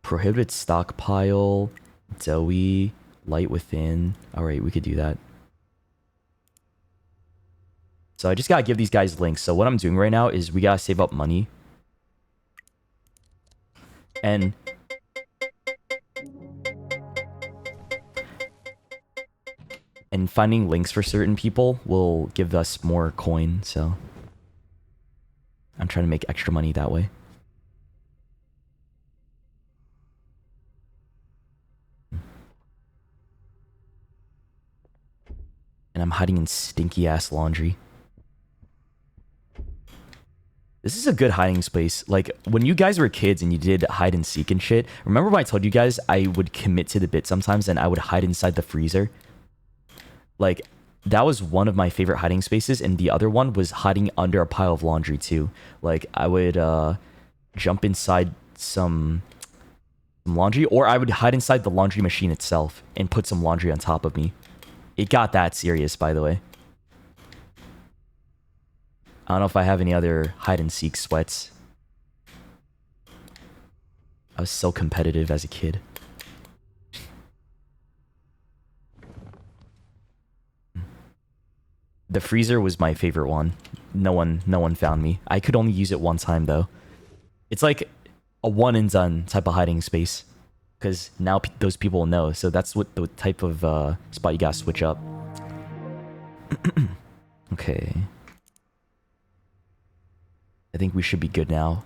prohibited stockpile, doughy, light within. All right, we could do that. So I just gotta give these guys links. So what I'm doing right now is we gotta save up money. And finding links for certain people will give us more coin, so I'm trying to make extra money that way. And I'm hiding in stinky ass laundry. This is a good hiding space. Like, when you guys were kids and you did hide and seek and shit, remember when I told you guys I would commit to the bit sometimes and I would hide inside the freezer? Like, that was one of my favorite hiding spaces, and the other one was hiding under a pile of laundry too. Like, I would jump inside some laundry, or I would hide inside the laundry machine itself and put some laundry on top of me. It got that serious, by the way. I don't know if I have any other hide and seek sweats. I was so competitive as a kid. The freezer was my favorite one. No one found me. I could only use it one time though. It's like a one and done type of hiding space, because now those people know. So that's what the type of spot you gotta switch up. Okay. I think we should be good now.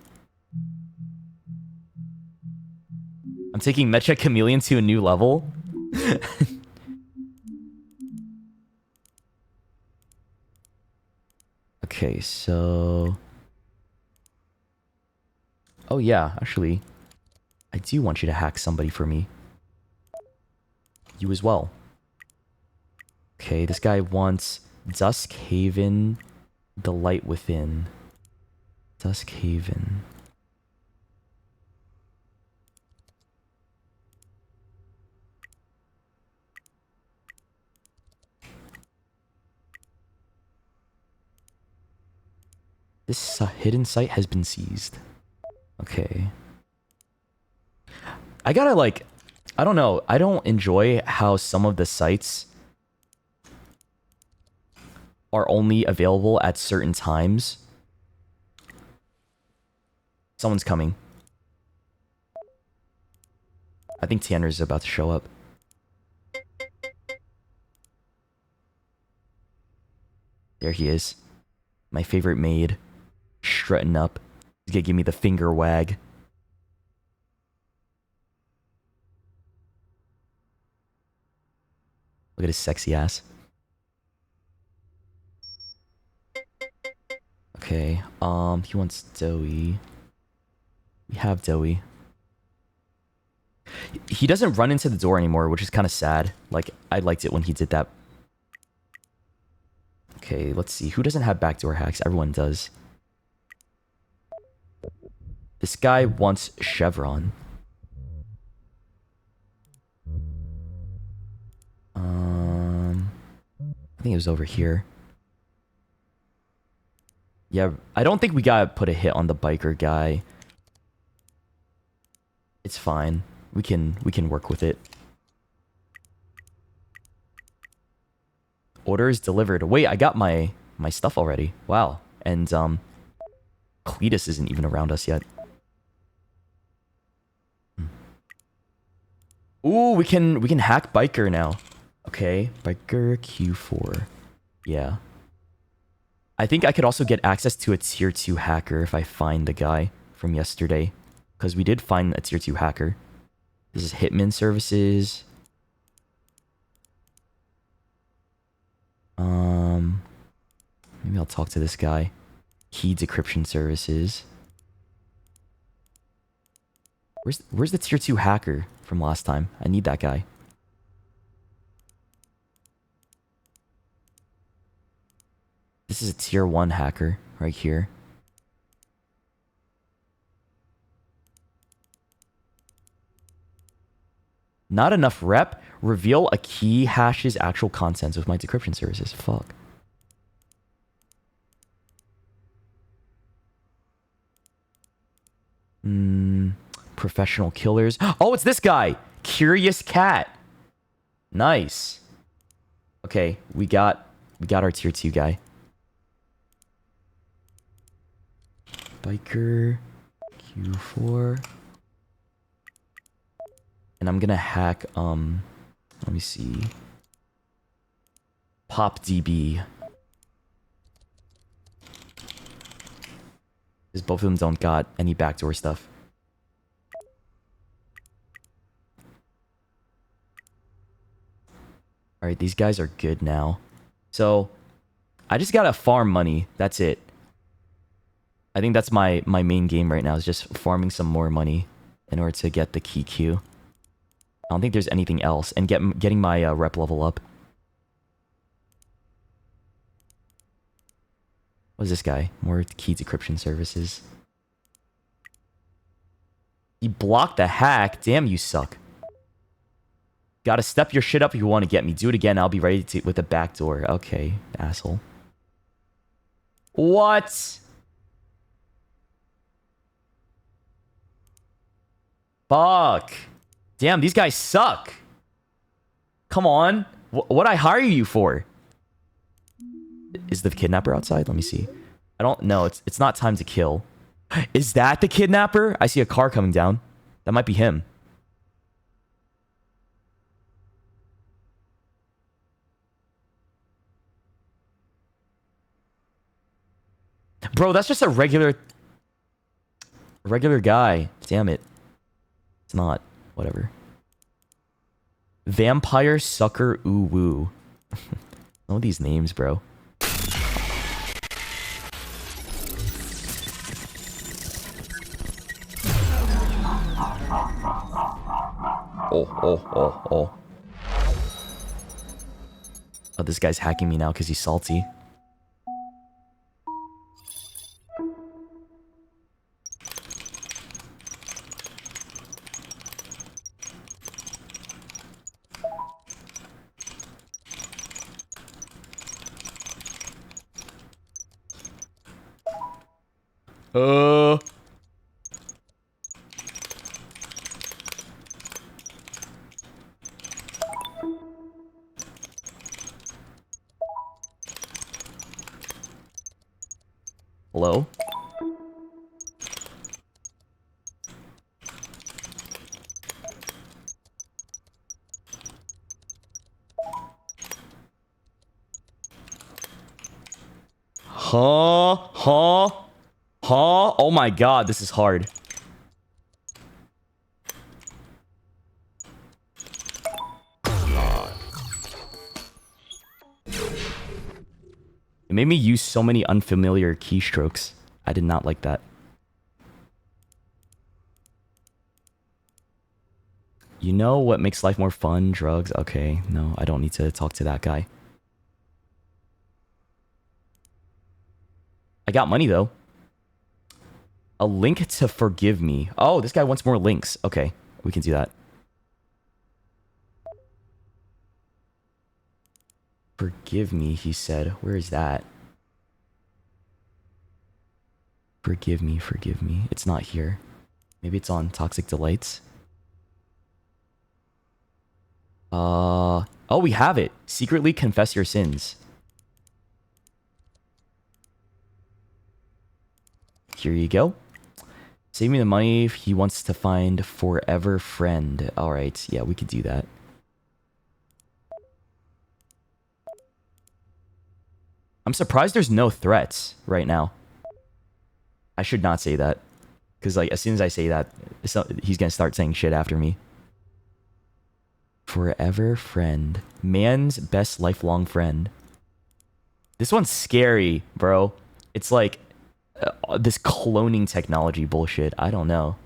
I'm taking Mecha Chameleon to a new level. Okay, so... Oh yeah, actually, I do want you to hack somebody for me. You as well. Okay, this guy wants Dusk Haven, the light within. Dusk Haven. This hidden site has been seized. Okay. I gotta like... I don't know. I don't enjoy how some of the sites are only available at certain times. Someone's coming. I think Tanner's about to show up. There he is. My favorite maid. Strutting up. He's gonna give me the finger wag. Look at his sexy ass. Okay, he wants Doughy. We have Doughy. He doesn't run into the door anymore, which is kind of sad. Like, I liked it when he did that. Okay, let's see. Who doesn't have backdoor hacks? Everyone does. This guy wants Chevron. I think it was over here. Yeah, I don't think we gotta put a hit on the biker guy. It's fine. We can work with it. Order is delivered. Wait, I got my stuff already. Wow. And Cletus isn't even around us yet. Ooh, we can hack biker now. Okay, biker Q4. Yeah. I think I could also get access to a tier 2 hacker if I find the guy from yesterday. Because we did find a tier 2 hacker. This is Hitman Services. Maybe I'll talk to this guy. Key Decryption Services. Where's the tier 2 hacker from last time? I need that guy. This is a tier 1 hacker right here. Not enough rep. Reveal a key hash's actual contents with my decryption services. Fuck. Professional killers. Oh, it's this guy. Curious Cat. Nice. Okay, we got our tier 2 guy. Biker Q4. And I'm gonna hack let me see. PopDB. Because both of them don't got any backdoor stuff. Alright, these guys are good now. So, I just gotta farm money. That's it. I think that's my main game right now, is just farming some more money in order to get the key queue. I don't think there's anything else. And getting my rep level up. What is this guy? More key decryption services. He blocked the hack. Damn, you suck. Gotta step your shit up if you want to get me. Do it again. I'll be ready to with the back door. Okay, asshole. What? Fuck. Damn, these guys suck. Come on. What'd I hire you for? Is the kidnapper outside? Let me see. I don't know. It's not time to kill. Is that the kidnapper? I see a car coming down. That might be him. Bro, that's just a regular guy. Damn it. It's not. Whatever. Vampire Sucker Ooh Woo. Some of these names, bro. Oh. Oh, this guy's hacking me now because he's salty. Hello? Huh? Huh? Huh? Oh my god, this is hard. It made me use so many unfamiliar keystrokes. I did not like that. You know what makes life more fun? Drugs? Okay, no, I don't need to talk to that guy. I got money, though. A link to forgive me. Oh, this guy wants more links. Okay, we can do that. Forgive me, he said. Where is that? Forgive me, forgive me. It's not here. Maybe it's on Toxic Delights. Oh, we have it. Secretly confess your sins. Here you go. Save me the money if he wants to find forever friend. All right, yeah, we could do that. I'm surprised there's no threats right now. I should not say that. Because, like, as soon as I say that, he's going to start saying shit after me. Forever friend. Man's best lifelong friend. This one's scary, bro. It's like this cloning technology bullshit. I don't know.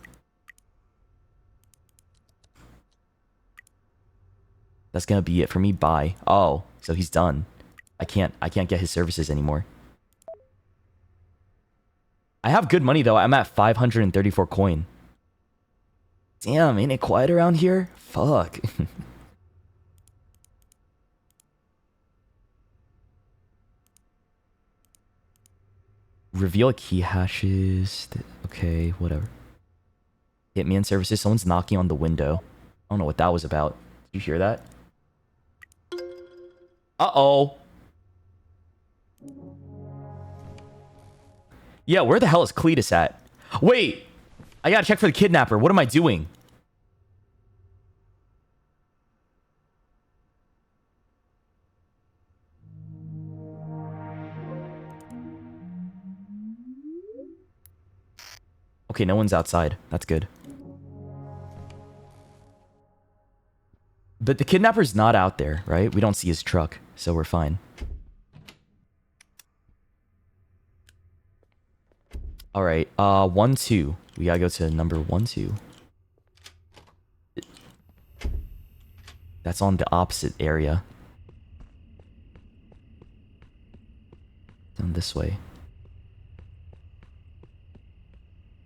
That's going to be it for me. Bye. Oh, so he's done. I can't get his services anymore. I have good money, though. I'm at 534 coin. Damn, ain't it quiet around here? Fuck. Reveal key hashes. Okay, whatever. Hitman services. Someone's knocking on the window. I don't know what that was about. Did you hear that? Uh-oh. Yeah, where the hell is Cletus at? Wait! I gotta check for the kidnapper. What am I doing? Okay, no one's outside. That's good. But the kidnapper's not out there, right? We don't see his truck, so we're fine. Alright, 1, 2. We gotta go to number 1, 2. That's on the opposite area. Down this way.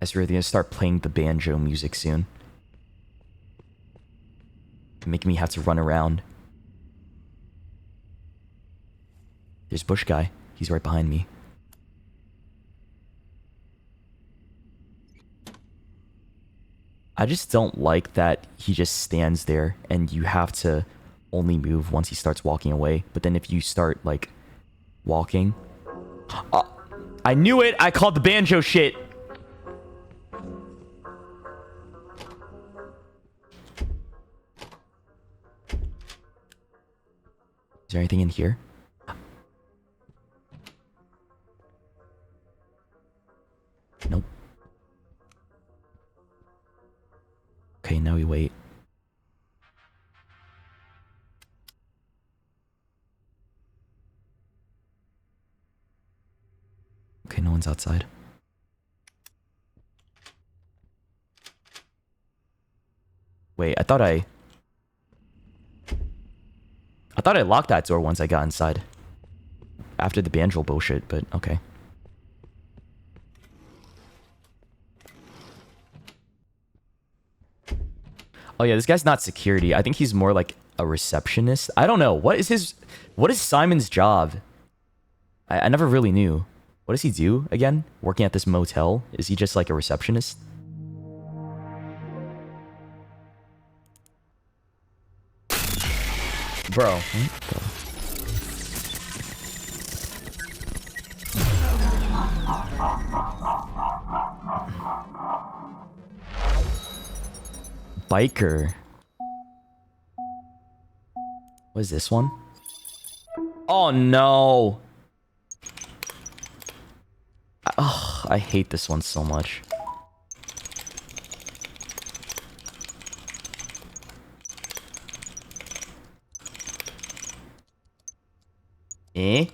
Guess we're gonna start playing the banjo music soon. Making me have to run around. There's Bush Guy. He's right behind me. I just don't like that he just stands there and you have to only move once he starts walking away. But then if you start, like, walking... I knew it! I called the banjo shit! Is there anything in here? Nope. Okay, now we wait. Okay, no one's outside. Wait, I thought I thought I locked that door once I got inside. After the Bandrel bullshit, but okay. Oh yeah, this guy's not security. I think he's more like a receptionist. I don't know. What is Simon's job? I never really knew. What does he do again? Working at this motel? Is he just like a receptionist? Bro. Biker. What is this one? Oh no. Ugh, I hate this one so much. Eh?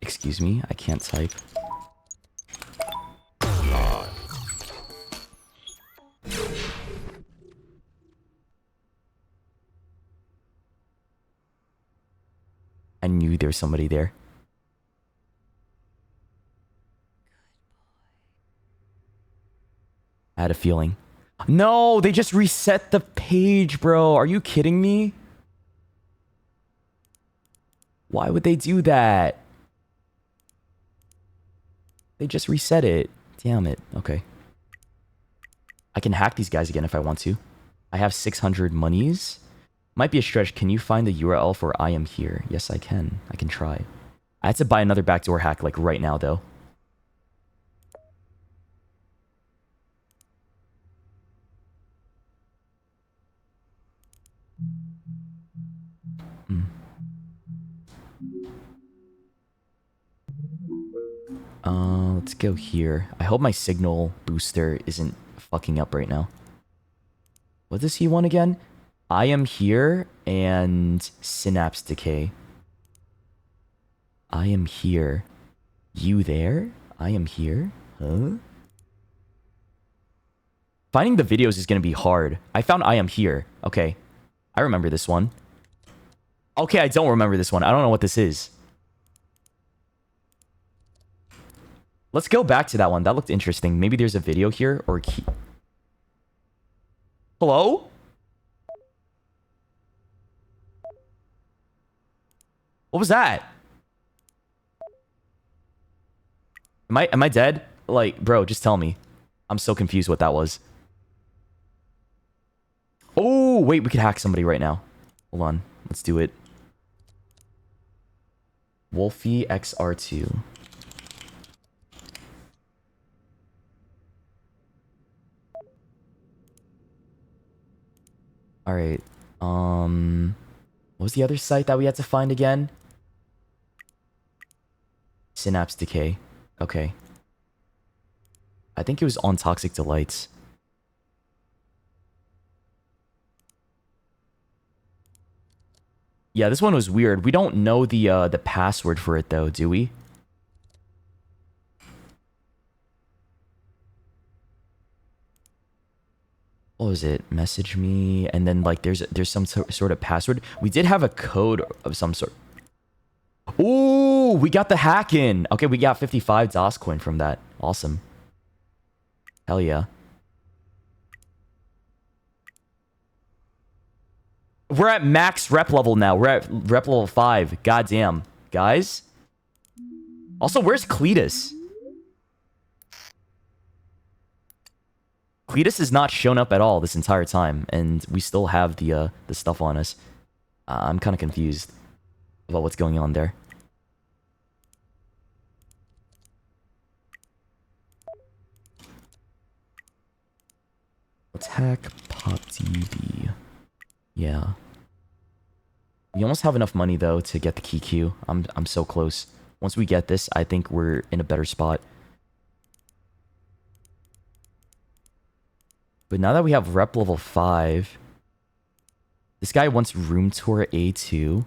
Excuse me, I can't type. I knew there was somebody there. I had a feeling. No, they just reset the page, bro. Are you kidding me? Why would they do that? They just reset it. Damn it. Okay. I can hack these guys again if I want to. I have 600 monies. Might be a stretch. Can you find the URL for I am here? Yes, I can. I can try. I had to buy another backdoor hack like right now, though. Let's go here. I hope my signal booster isn't fucking up right now. What does he want again? I am here and synapse decay. I am here. You there? I am here? Huh? Finding the videos is going to be hard. I found I am here. Okay. I remember this one. Okay, I don't remember this one. I don't know what this is. Let's go back to that one. That looked interesting. Maybe there's a video here or a key. Hello? What was that? Am I dead? Like, bro, just tell me. I'm so confused what that was. Oh, wait, we could hack somebody right now. Hold on. Let's do it. Wolfie XR2. All right. What was the other site that we had to find again? Synapse decay. Okay. I think it was on Toxic Delights. Yeah, this one was weird. We don't know the password for it though, do we? What was it? Message me, and then like there's some sort of password. We did have a code of some sort. Ooh, we got the hack in. Okay, we got 55 DOS coin from that. Awesome. Hell yeah. We're at max rep level now. We're at rep level 5. Goddamn. Guys. Also, where's Cletus? Cletus has not shown up at all this entire time, and we still have the stuff on us. I'm kind of confused about what's going on there. Let's hack PopDB. Yeah. We almost have enough money though to get the key queue. I'm so close. Once we get this, I think we're in a better spot. But now that we have rep level 5, this guy wants room tour A2.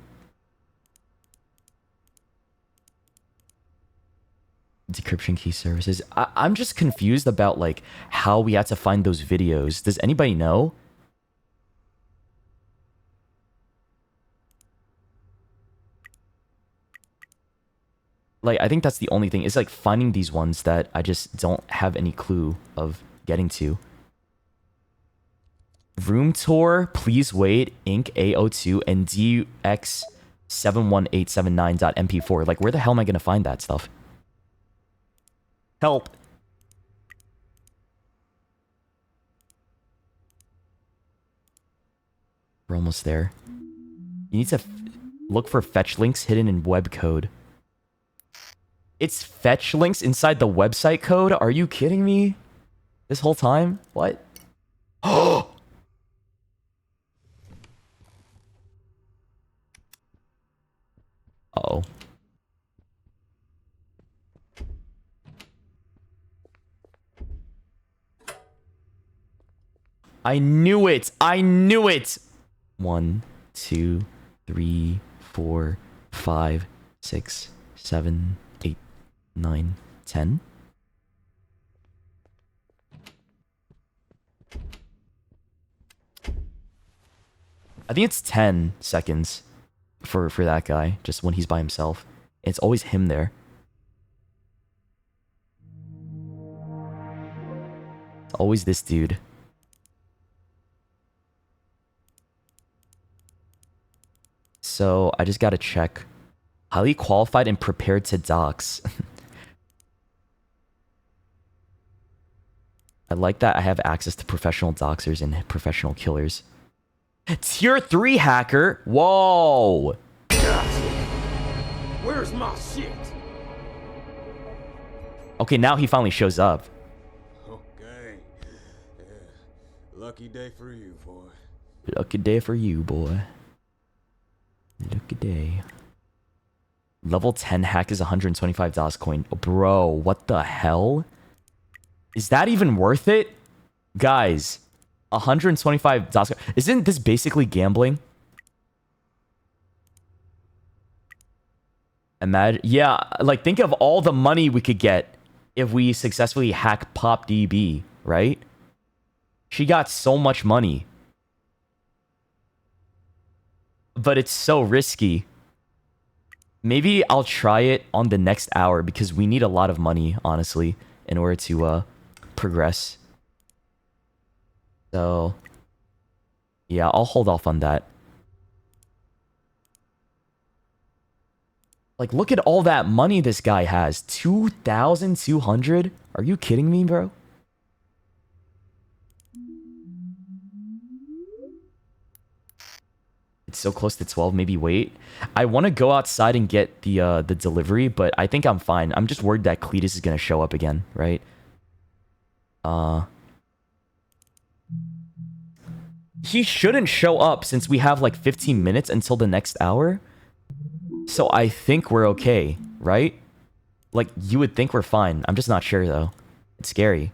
Decryption key services. I'm just confused about like how we had to find those videos. Does anybody know? Like, I think that's the only thing. It's like finding these ones that I just don't have any clue of getting to. Room tour, please wait, Inc. A02 and DX71879.mp4. Like, where the hell am I gonna find that stuff? Help. We're almost there. You need to look for fetch links hidden in web code. It's fetch links inside the website code? Are you kidding me? This whole time? What? Oh! Uh-oh. I knew it! I knew it! 1, 2, 3, 4, 5, 6, 7, 8, 9, 10. I think it's 10 seconds for that guy, just when he's by himself. It's always him there. It's always this dude. So I just gotta check. Highly qualified and prepared to dox. I like that I have access to professional doxers and professional killers. Tier 3 hacker? Whoa! Where's my shit? Okay, now he finally shows up. Okay. Yeah. Lucky day for you, boy. Lucky day for you, boy. Lucky day. Level 10 hack is $125 coin. Bro, what the hell? Is that even worth it? Guys, $125. Isn't this basically gambling? Imagine, yeah, like think of all the money we could get if we successfully hack PopDB, right? She got so much money. But it's so risky. Maybe I'll try it on the next hour because we need a lot of money, honestly, in order to progress. So, yeah, I'll hold off on that. Like, look at all that money this guy has. 2,200? Are you kidding me, bro? It's so close to 12. Maybe wait. I want to go outside and get the delivery, but I think I'm fine. I'm just worried that Cletus is going to show up again, right? He shouldn't show up since we have like 15 minutes until the next hour. So I think we're okay, right? Like, you would think we're fine. I'm just not sure, though. It's scary.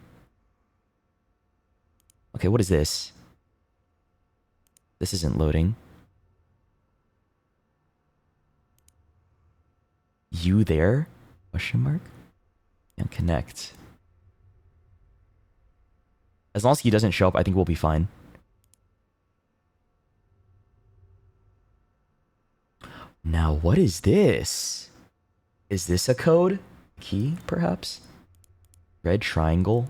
Okay, what is this? This isn't loading. You there? Question mark? And connect. As long as he doesn't show up, I think we'll be fine. Now, what is this? Is this a code? Key, perhaps? Red triangle?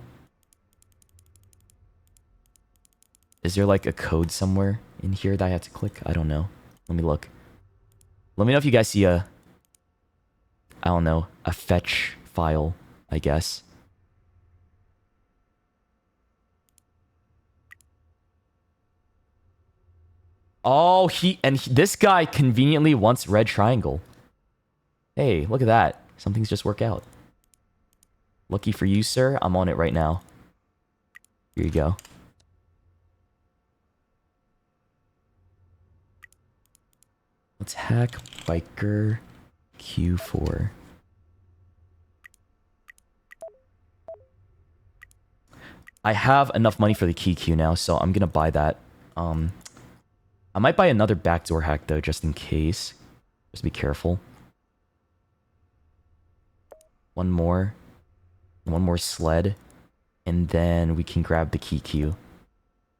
Is there like a code somewhere in here that I have to click? I don't know. Let me look. Let me know if you guys see a... I don't know. A fetch file, I guess. Oh, this guy conveniently wants red triangle. Hey, look at that. Something's just worked out. Lucky for you, sir. I'm on it right now. Here you go. Let's hack biker Q4. I have enough money for the key queue now, so I'm gonna buy that. I might buy another backdoor hack though, just in case. Just be careful. One more sled, and then we can grab the key queue.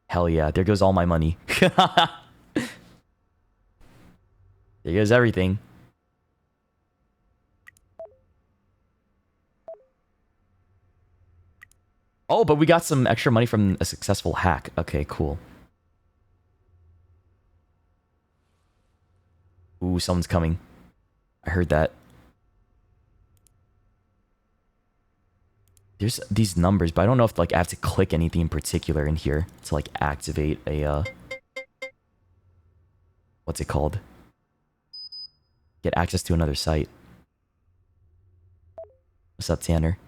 Hell yeah, there goes all my money. There goes everything. Oh, but we got some extra money from a successful hack. Okay, cool. Ooh, someone's coming. I heard that. There's these numbers, but I don't know if like I have to click anything in particular in here to like activate a what's it called? Get access to another site. What's up, Tanner?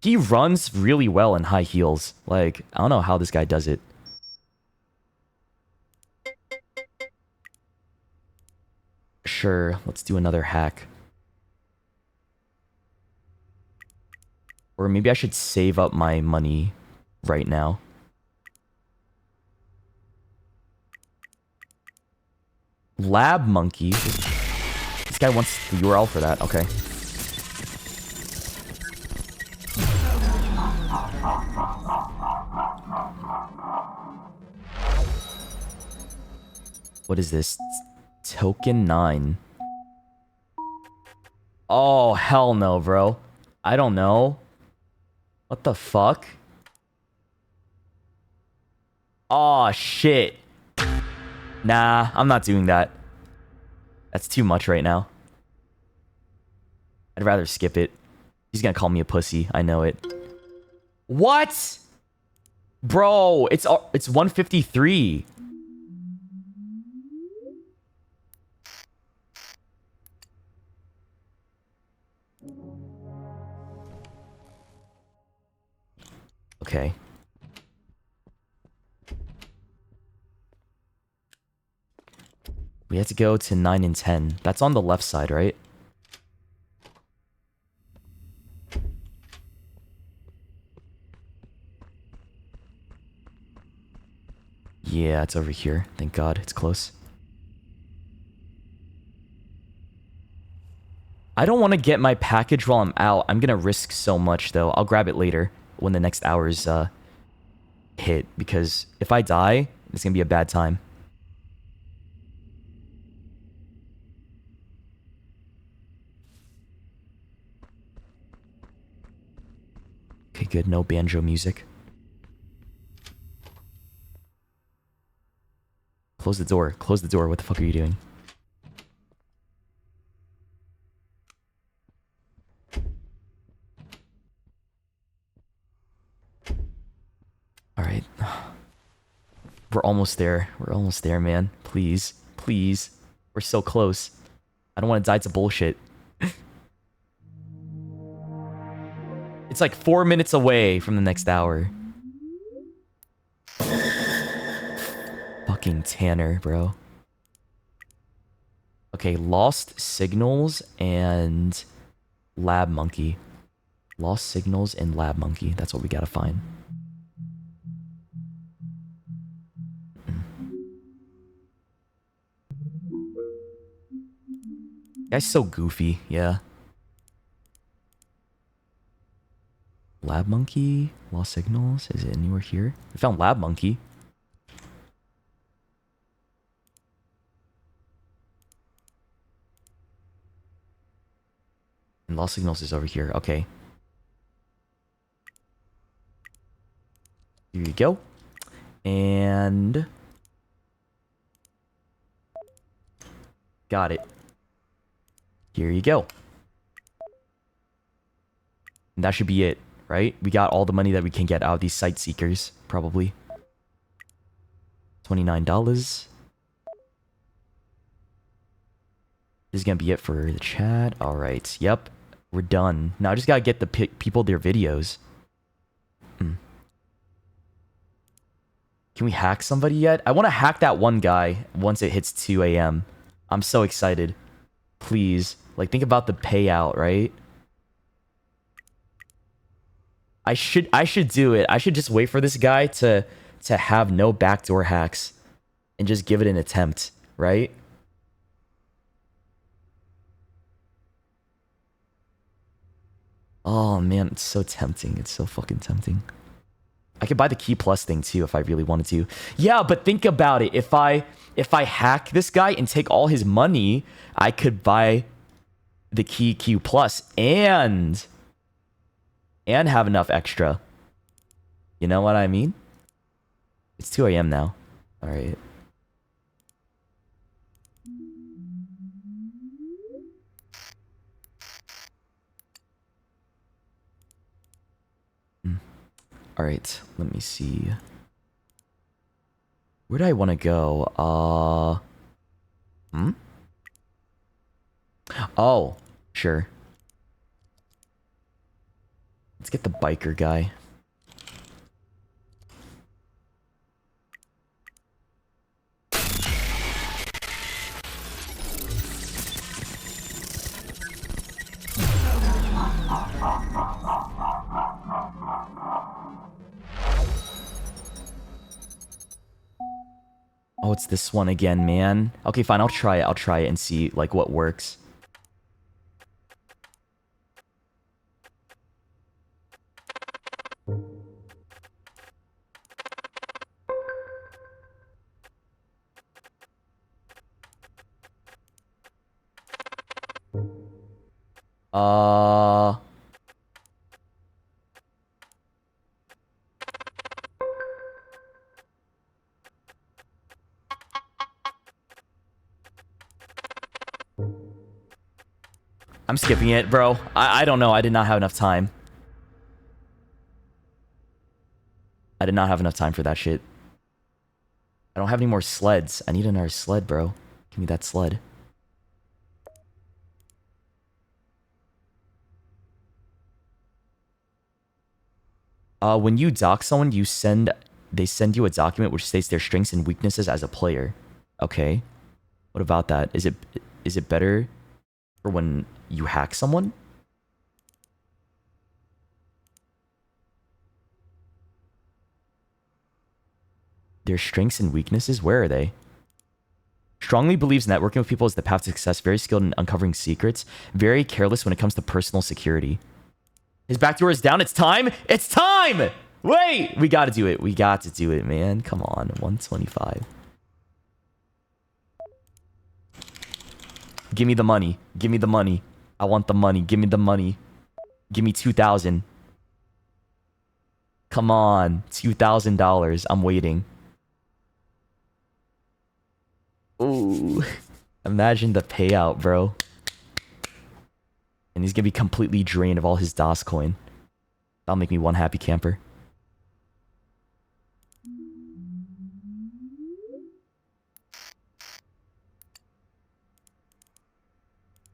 He runs really well in high heels. Like, I don't know how this guy does it. Sure, let's do another hack. Or maybe I should save up my money right now. Lab Monkey. This guy wants the URL for that. Okay. What is this? Token 9. Oh, hell no, bro. I don't know. What the fuck? Oh, shit. Nah, I'm not doing that. That's too much right now. I'd rather skip it. He's gonna call me a pussy. I know it. What? Bro, it's 153. Okay. We have to go to 9 and 10. That's on the left side, right? Yeah, it's over here. Thank God, it's close. I don't want to get my package while I'm out. I'm gonna risk so much, though. I'll grab it later when the next hour's hit. Because if I die, it's gonna be a bad time. Okay, good. No banjo music. Close the door. Close the door. What the fuck are you doing? Alright. We're almost there. We're almost there, man. Please. Please. We're so close. I don't want to die to bullshit. It's like 4 minutes away from the next hour. Fucking Tanner, bro. Okay, lost signals and lab monkey. Lost signals and lab monkey. That's what we gotta find. Guy's so goofy, yeah. Lab monkey, lost signals. Is it anywhere here? We found lab monkey. And lost signals is over here. Okay. Here you go. And got it. Here you go. And that should be it, right? We got all the money that we can get out of these site seekers, probably. $29. This is gonna be it for the chat. All right. Yep. We're done. Now I just gotta get the people their videos. Can we hack somebody yet? I want to hack that one guy once it hits 2 a.m. I'm so excited. Please. Like, think about the payout, right? I should do it. I should just wait for this guy to have no backdoor hacks and just give it an attempt, right? Oh man, it's so tempting. It's so fucking tempting. I could buy the key plus thing too if I really wanted to. Yeah, but think about it. If I hack this guy and take all his money, I could buy the key Q plus and have enough extra. You know what I mean? It's 2 a.m. now. All right. All right, let me see. Where do I want to go? Oh, sure. Let's get the biker guy. Oh, it's this one again, man. Okay, fine. I'll try it. I'll try it and see, like, what works. I'm skipping it, bro. I don't know. I did not have enough time. I did not have enough time for that shit. I don't have any more sleds. I need another sled, bro. Give me that sled. When you dock someone, they send you a document which states their strengths and weaknesses as a player. Okay. What about that? Is it better for when you hack someone? Their strengths and weaknesses? Where are they? Strongly believes networking with people is the path to success. Very skilled in uncovering secrets. Very careless when it comes to personal security. His back door is down. It's time. It's time. Wait. We got to do it. We got to do it, man. Come on. 125. Give me the money. Give me the money. I want the money. Give me the money. Give me 2,000. Come on. $2,000. I'm waiting. Ooh. Imagine the payout, bro. And he's gonna be completely drained of all his DOS coin. That'll make me one happy camper.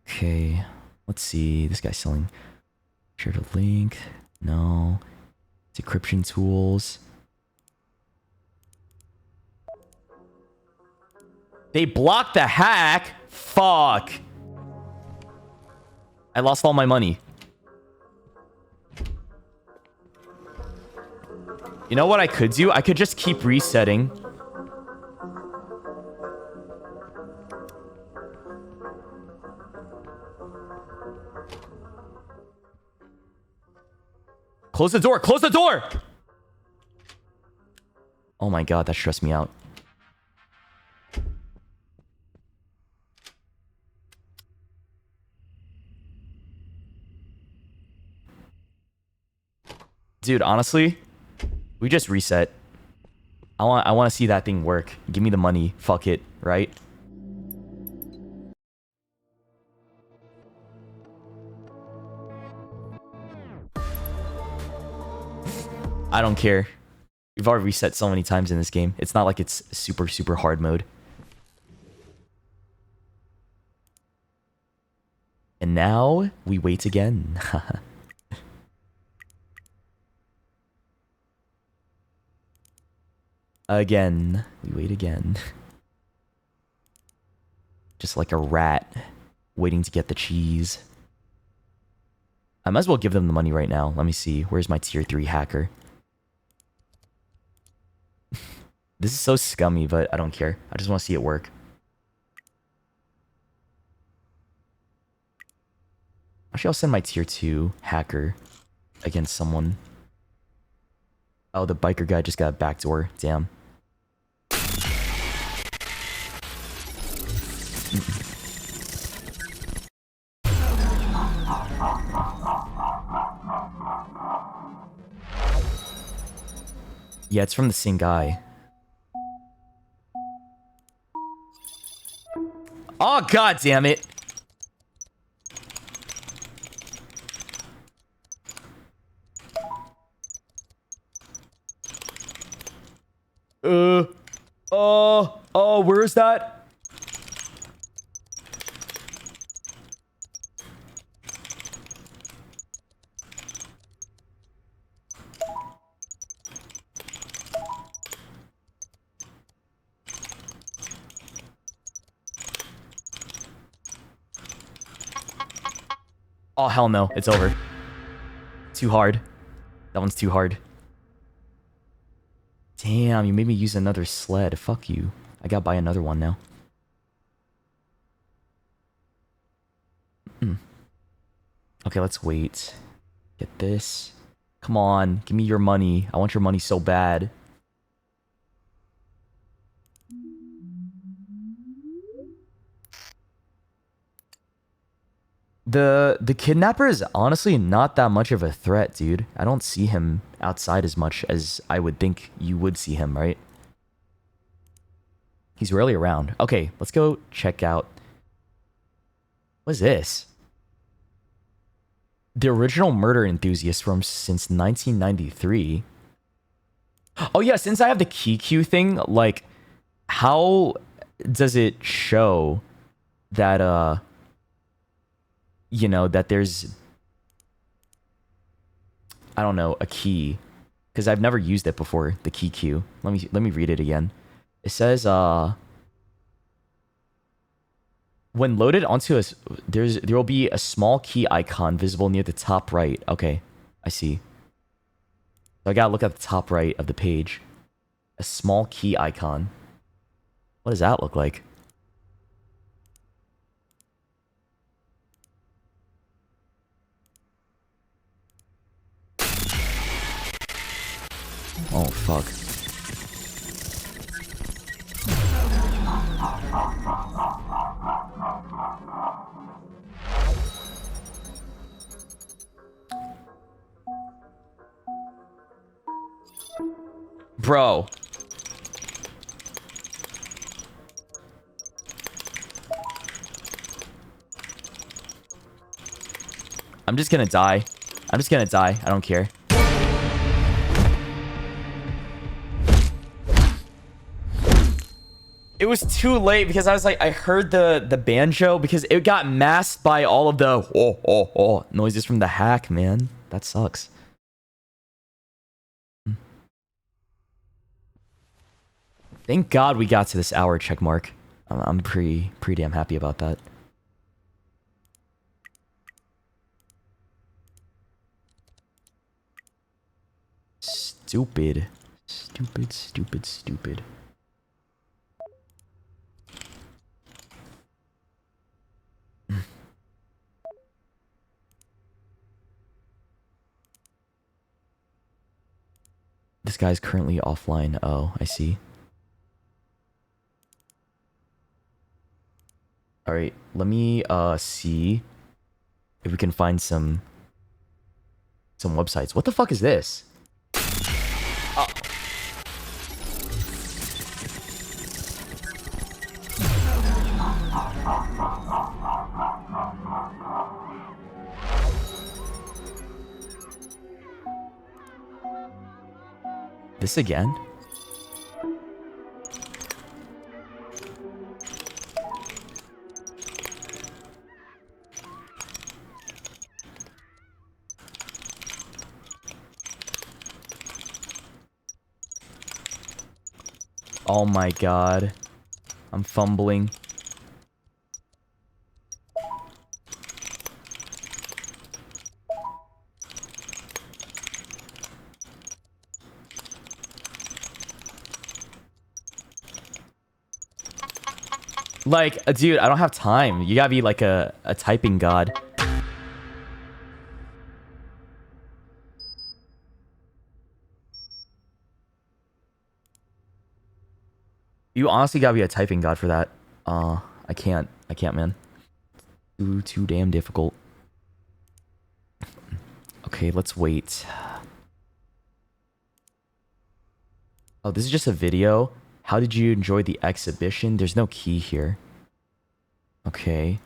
Okay. Let's see. This guy's selling. Share the link. No. Decryption tools. They blocked the hack? Fuck. I lost all my money. You know what I could do? I could just keep resetting. Close the door. Close the door. Oh my god, that stressed me out. Dude, honestly, we just reset. I want to see that thing work. Give me the money. Fuck it, right? I don't care. We've already reset so many times in this game. It's not like it's super, super hard mode. And now we wait again. Again. We wait again. Just like a rat waiting to get the cheese. I might as well give them the money right now. Let me see. Where's my tier 3 hacker? This is so scummy, but I don't care. I just want to see it work. Actually, I'll send my tier 2 hacker against someone. Oh, the biker guy just got a backdoor. Damn. Yeah, it's from the same guy. Oh, god damn it. Where is that? Oh, hell no. It's over. Too hard. That one's too hard. Damn, you made me use another sled. Fuck you. I gotta buy another one now. Okay, let's wait. Get this. Come on, give me your money. I want your money so bad. The kidnapper is honestly not that much of a threat, dude. I don't see him outside as much as I would think you would see him, right? He's rarely around. Okay, let's go check out. What is this? The original murder enthusiast from since 1993. Oh yeah, since I have the key queue thing, like, how does it show that you know, that there's, I don't know, a key? Because I've never used it before, the key queue. Let me read it again. It says when loaded onto a, there will be a small key icon visible near the top right. Okay, I see. So I gotta look at the top right of the page. A small key icon. What does that look like? Oh, fuck. Bro. I'm just gonna die. I'm just gonna die. I don't care. It was too late because I was like, I heard the banjo because it got masked by all of the noises from the hack, man. That sucks. Thank God we got to this hour check mark. I'm pretty damn happy about that. Stupid. Stupid, stupid, stupid. This guy's currently offline. Oh, I see. All right, let me see if we can find some websites. What the fuck is this? Oh. This again? Oh my god. I'm fumbling. Like, dude, I don't have time. You gotta be like a typing god. You honestly gotta be a typing god for that. I can't, man. Too damn difficult. Okay, let's wait. Oh, this is just a video. How did you enjoy the exhibition? There's no key here. Okay.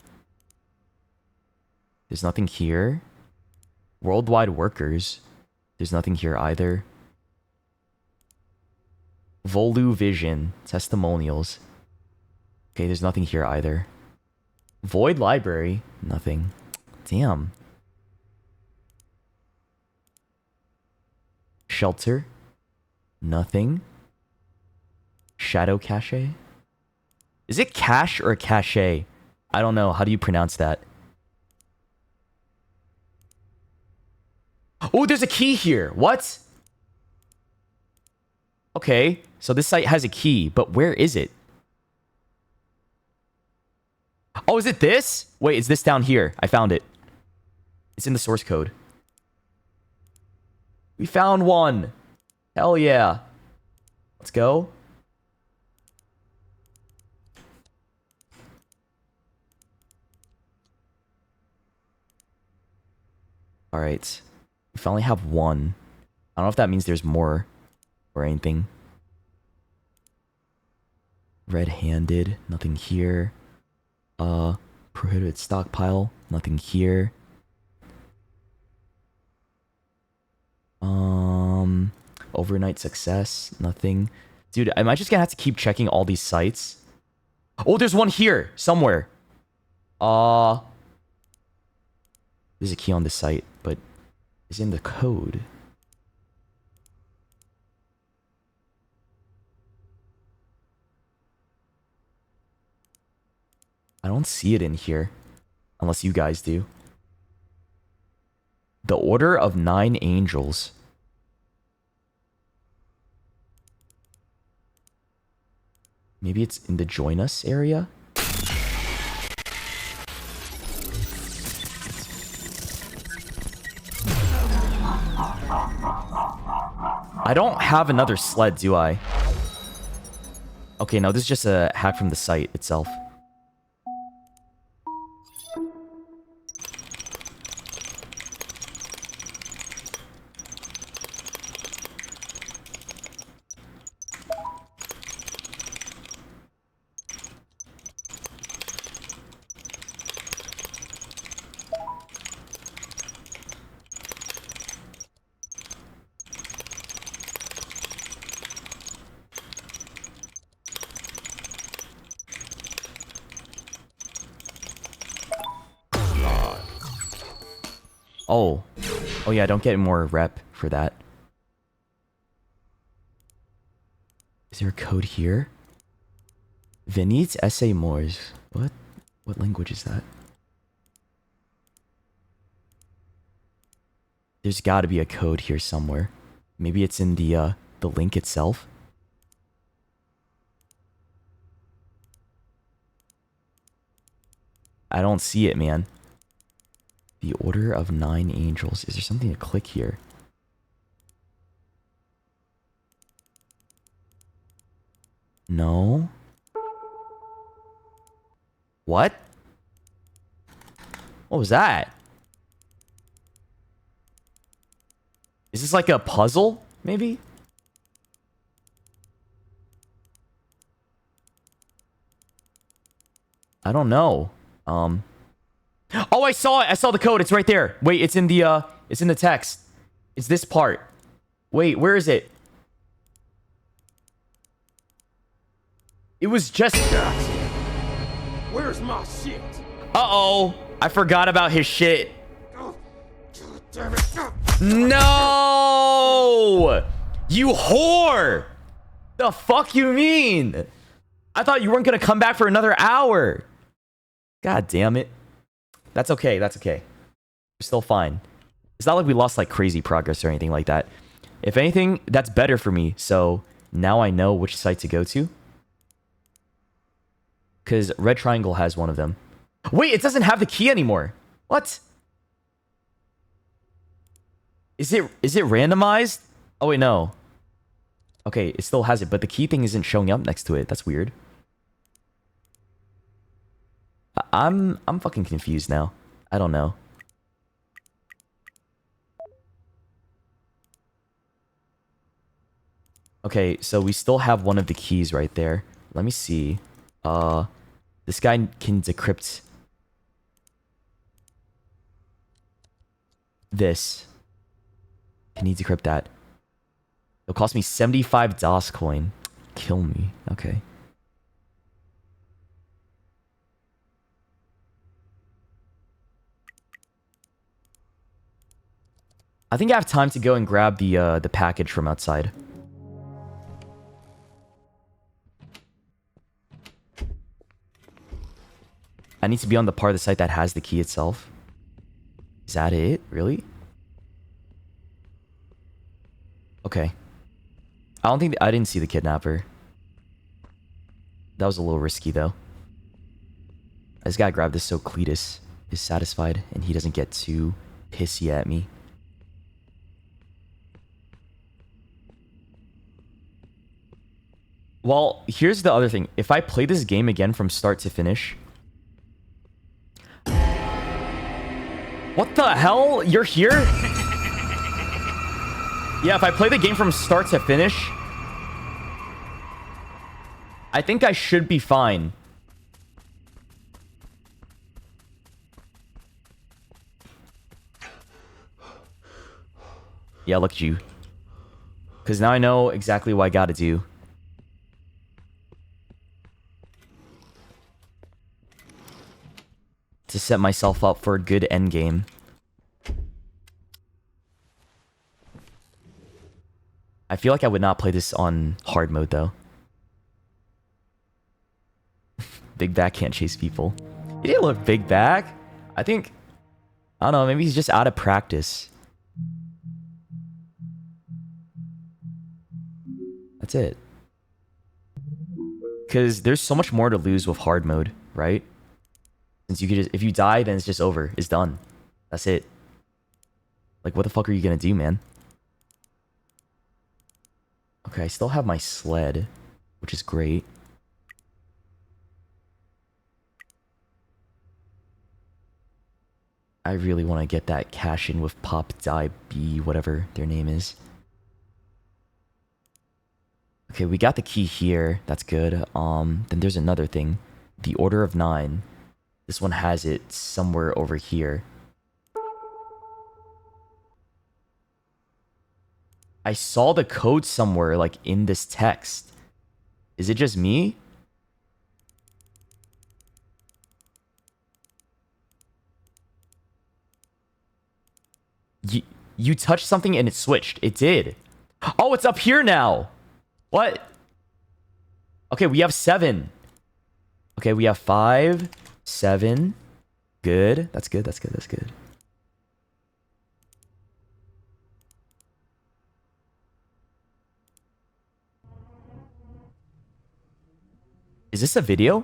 There's nothing here. Worldwide workers. There's nothing here either. Volu Vision. Testimonials. Okay, there's nothing here either. Void Library. Nothing. Damn. Shelter. Nothing. Shadow Cache. Is it cache or cache? I don't know. How do you pronounce that? Oh, there's a key here. What? Okay. So this site has a key, but where is it? Oh, is it this? Wait, it's this down here. I found it. It's in the source code. We found one. Hell yeah. Let's go. All right. We finally have one. I don't know if that means there's more or anything. Red-handed. Nothing here. Prohibited stockpile. Nothing here. Overnight success. Nothing. Dude, am I just gonna have to keep checking all these sites? Oh, there's one here. Somewhere. There's a key on this site, but it's in the code. I don't see it in here. Unless you guys do. The Order of 9 Angels. Maybe it's in the Join Us area? I don't have another sled, do I? Okay, no, this is just a hack from the site itself. Oh. Oh yeah, don't get more rep for that. Is there a code here? Venite esse mors. What? What language is that? There's gotta be a code here somewhere. Maybe it's in the link itself. I don't see it, man. The Order of 9 Angels. Is there something to click here? No. What? What was that? Is this like a puzzle, maybe? I don't know. Oh, I saw it. I saw the code. It's right there. Wait, it's in the text. It's this part. Wait, where is it? It was just... Where's my shit? Uh-oh. I forgot about his shit. God damn it. No! You whore! The fuck you mean? I thought you weren't gonna come back for another hour. God damn it. That's okay. That's okay. We're still fine. It's not like we lost like crazy progress or anything like that. If anything, that's better for me. So now I know which site to go to. Because Red Triangle has one of them. Wait, it doesn't have the key anymore. What? Is it randomized? Oh, wait, no. Okay, it still has it, but the key thing isn't showing up next to it. That's weird. I'm fucking confused now. I don't know. Okay, so we still have one of the keys right there. Let me see. This guy can decrypt this. Can he decrypt that? It'll cost me 75 DOS coin. Kill me. Okay. I think I have time to go and grab the package from outside. I need to be on the part of the site that has the key itself. Is that it? Really? Okay. I didn't see the kidnapper. That was a little risky though. I just gotta grab this so Cletus is satisfied and he doesn't get too pissy at me. Well, here's the other thing. If I play this game again from start to finish... What the hell? You're here? Yeah, if I play the game from start to finish... I think I should be fine. Yeah, look at you. Because now I know exactly what I gotta do. To set myself up for a good endgame. I feel like I would not play this on hard mode though. Big Back can't chase people. He didn't look Big Back. I think... I don't know, maybe he's just out of practice. That's it. Because there's so much more to lose with hard mode, right? Since you could just... If you die, then it's just over. It's done. That's it. Like, what the fuck are you gonna do, man? Okay, I still have my sled, which is great. I really want to get that cash in with Pop Die B, whatever their name is. Okay, we got the key here. That's good. Then there's another thing. The Order of 9. This one has it somewhere over here. I saw the code somewhere, like, in this text. Is it just me? You touched something and it switched. It did. Oh, it's up here now. What? Okay, we have 7. Okay, we have 5, 7. Good. That's good. That's good. That's good. Is this a video?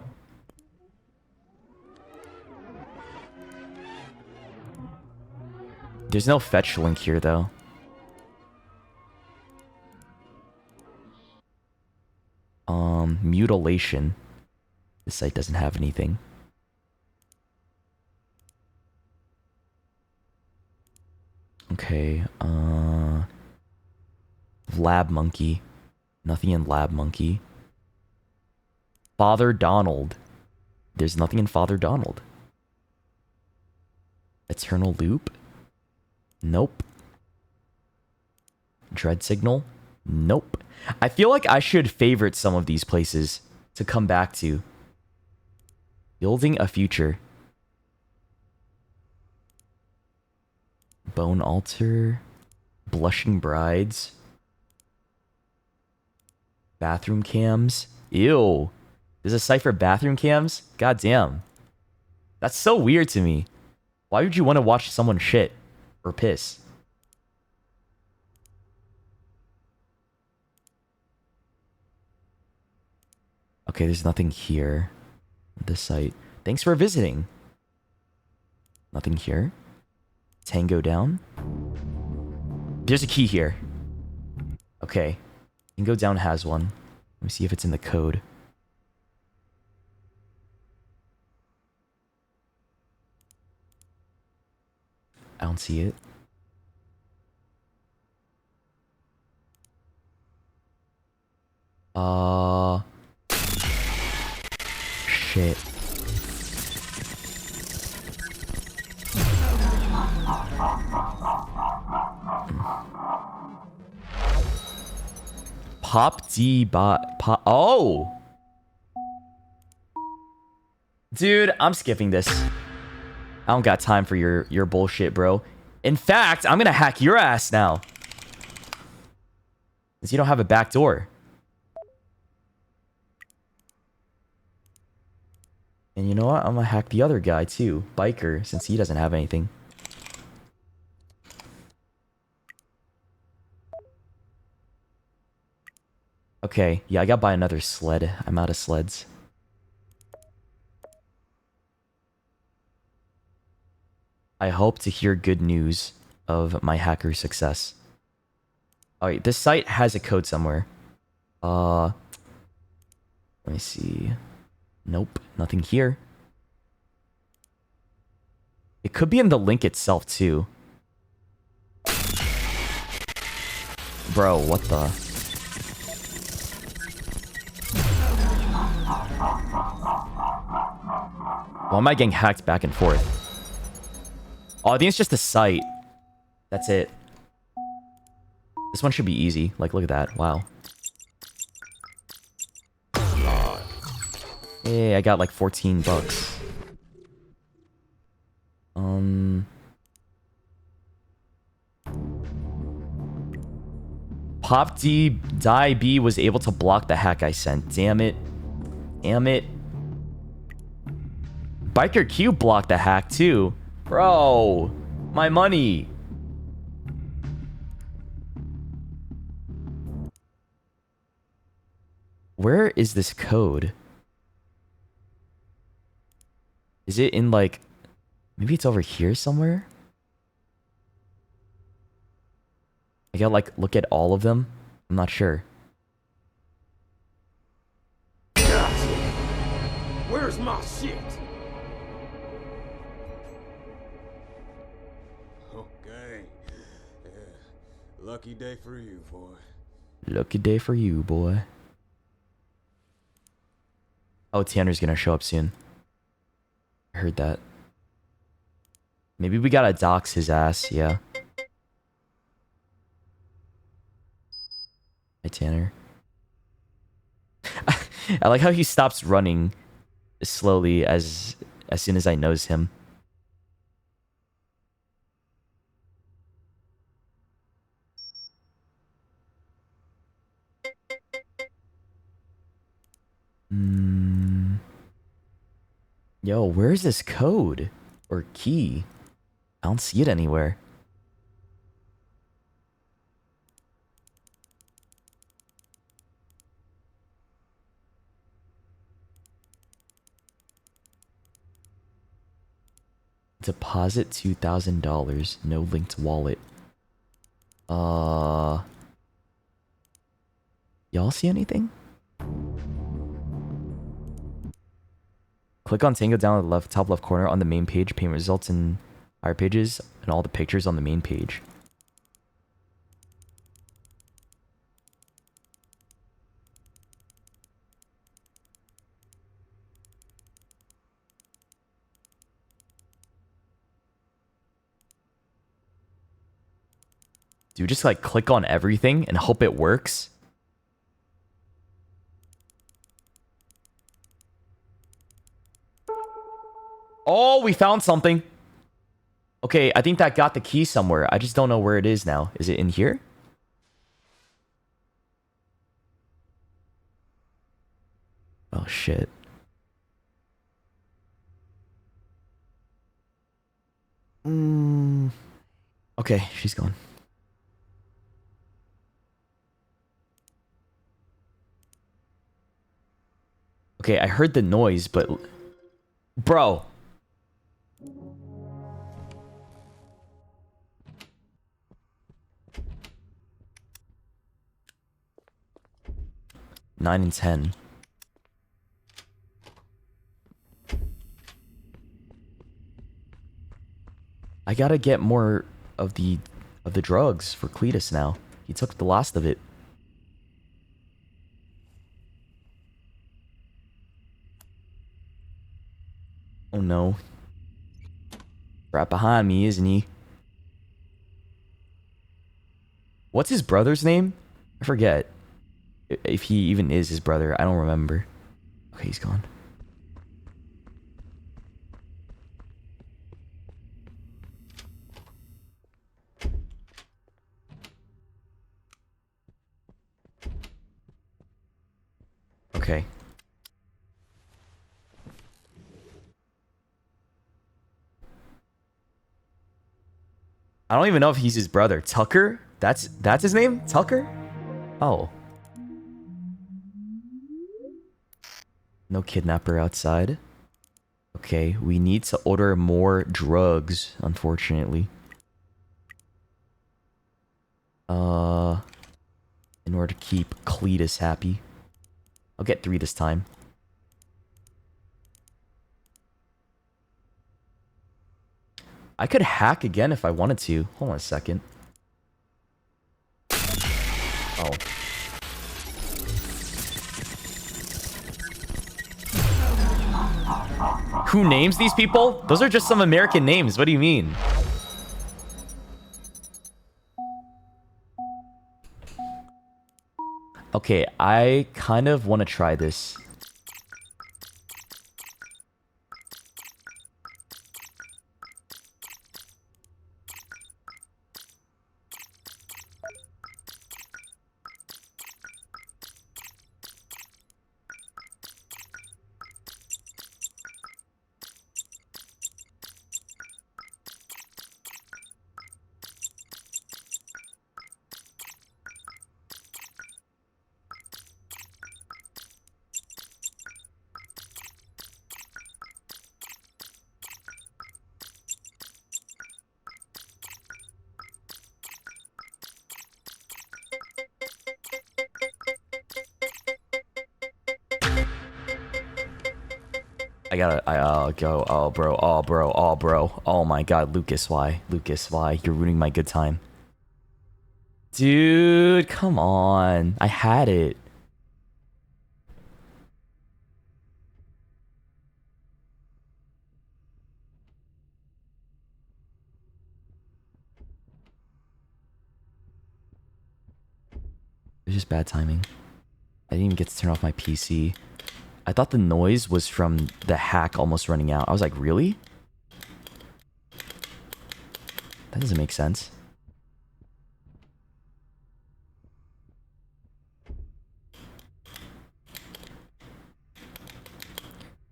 There's no fetch link here, though. Mutilation. This site doesn't have anything. Okay, Lab Monkey. Nothing in Lab Monkey. Father Donald. There's nothing in Father Donald. Eternal Loop? Nope. Dread Signal? Nope. I feel like I should favorite some of these places to come back to. Building a Future. Bone Altar. Blushing Brides. Bathroom Cams. Ew. There's a site for bathroom cams? God damn. That's so weird to me. Why would you want to watch someone shit? Or piss? Okay, there's nothing here. this site. Thanks for visiting. Nothing here. Tango down. There's a key here. Okay. Tango down has one. Let me see if it's in the code. I don't see it. Shit. Pop D bot. Pop. Oh! Dude, I'm skipping this. I don't got time for your bullshit, bro. In fact, I'm gonna hack your ass now. Because you don't have a back door. And you know what? I'm gonna hack the other guy too. Biker, since he doesn't have anything. Okay, yeah, I gotta buy another sled. I'm out of sleds. I hope to hear good news of my hacker success. Alright, this site has a code somewhere. Let me see. Nope, nothing here. It could be in the link itself too. Bro, what the? Why am I getting hacked back and forth? Oh, I think it's just the site. That's it. This one should be easy. Like, look at that. Wow. Hey, I got like 14 bucks. Pop D Die B was able to block the hack I sent. Damn it. Damn it. Biker Q blocked the hack too. Bro, my money. Where is this code? Is it in like... Maybe it's over here somewhere? I gotta like look at all of them? I'm not sure. Where's my shit? Okay. Yeah. Lucky day for you, boy. Lucky day for you, boy. Oh, Tanner's gonna show up soon. I heard that. Maybe we gotta dox his ass, yeah. Hi, Tanner. I like how he stops running slowly as soon as I nose him. Yo, where's this code? Or key? I don't see it anywhere. Deposit $2,000. No linked wallet. Y'all see anything? Click on Tango down at the left, top left corner on the main page. Payment results in higher pages and all the pictures on the main page. Do you just like click on everything and hope it works? Oh, we found something. Okay, I think that got the key somewhere. I just don't know where it is now. Is it in here? Oh, shit. Okay, she's gone. Okay, I heard the noise, but Bro. Nine and 10. I gotta get more of the drugs for Cletus now. He took the last of it. Oh no. Right behind me, isn't he? What's his brother's name? I forget. If he even is his brother, I don't remember. Okay, he's gone. Okay. I don't even know if he's his brother. Tucker? That's his name? Tucker? Oh. No kidnapper outside. Okay, we need to order more drugs, unfortunately. In order to keep Cletus happy. I'll get 3 this time. I could hack again if I wanted to. Hold on a second. Oh. Who names these people? Those are just some American names. What do you mean? Okay, I kind of want to try this. I'll go. Oh, bro. Oh, bro. Oh, bro. Oh, my God. Lucas, why? Lucas, why? You're ruining my good time. Dude, come on. I had it. It's just bad timing. I didn't even get to turn off my PC. I thought the noise was from the hack almost running out. I was like, really? That doesn't make sense.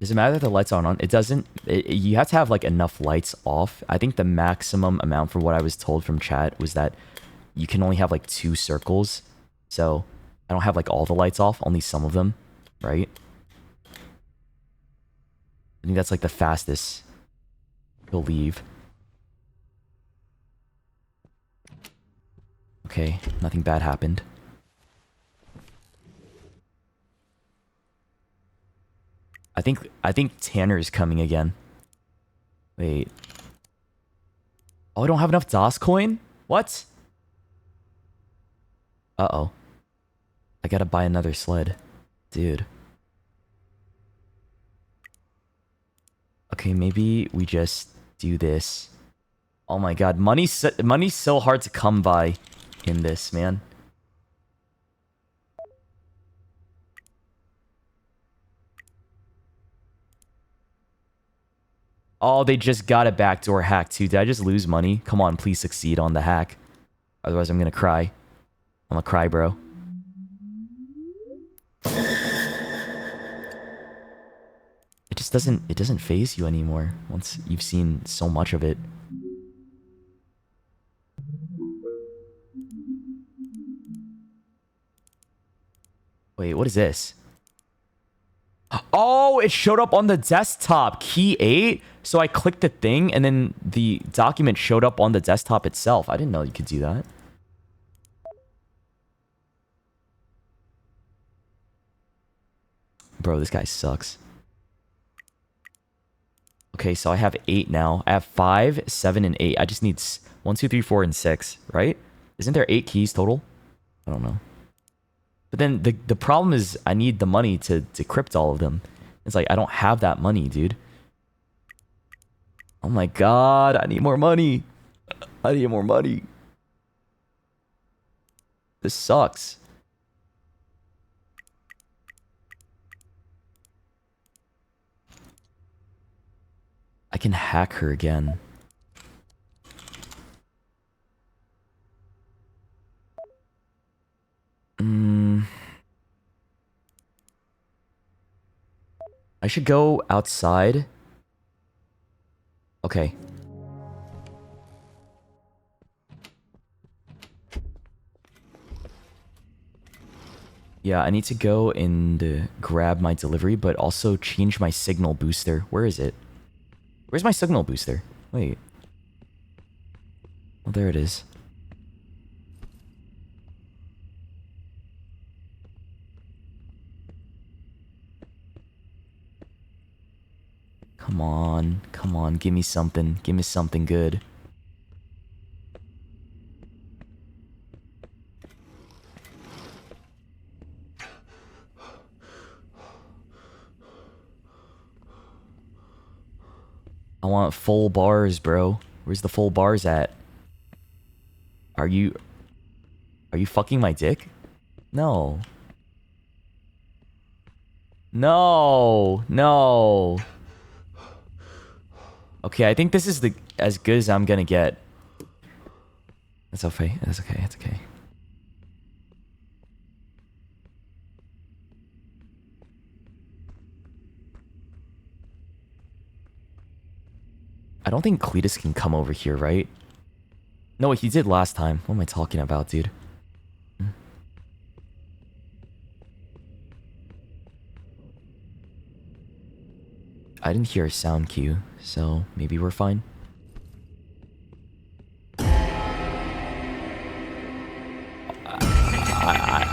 Does it matter that the lights aren't on? It doesn't. You have to have like enough lights off. I think the maximum amount for what I was told from chat was that you can only have like 2 circles. So I don't have like all the lights off, only some of them, right? I think that's like the fastest he'll leave. Okay, nothing bad happened. I think Tanner is coming again. Wait. Oh, I don't have enough DOS coin? What? Uh-oh. I gotta buy another sled. Dude. Okay, maybe we just do this. Oh my God, money's so hard to come by in this, man. Oh, they just got a backdoor hack too. Did I just lose money? Come on, please succeed on the hack. Otherwise, I'm gonna cry. I'm gonna cry, bro. It doesn't phase you anymore once you've seen so much of it. Wait, what is this? Oh, it showed up on the desktop. Key 8. So I clicked the thing and then the document showed up on the desktop itself. I didn't know you could do that. Bro, this guy sucks. Okay, so I have 8 now. I have 5, 7, and 8. I just need 1, 2, 3, 4, and 6, right? Isn't there 8 keys total? I don't know. But then the problem is I need the money to decrypt all of them. It's like, I don't have that money, dude. Oh my god, I need more money. I need more money. This sucks. I can hack her again. I should go outside. Okay. Yeah, I need to go and grab my delivery, but also change my signal booster. Where is it? Where's my signal booster? Wait. Oh, there it is. Come on. Come on. Give me something. Give me something good. I want full bars, bro. Where's the full bars at? Are you fucking my dick? No. No. No. Okay, I think this is the as good as I'm gonna get. That's okay. That's okay. That's okay. I don't think Cletus can come over here, right? No, he did last time. What am I talking about, dude? I didn't hear a sound cue, so maybe we're fine.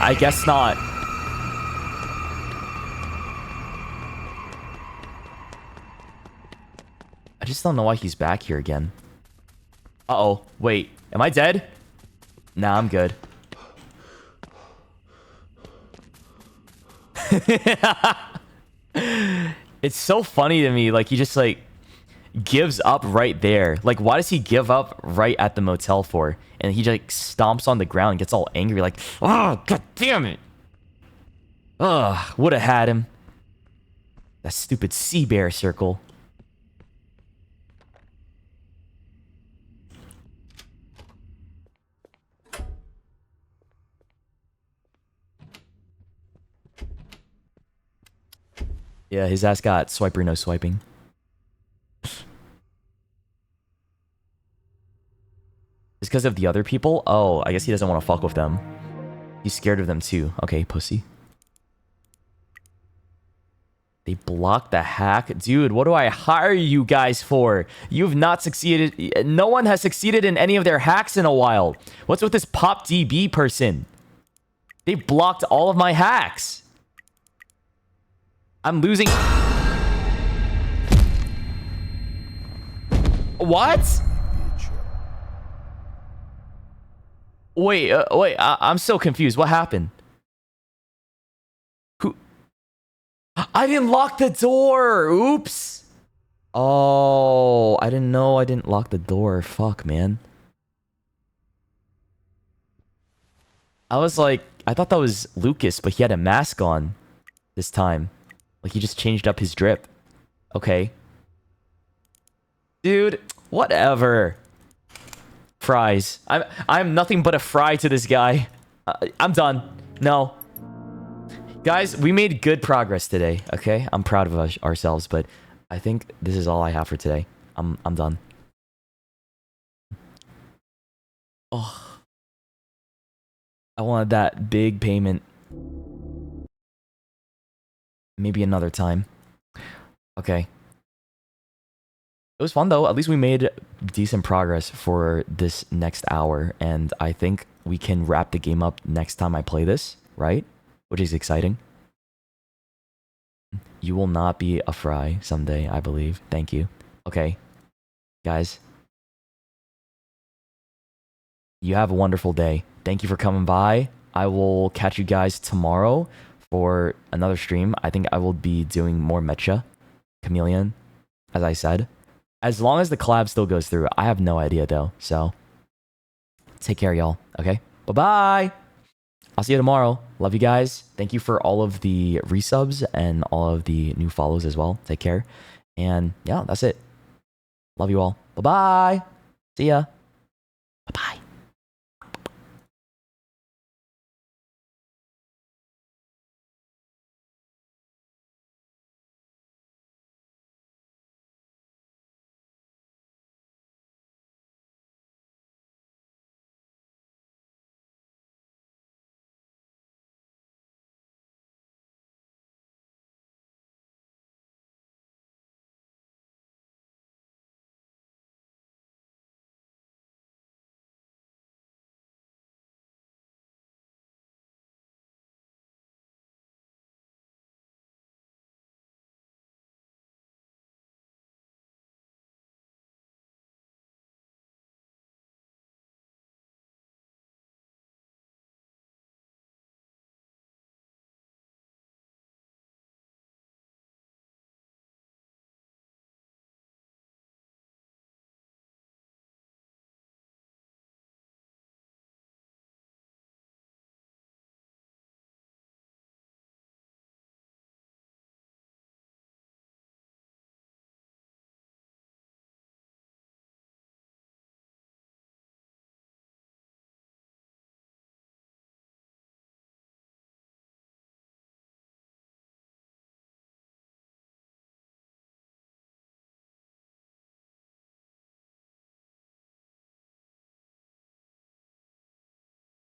I guess not. I just don't know why he's back here again. Uh-oh. Wait. Am I dead? Nah, I'm good. It's so funny to me. Like, he just, like, gives up right there. Like, why does he give up right at the motel for? And he, like, stomps on the ground and gets all angry. Like, oh, god damn it. Ugh, would have had him. That stupid sea bear circle. Yeah, his ass got swiper no swiping. It's because of the other people? Oh, I guess he doesn't want to fuck with them. He's scared of them too. Okay, pussy. They blocked the hack? Dude, what do I hire you guys for? You've not succeeded. No one has succeeded in any of their hacks in a while. What's with this PopDB person? They blocked all of my hacks. I'm losing. What? Wait, wait. I'm so confused. What happened? Who? I didn't lock the door. Oops. Oh, I didn't know I didn't lock the door. Fuck, man. I was like, I thought that was Lucas, but he had a mask on this time. Like, he just changed up his drip. Okay. Dude, whatever. Fries. I'm nothing but a fry to this guy. I'm done. No. Guys, we made good progress today, okay? I'm proud of ourselves, but I think this is all I have for today. I'm done. Oh. I wanted that big payment. maybe another time. Okay. It was fun though. At least we made decent progress for this next hour, and I think we can wrap the game up next time I play this, right? Which is exciting. You will not be a fry someday, I believe. Thank you. Okay, guys. You have a wonderful day. Thank you for coming by. I will catch you guys tomorrow for another stream. I think I will be doing more Mecha Chameleon, as I said. As long as the collab still goes through, I have no idea though. So take care, y'all. Okay. Bye-bye. I'll see you tomorrow. Love you guys. Thank you for all of the resubs and all of the new follows as well. Take care. And yeah, that's it. Love you all. Bye-bye. See ya.